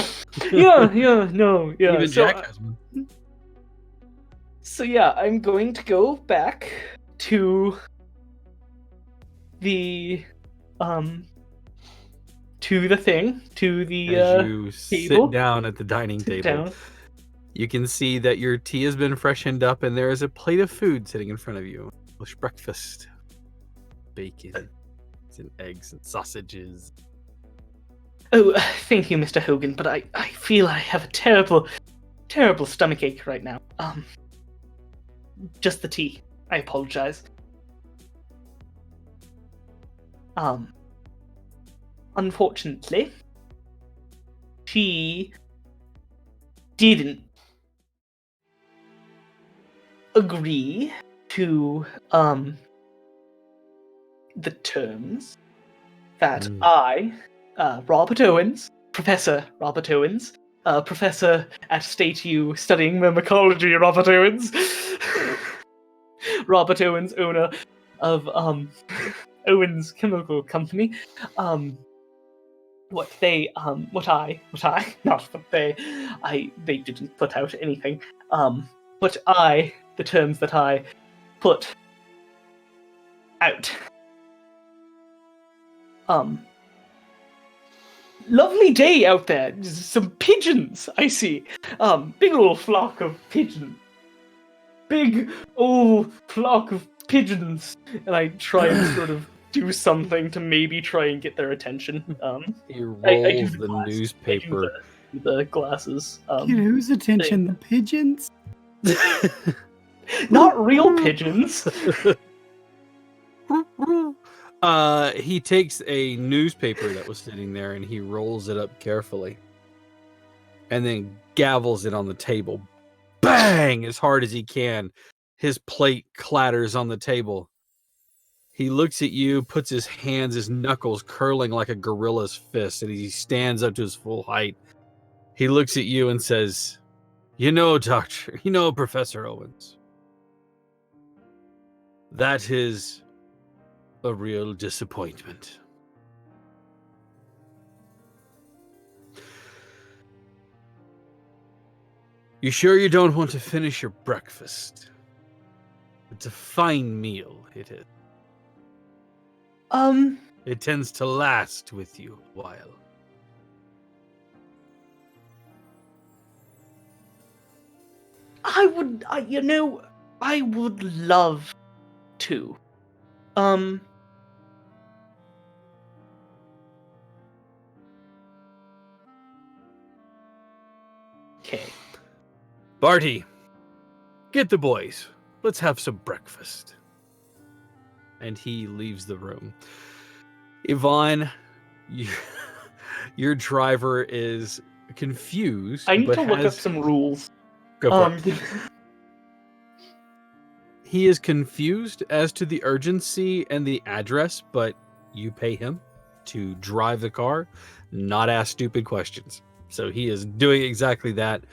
Yeah. Even So, Jack has one. So yeah, I'm going to go back to the thing, to the As you table. sit down at the dining Sit table, down. you can see that your tea has been freshened up, and there is a plate of food sitting in front of you. English breakfast, bacon, and eggs and sausages. Oh, thank you, Mr. Hogan, but I feel I have a terrible stomachache right now. Just the tea. I apologize. Unfortunately, she didn't agree to the terms that I, Robert Owens, Professor Robert Owens, professor at State U studying myrmecology, Robert Owens, Robert Owens, owner of Owens Chemical Company, they didn't put out anything, but the terms that I put out. Lovely day out there. Some pigeons, I see. Big old flock of pigeons. Big old flock of pigeons. And I try and sort of do something to maybe try and get their attention. He rolls I do the glasses. newspaper. I do the glasses. Get whose attention? The pigeons? Not real pigeons. He takes a newspaper that was sitting there and he rolls it up carefully and then gavels it on the table. Bang! As hard as he can. His plate clatters on the table. He looks at you, puts his hands, his knuckles curling like a gorilla's fist, and he stands up to his full height. He looks at you and says, Professor Owens, that is a real disappointment. You sure you don't want to finish your breakfast? It's a fine meal, it is. It tends to last with you a while. I would love to. Okay. Barty, get the boys. Let's have some breakfast. And he leaves the room. Yvonne, your driver is confused. I need but to look up some rules. Go for it. He is confused as to the urgency and the address, but you pay him to drive the car, not ask stupid questions. So he is doing exactly that.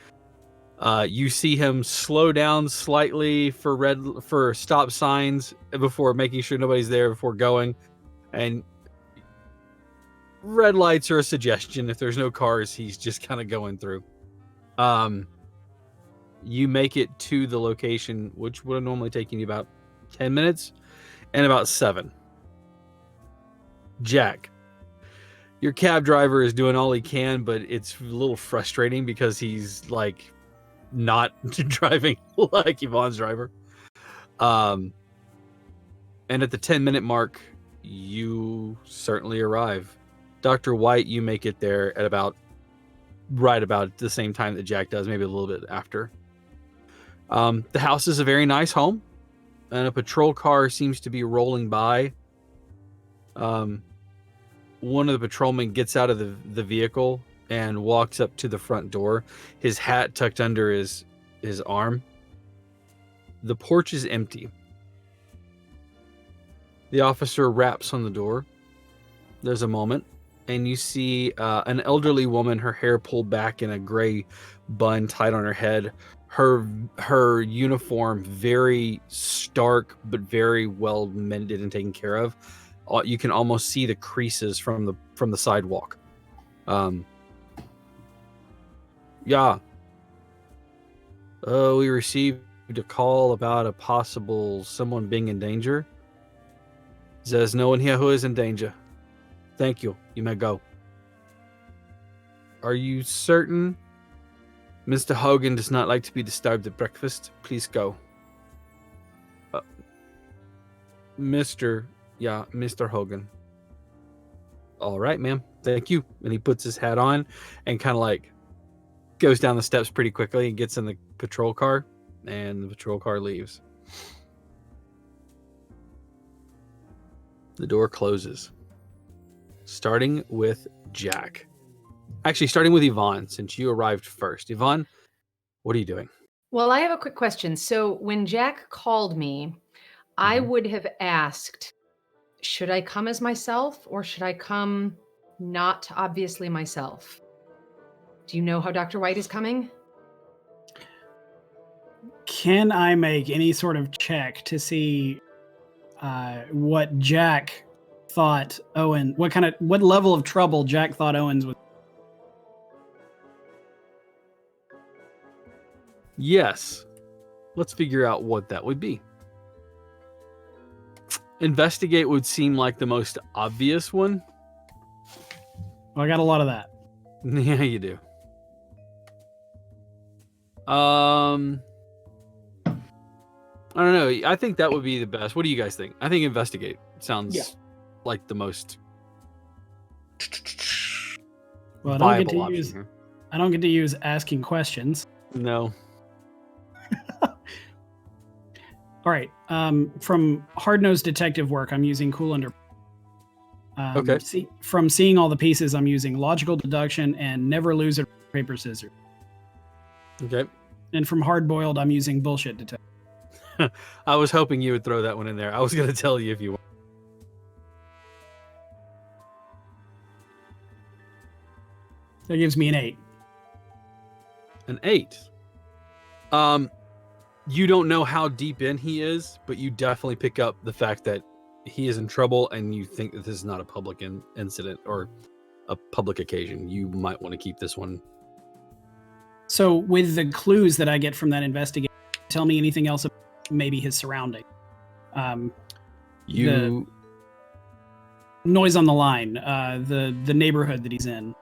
You see him slow down slightly for stop signs before making sure nobody's there before going, and red lights are a suggestion. If there's no cars, he's just kind of going through. You make it to the location, which would have normally taken you about 10 minutes, and about 7. Jack, your cab driver is doing all he can, but it's a little frustrating because he's like not driving like Yvonne's driver. And at the 10-minute mark, you certainly arrive. Dr. White, you make it there at right about the same time that Jack does, maybe a little bit after. The house is a very nice home, and a patrol car seems to be rolling by. One of the patrolmen gets out of the vehicle and walks up to the front door, his hat tucked under his arm. The porch is empty. The officer raps on the door. There's a moment, and you see an elderly woman, her hair pulled back in a gray bun tied on her head. Her uniform very stark but very well mended and taken care of. You can almost see the creases from the sidewalk. Yeah. We received a call about a possible someone being in danger. There's no one here who is in danger. Thank you. You may go. Are you certain? Mr. Hogan does not like to be disturbed at breakfast. Please go. Mr. Hogan. All right, ma'am. Thank you. And he puts his hat on and kind of like goes down the steps pretty quickly and gets in the patrol car, and the patrol car leaves. The door closes. Starting with Jack. Actually, starting with Yvonne, since you arrived first. Yvonne, what are you doing? Well, I have a quick question. So when Jack called me, I Mhm. would have asked, should I come as myself or should I come not obviously myself? Do you know how Dr. White is coming? Can I make any sort of check to see what Jack thought Owen, what level of trouble Jack thought Owens was? Yes. Let's figure out what that would be. Investigate would seem like the most obvious one. Well, I got a lot of that. Yeah, you do. I don't know. I think that would be the best. What do you guys think? I think investigate sounds like the most Well, viable option here. I don't get to use asking questions. No. All right. From hard-nosed detective work, I'm using cool under. Okay. From seeing all the pieces, I'm using logical deduction and never lose a paper scissors. Okay. And from hard-boiled, I'm using bullshit detective. I was hoping you would throw that one in there. I was going to tell you if you want. That gives me an 8. An 8. You don't know how deep in he is, but you definitely pick up the fact that he is in trouble, and you think that this is not a public incident or a public occasion. You might want to keep this one So with the clues that I get from that investigation, tell me anything else about maybe his surrounding. You Noise on the line, the neighborhood that he's in.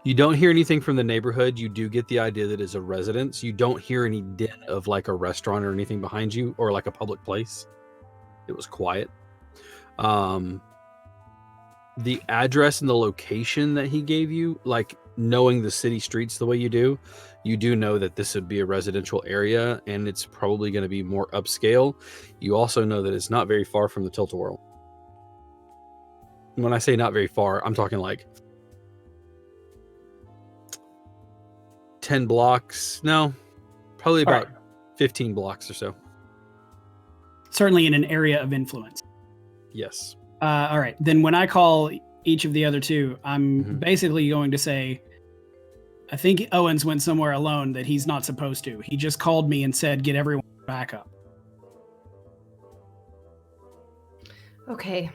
You don't hear anything from the neighborhood. You do get the idea that it's a residence. You don't hear any din of like a restaurant or anything behind you or like a public place. It was quiet. The address and the location that he gave you, like knowing the city streets the way you do know that this would be a residential area and it's probably going to be more upscale. You also know that it's not very far from the Tilt-A-Whirl. When I say not very far, I'm talking like 10 blocks. No, probably about 15 blocks or so. Certainly in an area of influence. Yes. All right. Then when I call each of the other two, I'm basically going to say, I think Owens went somewhere alone that he's not supposed to. He just called me and said, get everyone back up. Okay.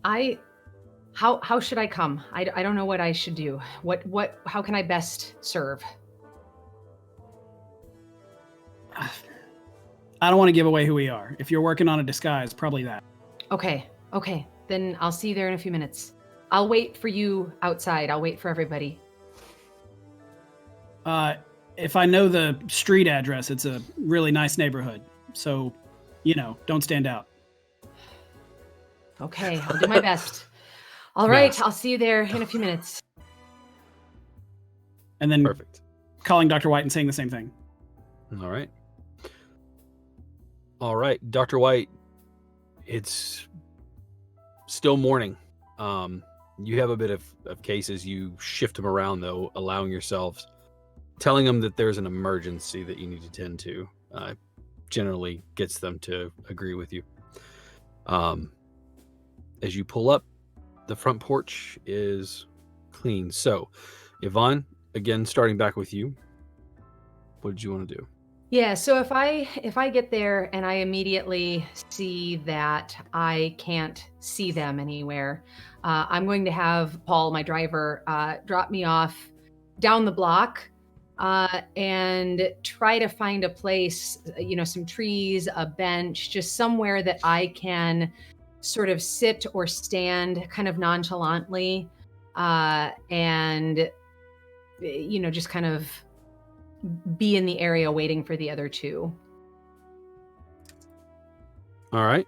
How should I come? I don't know what I should do. How can I best serve? I don't want to give away who we are. If you're working on a disguise, probably that. Okay. Then I'll see you there in a few minutes. I'll wait for you outside. I'll wait for everybody. If I know the street address, it's a really nice neighborhood. So, don't stand out. Okay, I'll do my best. All right, I'll see you there in a few minutes. And then Perfect. Calling Dr. White and saying the same thing. All right, Dr. White, it's still morning. You have a bit of cases. You shift them around, though, allowing yourselves, telling them that there's an emergency that you need to tend to. Generally gets them to agree with you. As you pull up, the front porch is clean. So, Yvonne, again, starting back with you, what did you want to do? Yeah, so if I get there and I immediately see that I can't see them anywhere, I'm going to have Paul, my driver, drop me off down the block and try to find a place, some trees, a bench, just somewhere that I can sort of sit or stand kind of nonchalantly and, just kind of be in the area waiting for the other two. All right.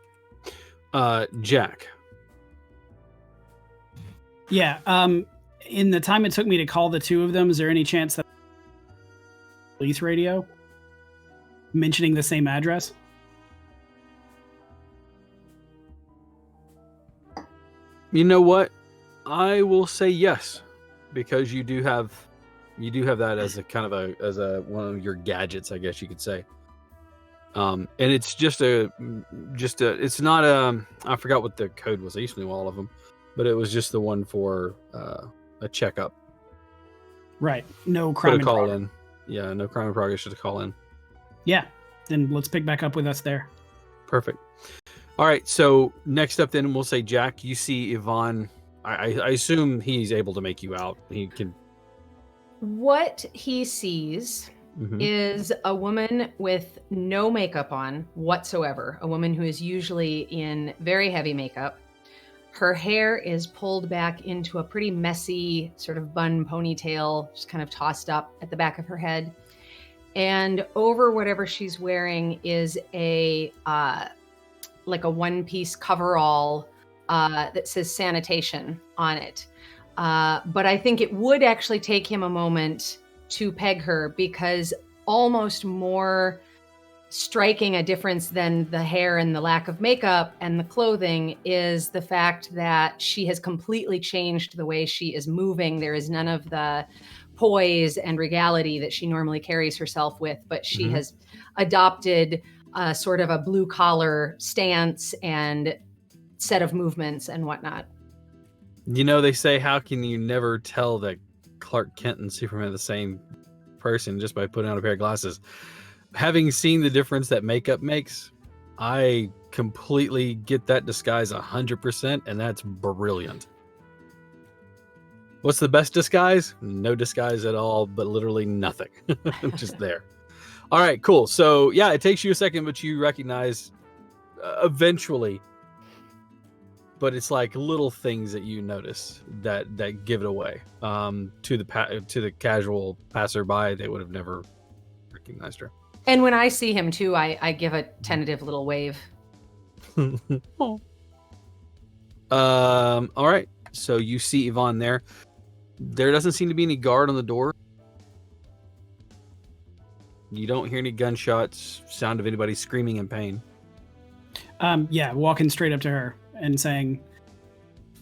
Jack. Yeah. In the time it took me to call the two of them, is there any chance that police radio mentioning the same address? You know what? I will say yes, because you do have that as a kind of as one of your gadgets, I guess you could say. And it's it's not I forgot what the code was. I used to know all of them, but it was just the one for a checkup. Right. No crime in progress. In. Yeah, no crime in progress. Should call in. Yeah. Then let's pick back up with us there. Perfect. All right. So next up, then we'll say Jack. You see Yvonne. I assume he's able to make you out. He can. What he sees is a woman with no makeup on whatsoever, a woman who is usually in very heavy makeup. Her hair is pulled back into a pretty messy sort of bun ponytail, just kind of tossed up at the back of her head. And over whatever she's wearing is a like a one-piece coverall that says sanitation on it. But I think it would actually take him a moment to peg her, because almost more striking a difference than the hair and the lack of makeup and the clothing is the fact that she has completely changed the way she is moving. There is none of the poise and regality that she normally carries herself with, but she has adopted sort of a blue collar stance and set of movements and whatnot. They say, how can you never tell that Clark Kent and Superman are the same person just by putting on a pair of glasses? Having seen the difference that makeup makes, I completely get that disguise 100%, and that's brilliant. What's the best disguise? No disguise at all, but literally nothing. Just there. All right, cool. So yeah, it takes you a second, but you recognize eventually. But it's like little things that you notice that give it away. To the casual passerby, they would have never recognized her. And when I see him too, I give a tentative little wave. Oh. All right. So you see Yvonne there. There doesn't seem to be any guard on the door. You don't hear any gunshots, sound of anybody screaming in pain. Yeah, walking straight up to her and saying,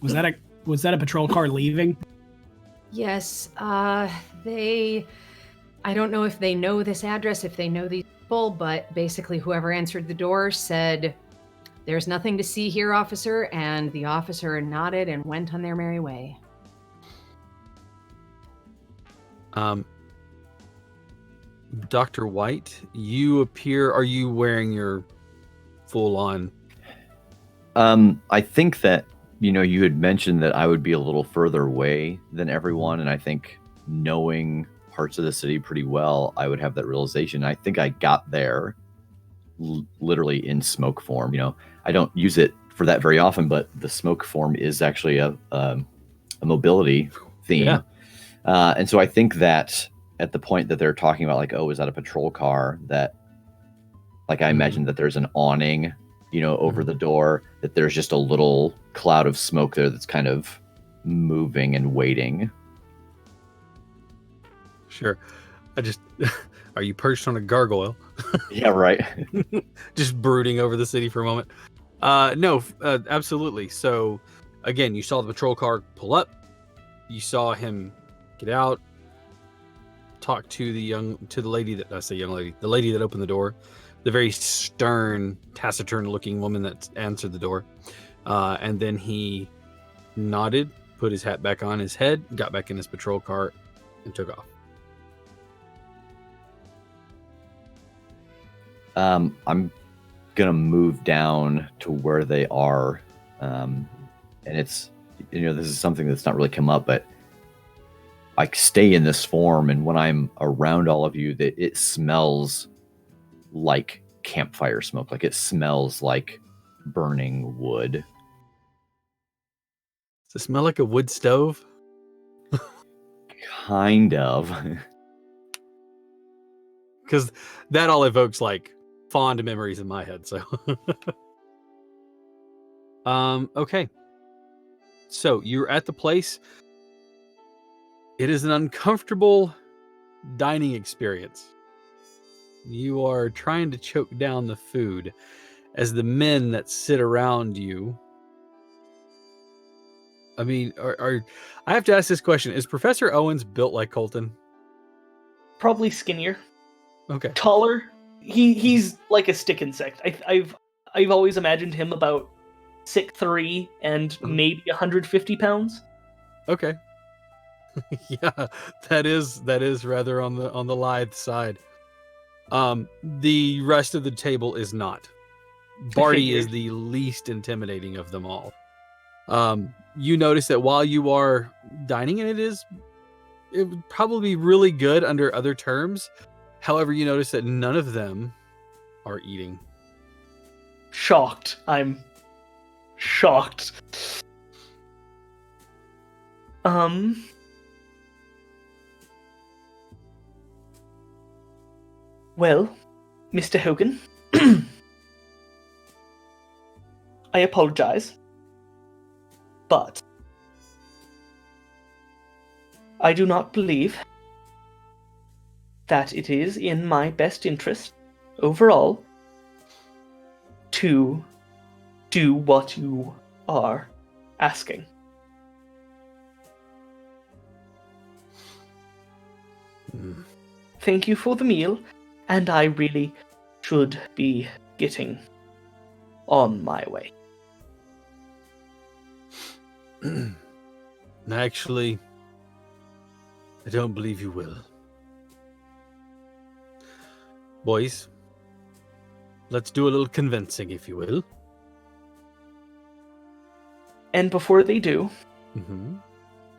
"Was that a patrol car leaving?" Yes, they. I don't know if they know this address, if they know these people, but basically, whoever answered the door said, "There's nothing to see here, officer," and the officer nodded and went on their merry way. Dr. White, you appear. Are you wearing your full-on? I think that you had mentioned that I would be a little further away than everyone, and I think knowing parts of the city pretty well, I would have that realization. I think I got there literally in smoke form. I don't use it for that very often, but the smoke form is actually a mobility theme. Yeah. And so I think that at the point that they're talking about, like, oh, is that a patrol car? That, like, I imagine that there's an awning, over the door, that there's just a little cloud of smoke there that's kind of moving and waiting. Sure. Are you perched on a gargoyle? Yeah, right. Just brooding over the city for a moment. No, absolutely. So, again, you saw the patrol car pull up. You saw him get out, talk to the lady that I say young lady, the lady that opened the door, the very stern, taciturn-looking woman that answered the door, and then he nodded, put his hat back on his head, got back in his patrol car, and took off. I'm gonna move down to where they are, and it's this is something that's not really come up, but I stay in this form, and when I'm around all of you, that it smells like campfire smoke, like it smells like burning wood. Does it smell like a wood stove? Kind of. Because that all evokes like fond memories in my head. So, okay. So you're at the place. It is an uncomfortable dining experience. You are trying to choke down the food as the men that sit around you. I mean, I have to ask this question. Is Professor Owens built like Colton? Probably skinnier, Okay. taller. He's like a stick insect. I've always imagined him about 6'3" and maybe 150 pounds. Okay. Yeah, that is rather on the lithe side. The rest of the table is not. Barty is the least intimidating of them all. You notice that while you are dining, and it would probably be really good under other terms. However, you notice that none of them are eating. Shocked. I'm shocked. Well, Mr. Hogan, I apologize, but I do not believe that it is in my best interest overall to do what you are asking. Thank you for the meal, and I really should be getting on my way. Actually, I don't believe you will. Boys, let's do a little convincing, if you will. And before they do,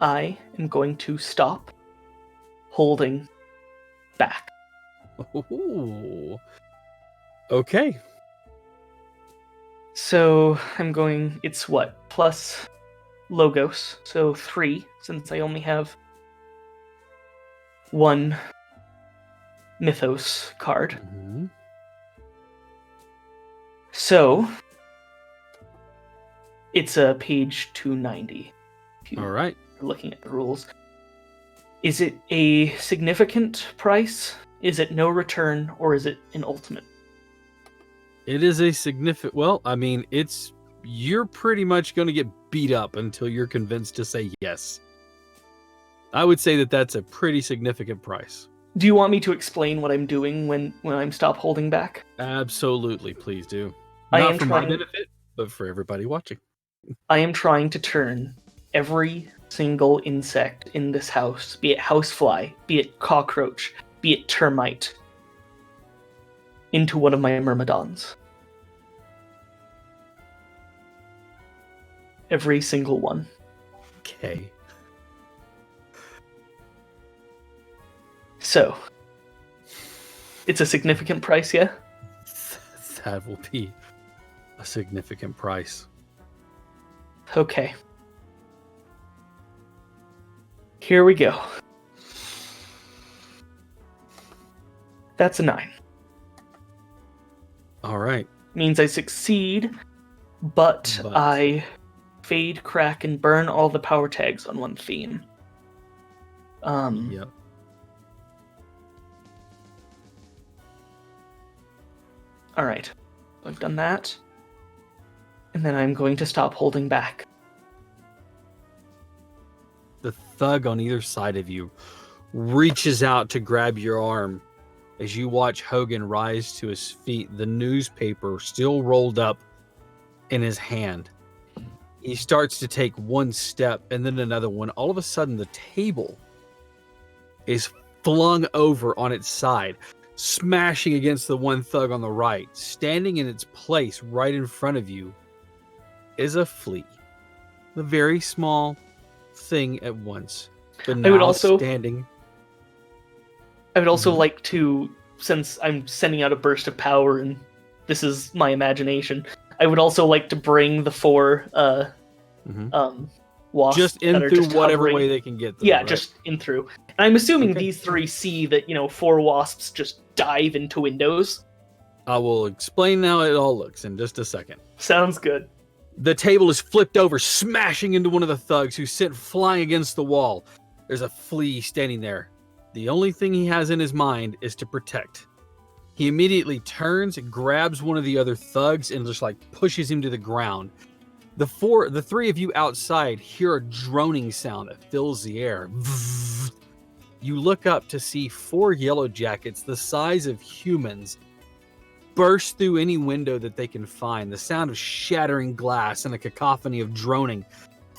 I am going to stop holding back. Ooh. Okay. So I'm going, it's what? Plus Logos, so 3, since I only have 1 Mythos card. Mm-hmm. So it's a page 290. If you All right. are looking at the rules. Is it a significant price? Is it no return, or is it an ultimate? It is a significant. Well, I mean, you're pretty much going to get beat up until you're convinced to say yes. I would say that that's a pretty significant price. Do you want me to explain what I'm doing when I'm stop holding back? Absolutely, please do. I Not am for my trying- benefit, but for everybody watching. I am trying to turn every single insect in this house, be it housefly, be it cockroach, be it termite, into one of my myrmidons. Every single one. Okay. So, it's a significant price, yeah? That will be a significant price. Okay. Here we go. That's a 9. All right. Means I succeed, but I fade, crack, and burn all the power tags on one theme. Yep. Alright. I've done that. And then I'm going to stop holding back. The thug on either side of you reaches out to grab your arm as you watch Hogan rise to his feet, the newspaper still rolled up in his hand. He starts to take one step and then another one. All of a sudden, the table is flung over on its side, smashing against the one thug on the right. Standing in its place right in front of you is a flea. A very small thing at once. But now I would also like to, since I'm sending out a burst of power and this is my imagination, I would also like to bring the 4 wasps just in that are through just whatever hovering. way they can get through. Yeah, right? just in through. And I'm assuming Okay. these 3 see that, 4 wasps just dive into windows. I will explain how it all looks in just a second. Sounds good. The table is flipped over, smashing into one of the thugs who sent flying against the wall. There's a flea standing there. The only thing he has in his mind is to protect. He immediately turns and grabs one of the other thugs and just pushes him to the ground. The 3 of you outside hear a droning sound that fills the air. You look up to see 4 yellow jackets the size of humans burst through any window that they can find. The sound of shattering glass and a cacophony of droning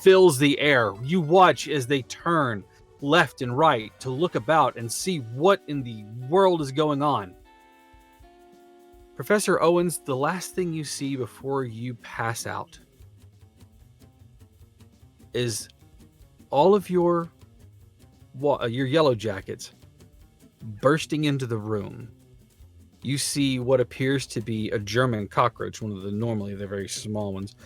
fills the air. You watch as they turn left and right to look about and see what in the world is going on. Professor Owens, the last thing you see before you pass out is all of your yellow jackets bursting into the room. You see what appears to be a German cockroach, one of normally the very small ones,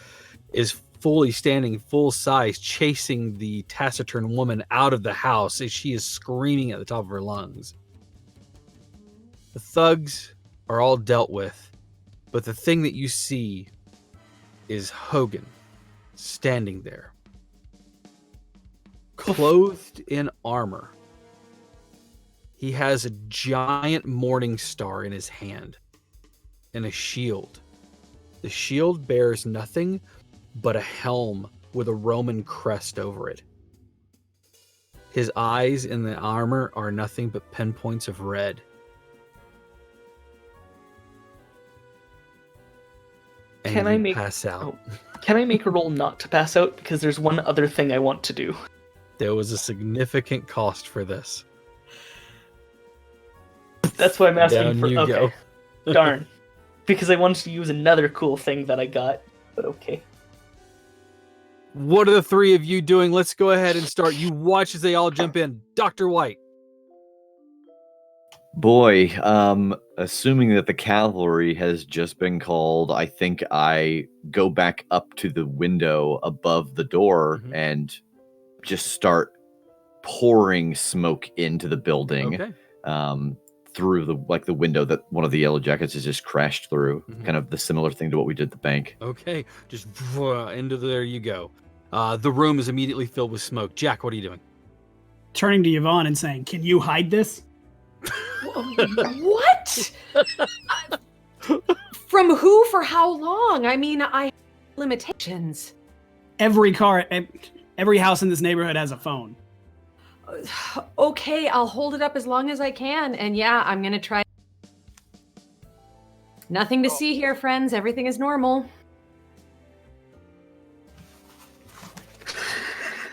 is fully standing full size, chasing the taciturn woman out of the house as she is screaming at the top of her lungs. The thugs are all dealt with, but the thing that you see is Hogan standing there, clothed in armor. He has a giant morning star in his hand and a shield. The shield bears nothing but a helm with a Roman crest over it. His eyes in the armor are nothing but pinpoints of red. And Can you I make pass out. Can I make a roll not to pass out? Because there's one other thing I want to do. There was a significant cost for this. That's why I'm asking Down for. you Okay, go. darn. Because I wanted to use another cool thing that I got, but okay. What are the three of you doing? Let's go ahead and start. You watch as they all jump in. Dr. White. Boy, assuming that the cavalry has just been called, I think I go back up to the window above the door and just start pouring smoke into the building. Okay. Through the window that one of the Yellow Jackets has just crashed through. Kind of the similar thing to what we did at the bank. Okay, just into there you go. The room is immediately filled with smoke. Jack, what are you doing? Turning to Yvonne and saying, "Can you hide this?" What? From who for how long? I mean, I have limitations. Every house in this neighborhood has a phone. Okay, I'll hold it up as long as I can. And yeah, I'm going to try. Nothing to see here, friends. Everything is normal.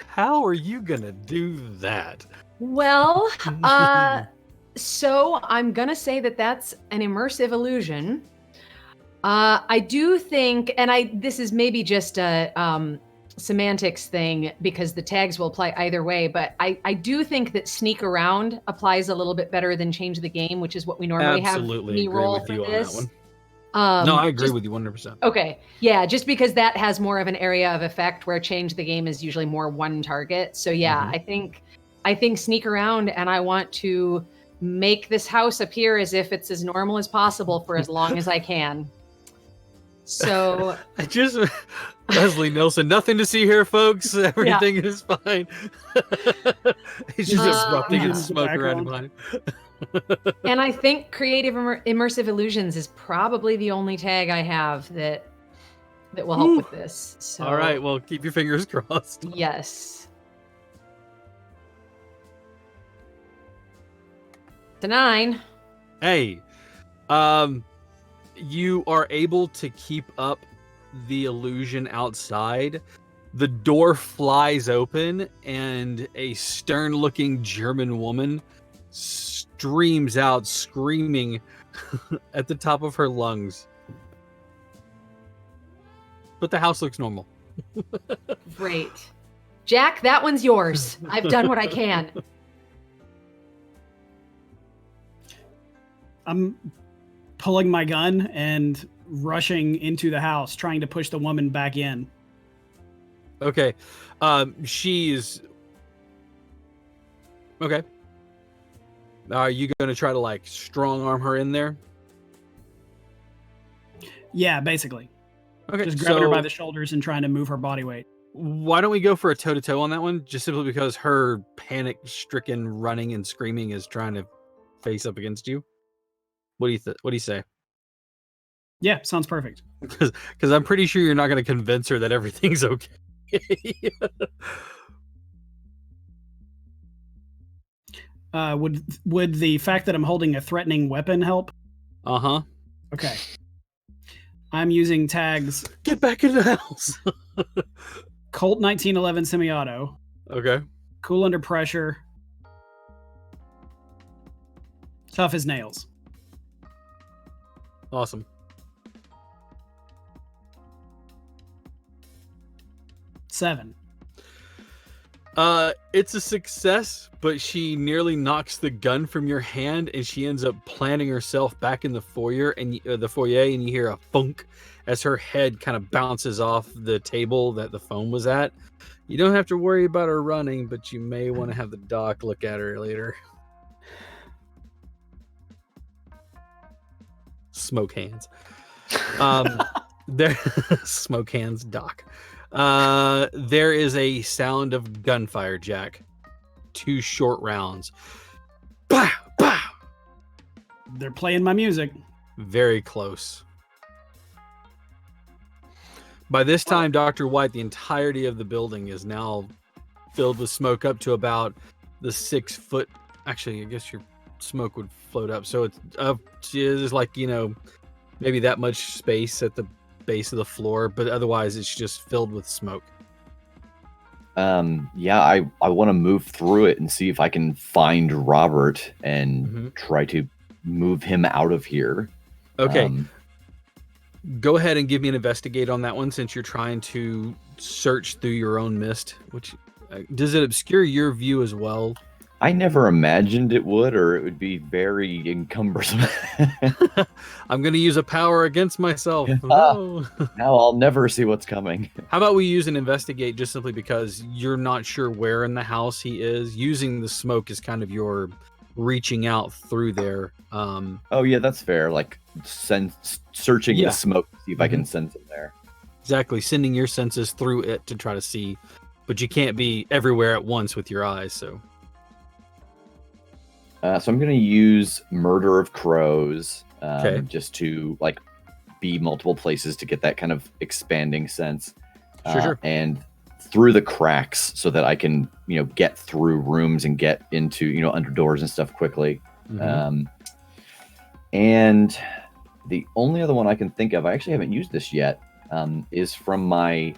How are you going to do that? Well, so I'm going to say that that's an immersive illusion. I do think, and this is maybe just a semantics thing because the tags will apply either way, but I do think that sneak around applies a little bit better than change the game, which is what we normally Absolutely have me agree roll with for you on this. that one. No, I agree just- with you 100%. Okay, yeah, just because that has more of an area of effect where change the game is usually more one target. So yeah, I think sneak around, and I want to make this house appear as if it's as normal as possible for as long as I can. So Leslie Nielsen, nothing to see here, folks. Everything is fine. He's just disrupting and smoke around behind him. And I think creative immersive illusions is probably the only tag I have that will help with this. So, all right, well, keep your fingers crossed. Yes. It's a 9. Hey, you are able to keep up the illusion outside. The door flies open, and a stern-looking German woman streams out, screaming at the top of her lungs. But the house looks normal. Great. Jack, that one's yours. I've done what I can. I'm pulling my gun and rushing into the house, trying to push the woman back in. Okay. She's... Okay. Are you going to try to, like, strong-arm her in there? Yeah, basically. Okay, just grabbing her by the shoulders and trying to move her body weight. Why don't we go for a toe-to-toe on that one? Just simply because her panic-stricken running and screaming is trying to face up against you. What do you say? Yeah, sounds perfect. Because I'm pretty sure you're not going to convince her that everything's okay. Would the fact that I'm holding a threatening weapon help? Uh-huh. Okay. I'm using tags. Get back in the house. Colt 1911 semi-auto. Okay. Cool under pressure. Tough as nails. Awesome. Seven. It's a success, but she nearly knocks the gun from your hand, and she ends up planting herself back in the foyer, and you hear a thunk as her head kind of bounces off the table that the phone was at. You don't have to worry about her running, but you may want to have the doc look at her later. Smoke hands. There, smoke hands, doc. There is a sound of gunfire, Jack. 2 short rounds. Bah, bah. They're playing my music. Very close. By this time, Dr. White, the entirety of the building is now filled with smoke up to about the 6 foot. Actually, I guess your smoke would float up. So it's up. It's like, maybe that much space at the base of the floor, but otherwise it's just filled with smoke. Yeah, I want to move through it and see if I can find Robert and try to move him out of here. Okay. Go ahead and give me an investigate on that one, since you're trying to search through your own mist. Which does it obscure your view as well? I never imagined it would, or it would be very encumbersome. I'm going to use a power against myself. Ah. No. Now I'll never see what's coming. How about we use an investigate, just simply because you're not sure where in the house he is? Using the smoke is kind of your reaching out through there. Oh yeah, that's fair. Like searching Yeah. the smoke to see if I can sense him there. Exactly, sending your senses through it to try to see, but you can't be everywhere at once with your eyes. So So I'm going to use Murder of Crows, Okay. just to like be multiple places to get that kind of expanding sense. Sure. And through the cracks, so that I can get through rooms and get into under doors and stuff quickly. Mhm. And the only other one I can think of, I actually haven't used this yet, is from my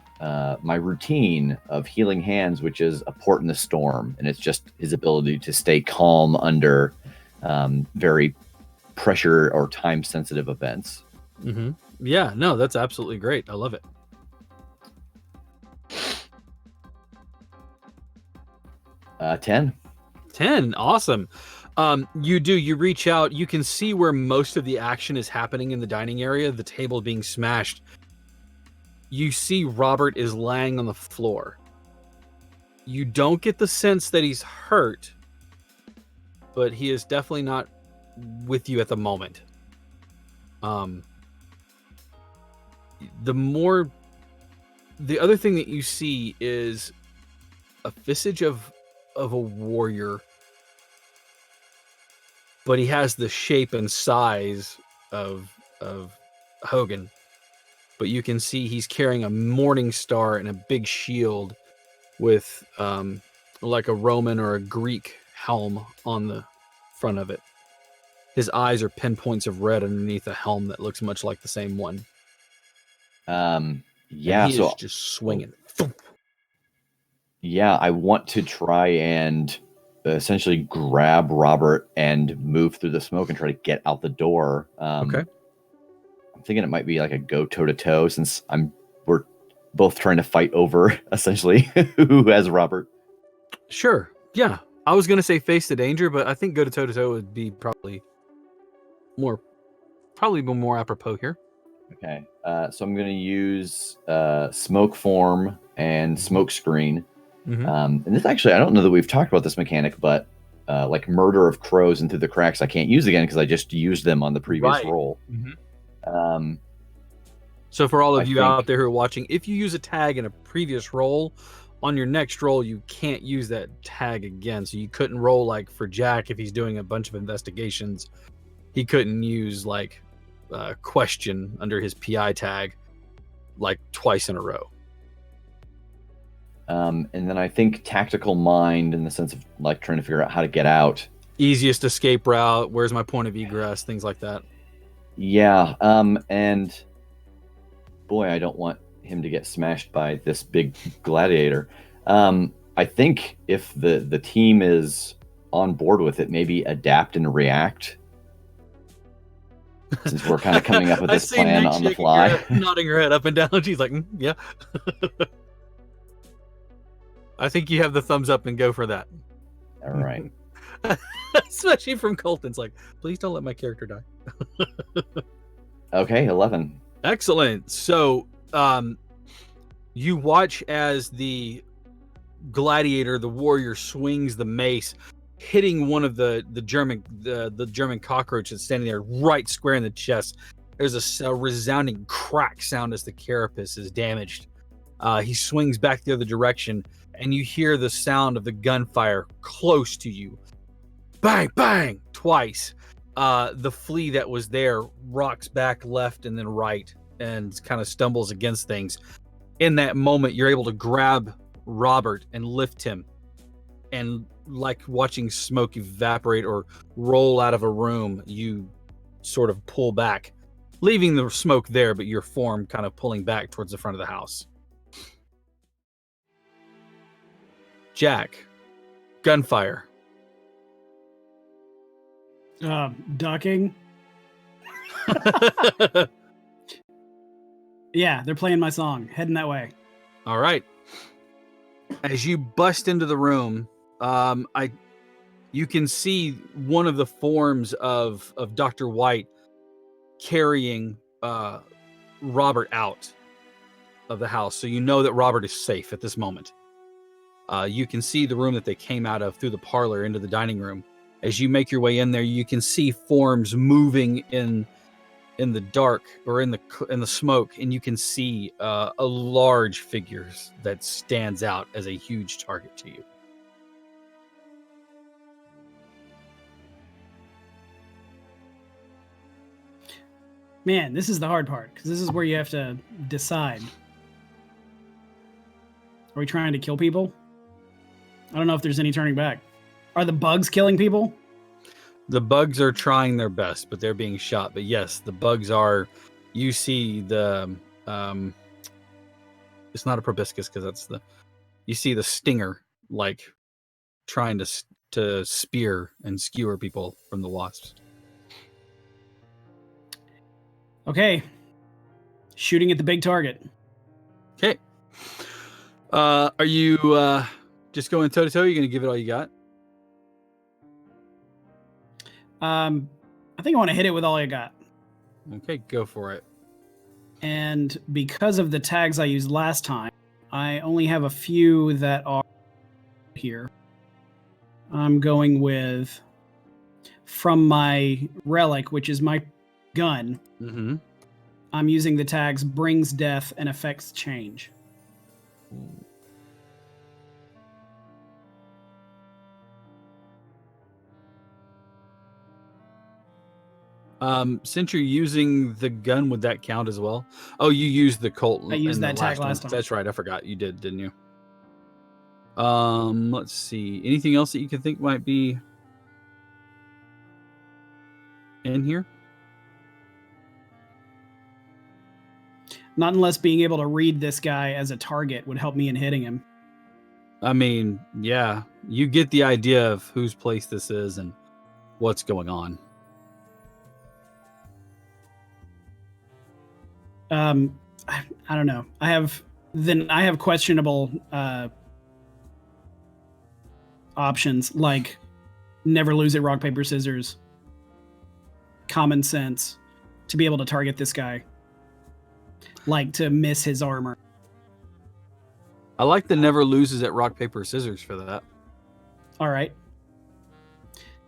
routine of Healing Hands, which is a Port in the Storm, and it's just his ability to stay calm under very pressure or time sensitive events. Mm-hmm. Yeah, no, that's absolutely great. I love it. Uh, 10. 10, awesome. You reach out, you can see where most of the action is happening in the dining area, the table being smashed. You see Robert is laying on the floor. You don't get the sense that he's hurt, but he is definitely not with you at the moment. The other thing that you see is a visage of a warrior, but he has the shape and size of Hogan. But you can see he's carrying a morning star and a big shield with like a Roman or a Greek helm on the front of it. His eyes are pinpoints of red underneath a helm that looks much like the same one. Yeah, and he so is just swinging. yeah, I want to try and essentially grab Robert and move through the smoke and try to get out the door. Okay. I'm thinking it might be like a go toe to toe, since we're both trying to fight over essentially who has Robert. Sure. Yeah. I was going to say face the danger, but I think go to toe to toe would be probably more apropos here. Okay. So I'm going to use smoke form and smoke screen. Mhm. And this actually, I don't know that we've talked about this mechanic, but like Murder of Crows and Through the Cracks, I can't use again because I just used them on the previous Right. roll. Mhm. So for all of you out there who are watching, if you use a tag in a previous roll, on your next roll, you can't use that tag again. So you couldn't roll like for Jack if he's doing a bunch of investigations. He couldn't use like question under his PI tag like twice in a row. And then I think Tactical Mind, in the sense of like trying to figure out how to get out. Easiest escape route, where's my point of egress, things like that. Yeah. And boy, I don't want him to get smashed by this big gladiator. I think if the team is on board with it, maybe adapt and react, since we're kind of coming up with this plan on the fly. Nodding her head up and down. She's like, yeah. I think you have the thumbs up and go for that. All right. Especially from Colton's like, please don't let my character die. Okay, 11. Excellent. So you watch as the gladiator, the warrior, swings the mace, hitting one of the German cockroach that's standing there right square in the chest. There's a resounding crack sound as the carapace is damaged. He swings back the other direction, and you hear the sound of the gunfire close to you. Bang, bang, twice. The flea that was there rocks back left and then right and kind of stumbles against things. In that moment, you're able to grab Robert and lift him. And like watching smoke evaporate or roll out of a room, you sort of pull back, leaving the smoke there, but your form kind of pulling back towards the front of the house. Jack, gunfire. Ducking. Yeah, they're playing my song. Heading that way. All right. As you bust into the room, you can see one of the forms of Dr. White carrying Robert out of the house. So you know that Robert is safe at this moment. You can see the room that they came out of through the parlor into the dining room. As you make your way in there, you can see forms moving in the dark or in the smoke, and you can see a large figure that stands out as a huge target to you. Man, this is the hard part because this is where you have to decide. Are we trying to kill people? I don't know if there's any turning back. Are the bugs killing people? The bugs are trying their best, but they're being shot. But yes, the bugs are. You see the. It's not a proboscis because that's the. You see the stinger like trying to spear and skewer people from the wasps. Okay. Shooting at the big target. Okay. Are you just going toe to toe? You're going to give it all you got? I think I want to hit it with all I got. Okay, go for it. And because of the tags I used last time, I only have a few that are here. I'm going with from my relic, which is my gun. Mm-hmm. I'm using the tags brings death and affects change. Since you're using the gun, would that count as well? Oh, you used the Colt. I used that tag one. last time. That's right. I forgot you did, didn't you? Let's see. Anything else that you can think might be in here? Not unless being able to read this guy as a target would help me in hitting him. I mean, yeah, you get the idea of whose place this is and what's going on. I don't know. I have questionable options like never lose at rock paper scissors, common sense to be able to target this guy, like to miss his armor. I like the never loses at rock paper scissors for that. All right.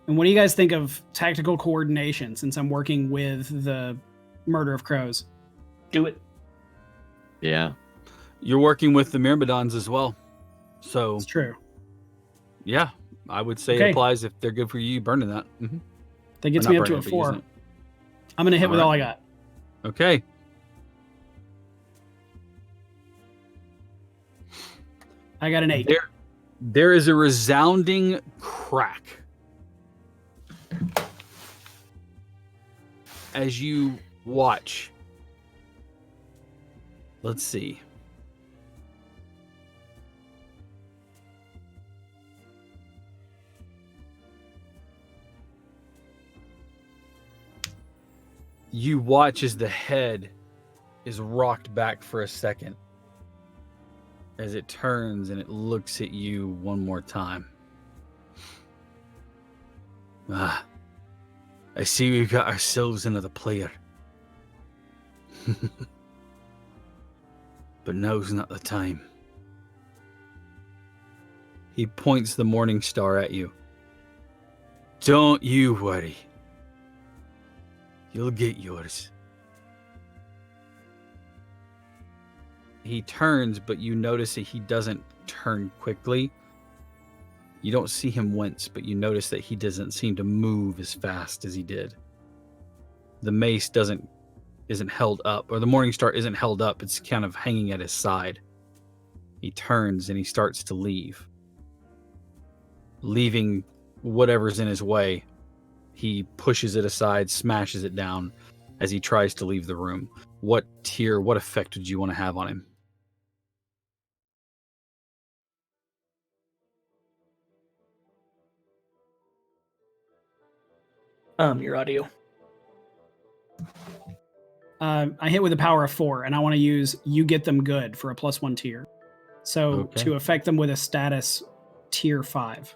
And what do you guys think of tactical coordination since I'm working with the Murder of Crows? Do it. Yeah. You're working with the Myrmidons as well. So It's true. yeah, I would say Okay. it applies if they're good for you burning that. Mm-hmm. That gets Or not me up to burning a it, but 4. using it. I'm going to hit All with right. all I got. Okay. I got an 8. There is a resounding crack as you watch. Let's see. You watch as the head is rocked back for a second as it turns and it looks at you one more time. Ah, I see we've got ourselves another player. But now's not the time. He points the morning star at you. Don't you worry. You'll get yours. He turns, but you notice that he doesn't turn quickly. You don't see him wince, but you notice that he doesn't seem to move as fast as he did. The mace isn't held up, or the morning star isn't held up. It's kind of hanging at his side. He turns and he starts to leave. Leaving whatever's in his way. He pushes it aside, smashes it down as he tries to leave the room. What effect would you want to have on him? Your audio. I hit with a power of 4, and I want to use You Get Them Good for a +1 tier. So Okay. to affect them with a status tier 5.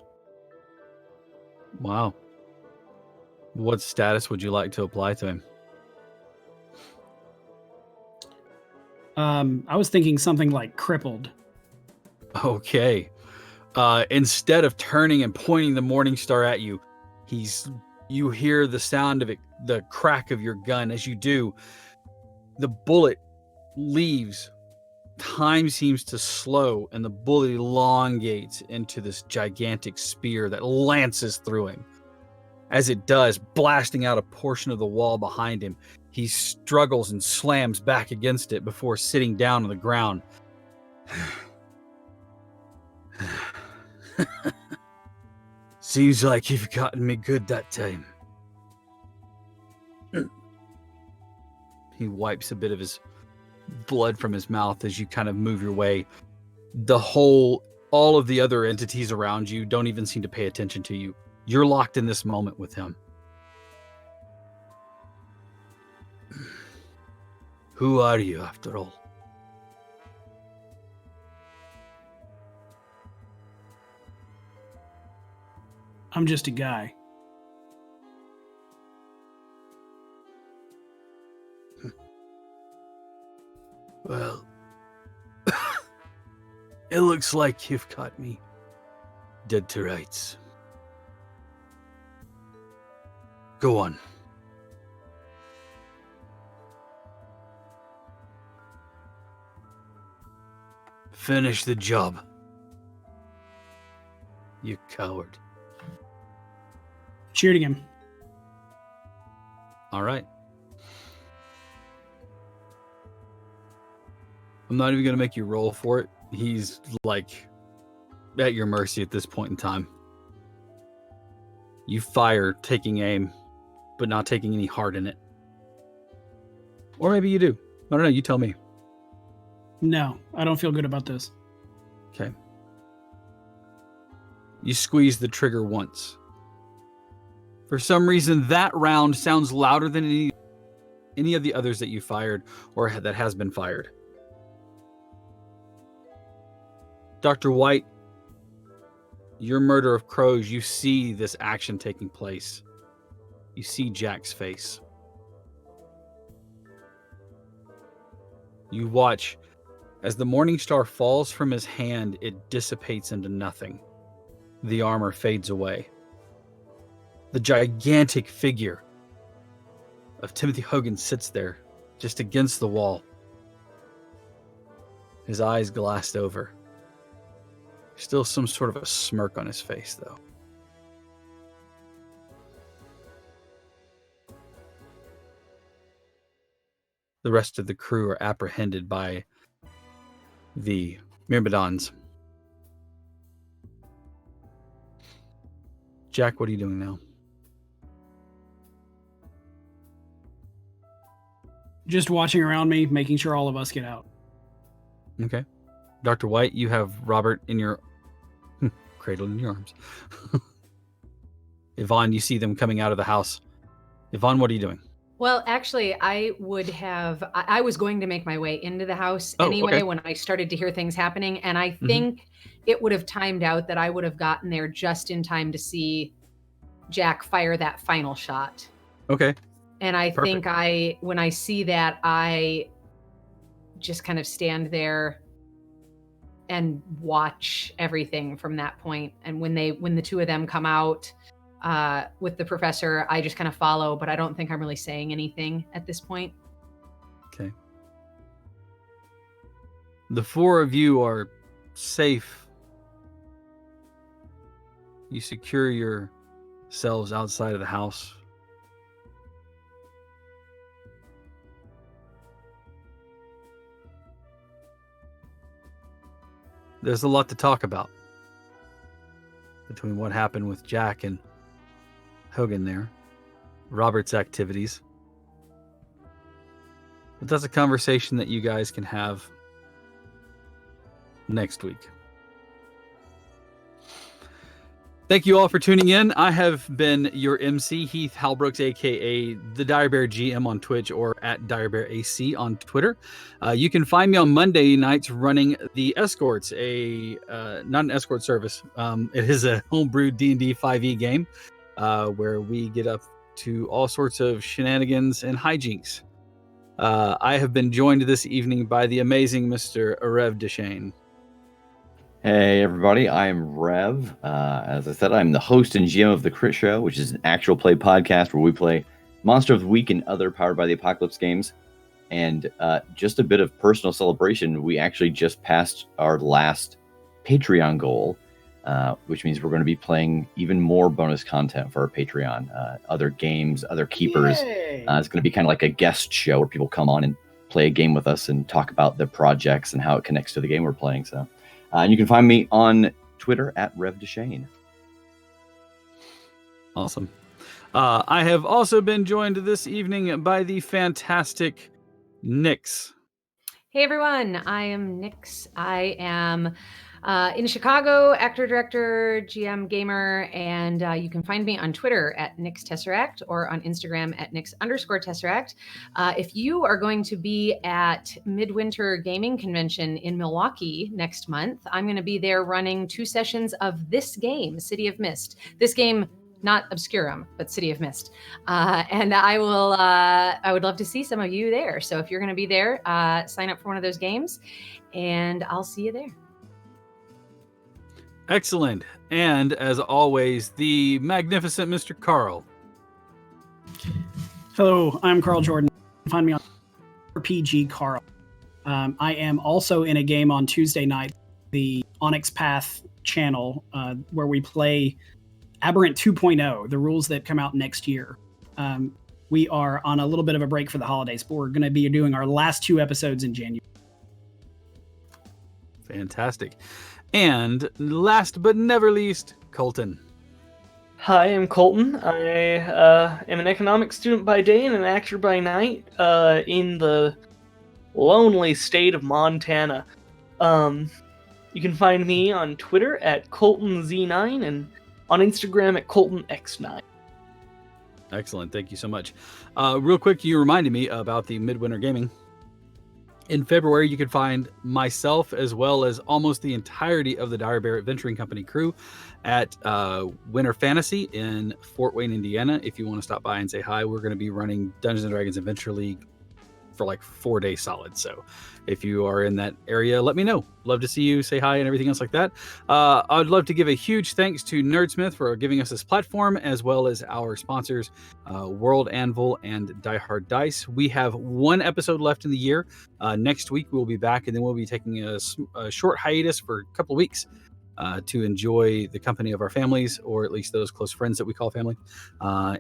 Wow. What status would you like to apply to him? I was thinking something like crippled. Okay. Instead of turning and pointing the Morning Star at you, you hear the sound of it, the crack of your gun. As you do, the bullet leaves. Time seems to slow, and the bullet elongates into this gigantic spear that lances through him. As it does, blasting out a portion of the wall behind him, he struggles and slams back against it before sitting down on the ground. Seems like you've gotten me good that time. He wipes a bit of his blood from his mouth as you kind of move your way. All of the other entities around you don't even seem to pay attention to you. You're locked in this moment with him. Who are you, after all? I'm just a guy. Well, it looks like you've caught me dead to rights. Go on. Finish the job. You coward. Shooting him. All right. I'm not even going to make you roll for it. He's like at your mercy at this point in time. You fire, taking aim, but not taking any heart in it. Or maybe you do. I don't know. You tell me. No, I don't feel good about this. Okay. You squeeze the trigger once. For some reason, that round sounds louder than any of the others that you fired or that has been fired. Dr. White, your murder of crows, you see this action taking place. You see Jack's face. You watch as the Morning Star falls from his hand, it dissipates into nothing. The armor fades away. The gigantic figure of Timothy Hogan sits there, just against the wall. His eyes glassed over. Still some sort of a smirk on his face, though. The rest of the crew are apprehended by the Myrmidons. Jack, what are you doing now? Just watching around me, making sure all of us get out. Okay. Dr. White, you have Robert in your cradled in your arms. Yvonne, you see them coming out of the house. Yvonne, what are you doing? Well, actually, I was going to make my way into the house anyway okay. when I started to hear things happening. And I think it would have timed out that I would have gotten there just in time to see Jack fire that final shot. Okay. And I Perfect. think when I see that, I just kind of stand there and watch everything from that point. And when the two of them come out with the professor, I just kind of follow, but I don't think I'm really saying anything at this point. Okay. The four of you are safe. You secure yourselves outside of the house. There's a lot to talk about between what happened with Jack and Hogan there, Robert's activities. But that's a conversation that you guys can have next week. Thank you all for tuning in. I have been your MC, Heath Halbrooks, aka the Dire Bear GM on Twitch or at Dire Bear AC on Twitter. You can find me on Monday nights running the Escorts, not an escort service. It is a homebrew D&D 5e game where we get up to all sorts of shenanigans and hijinks. I have been joined this evening by the amazing Mr. Rev Deshane. Hey everybody, I am Rev. As I said, I'm the host and GM of The Crit Show, which is an actual play podcast where we play Monster of the Week and other Powered by the Apocalypse games. And just a bit of personal celebration, we actually just passed our last Patreon goal, which means we're going to be playing even more bonus content for our Patreon. Other games, other keepers. It's going to be kind of like a guest show where people come on and play a game with us and talk about the projects and how it connects to the game we're playing. So. And you can find me on Twitter at Rev Deshane. Awesome. I have also been joined this evening by the fantastic Nyx. Hey everyone, I am Nyx. I am in Chicago, actor, director, GM, gamer, and you can find me on Twitter at Nyx Tesseract or on Instagram at Nyx_Tesseract. If you are going to be at Midwinter Gaming Convention in Milwaukee next month, I'm going to be there running 2 sessions of this game, City of Mist. This game, not Obscurum, but City of Mist. And I would love to see some of you there. So if you're going to be there, sign up for one of those games and I'll see you there. Excellent. And as always, the magnificent Mr. Carl. Hello, I'm Carl Jordan. You can find me on RPG Carl. I am also in a game on Tuesday night, the Onyx Path channel, where we play Aberrant 2.0, the rules that come out next year. We are on a little bit of a break for the holidays, but we're going to be doing our last 2 episodes in January. Fantastic. And last but never least, Colton. Hi, I'm Colton. I am an economics student by day and an actor by night in the lonely state of Montana. You can find me on Twitter at ColtonZ9 and on Instagram at ColtonX9. Excellent. Thank you so much. Real quick, you reminded me about the Midwinter Gaming. In February, you can find myself as well as almost the entirety of the Dire Bear Adventuring Company crew at Winter Fantasy in Fort Wayne, Indiana. If you want to stop by and say hi, we're going to be running Dungeons & Dragons Adventure League for like 4 days solid. So if you are in that area, let me know. Love to see you, say hi, and everything else like that. I'd love to give a huge thanks to Nerdsmith for giving us this platform, as well as our sponsors, World Anvil and Die Hard Dice. We have 1 episode left in the year. Next week, we'll be back, and then we'll be taking a short hiatus for a couple of weeks to enjoy the company of our families, or at least those close friends that we call family.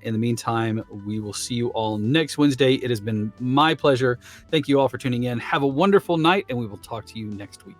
In the meantime, we will see you all next Wednesday. It has been my pleasure. Thank you all for tuning in. Have a wonderful night, and we will talk to you next week.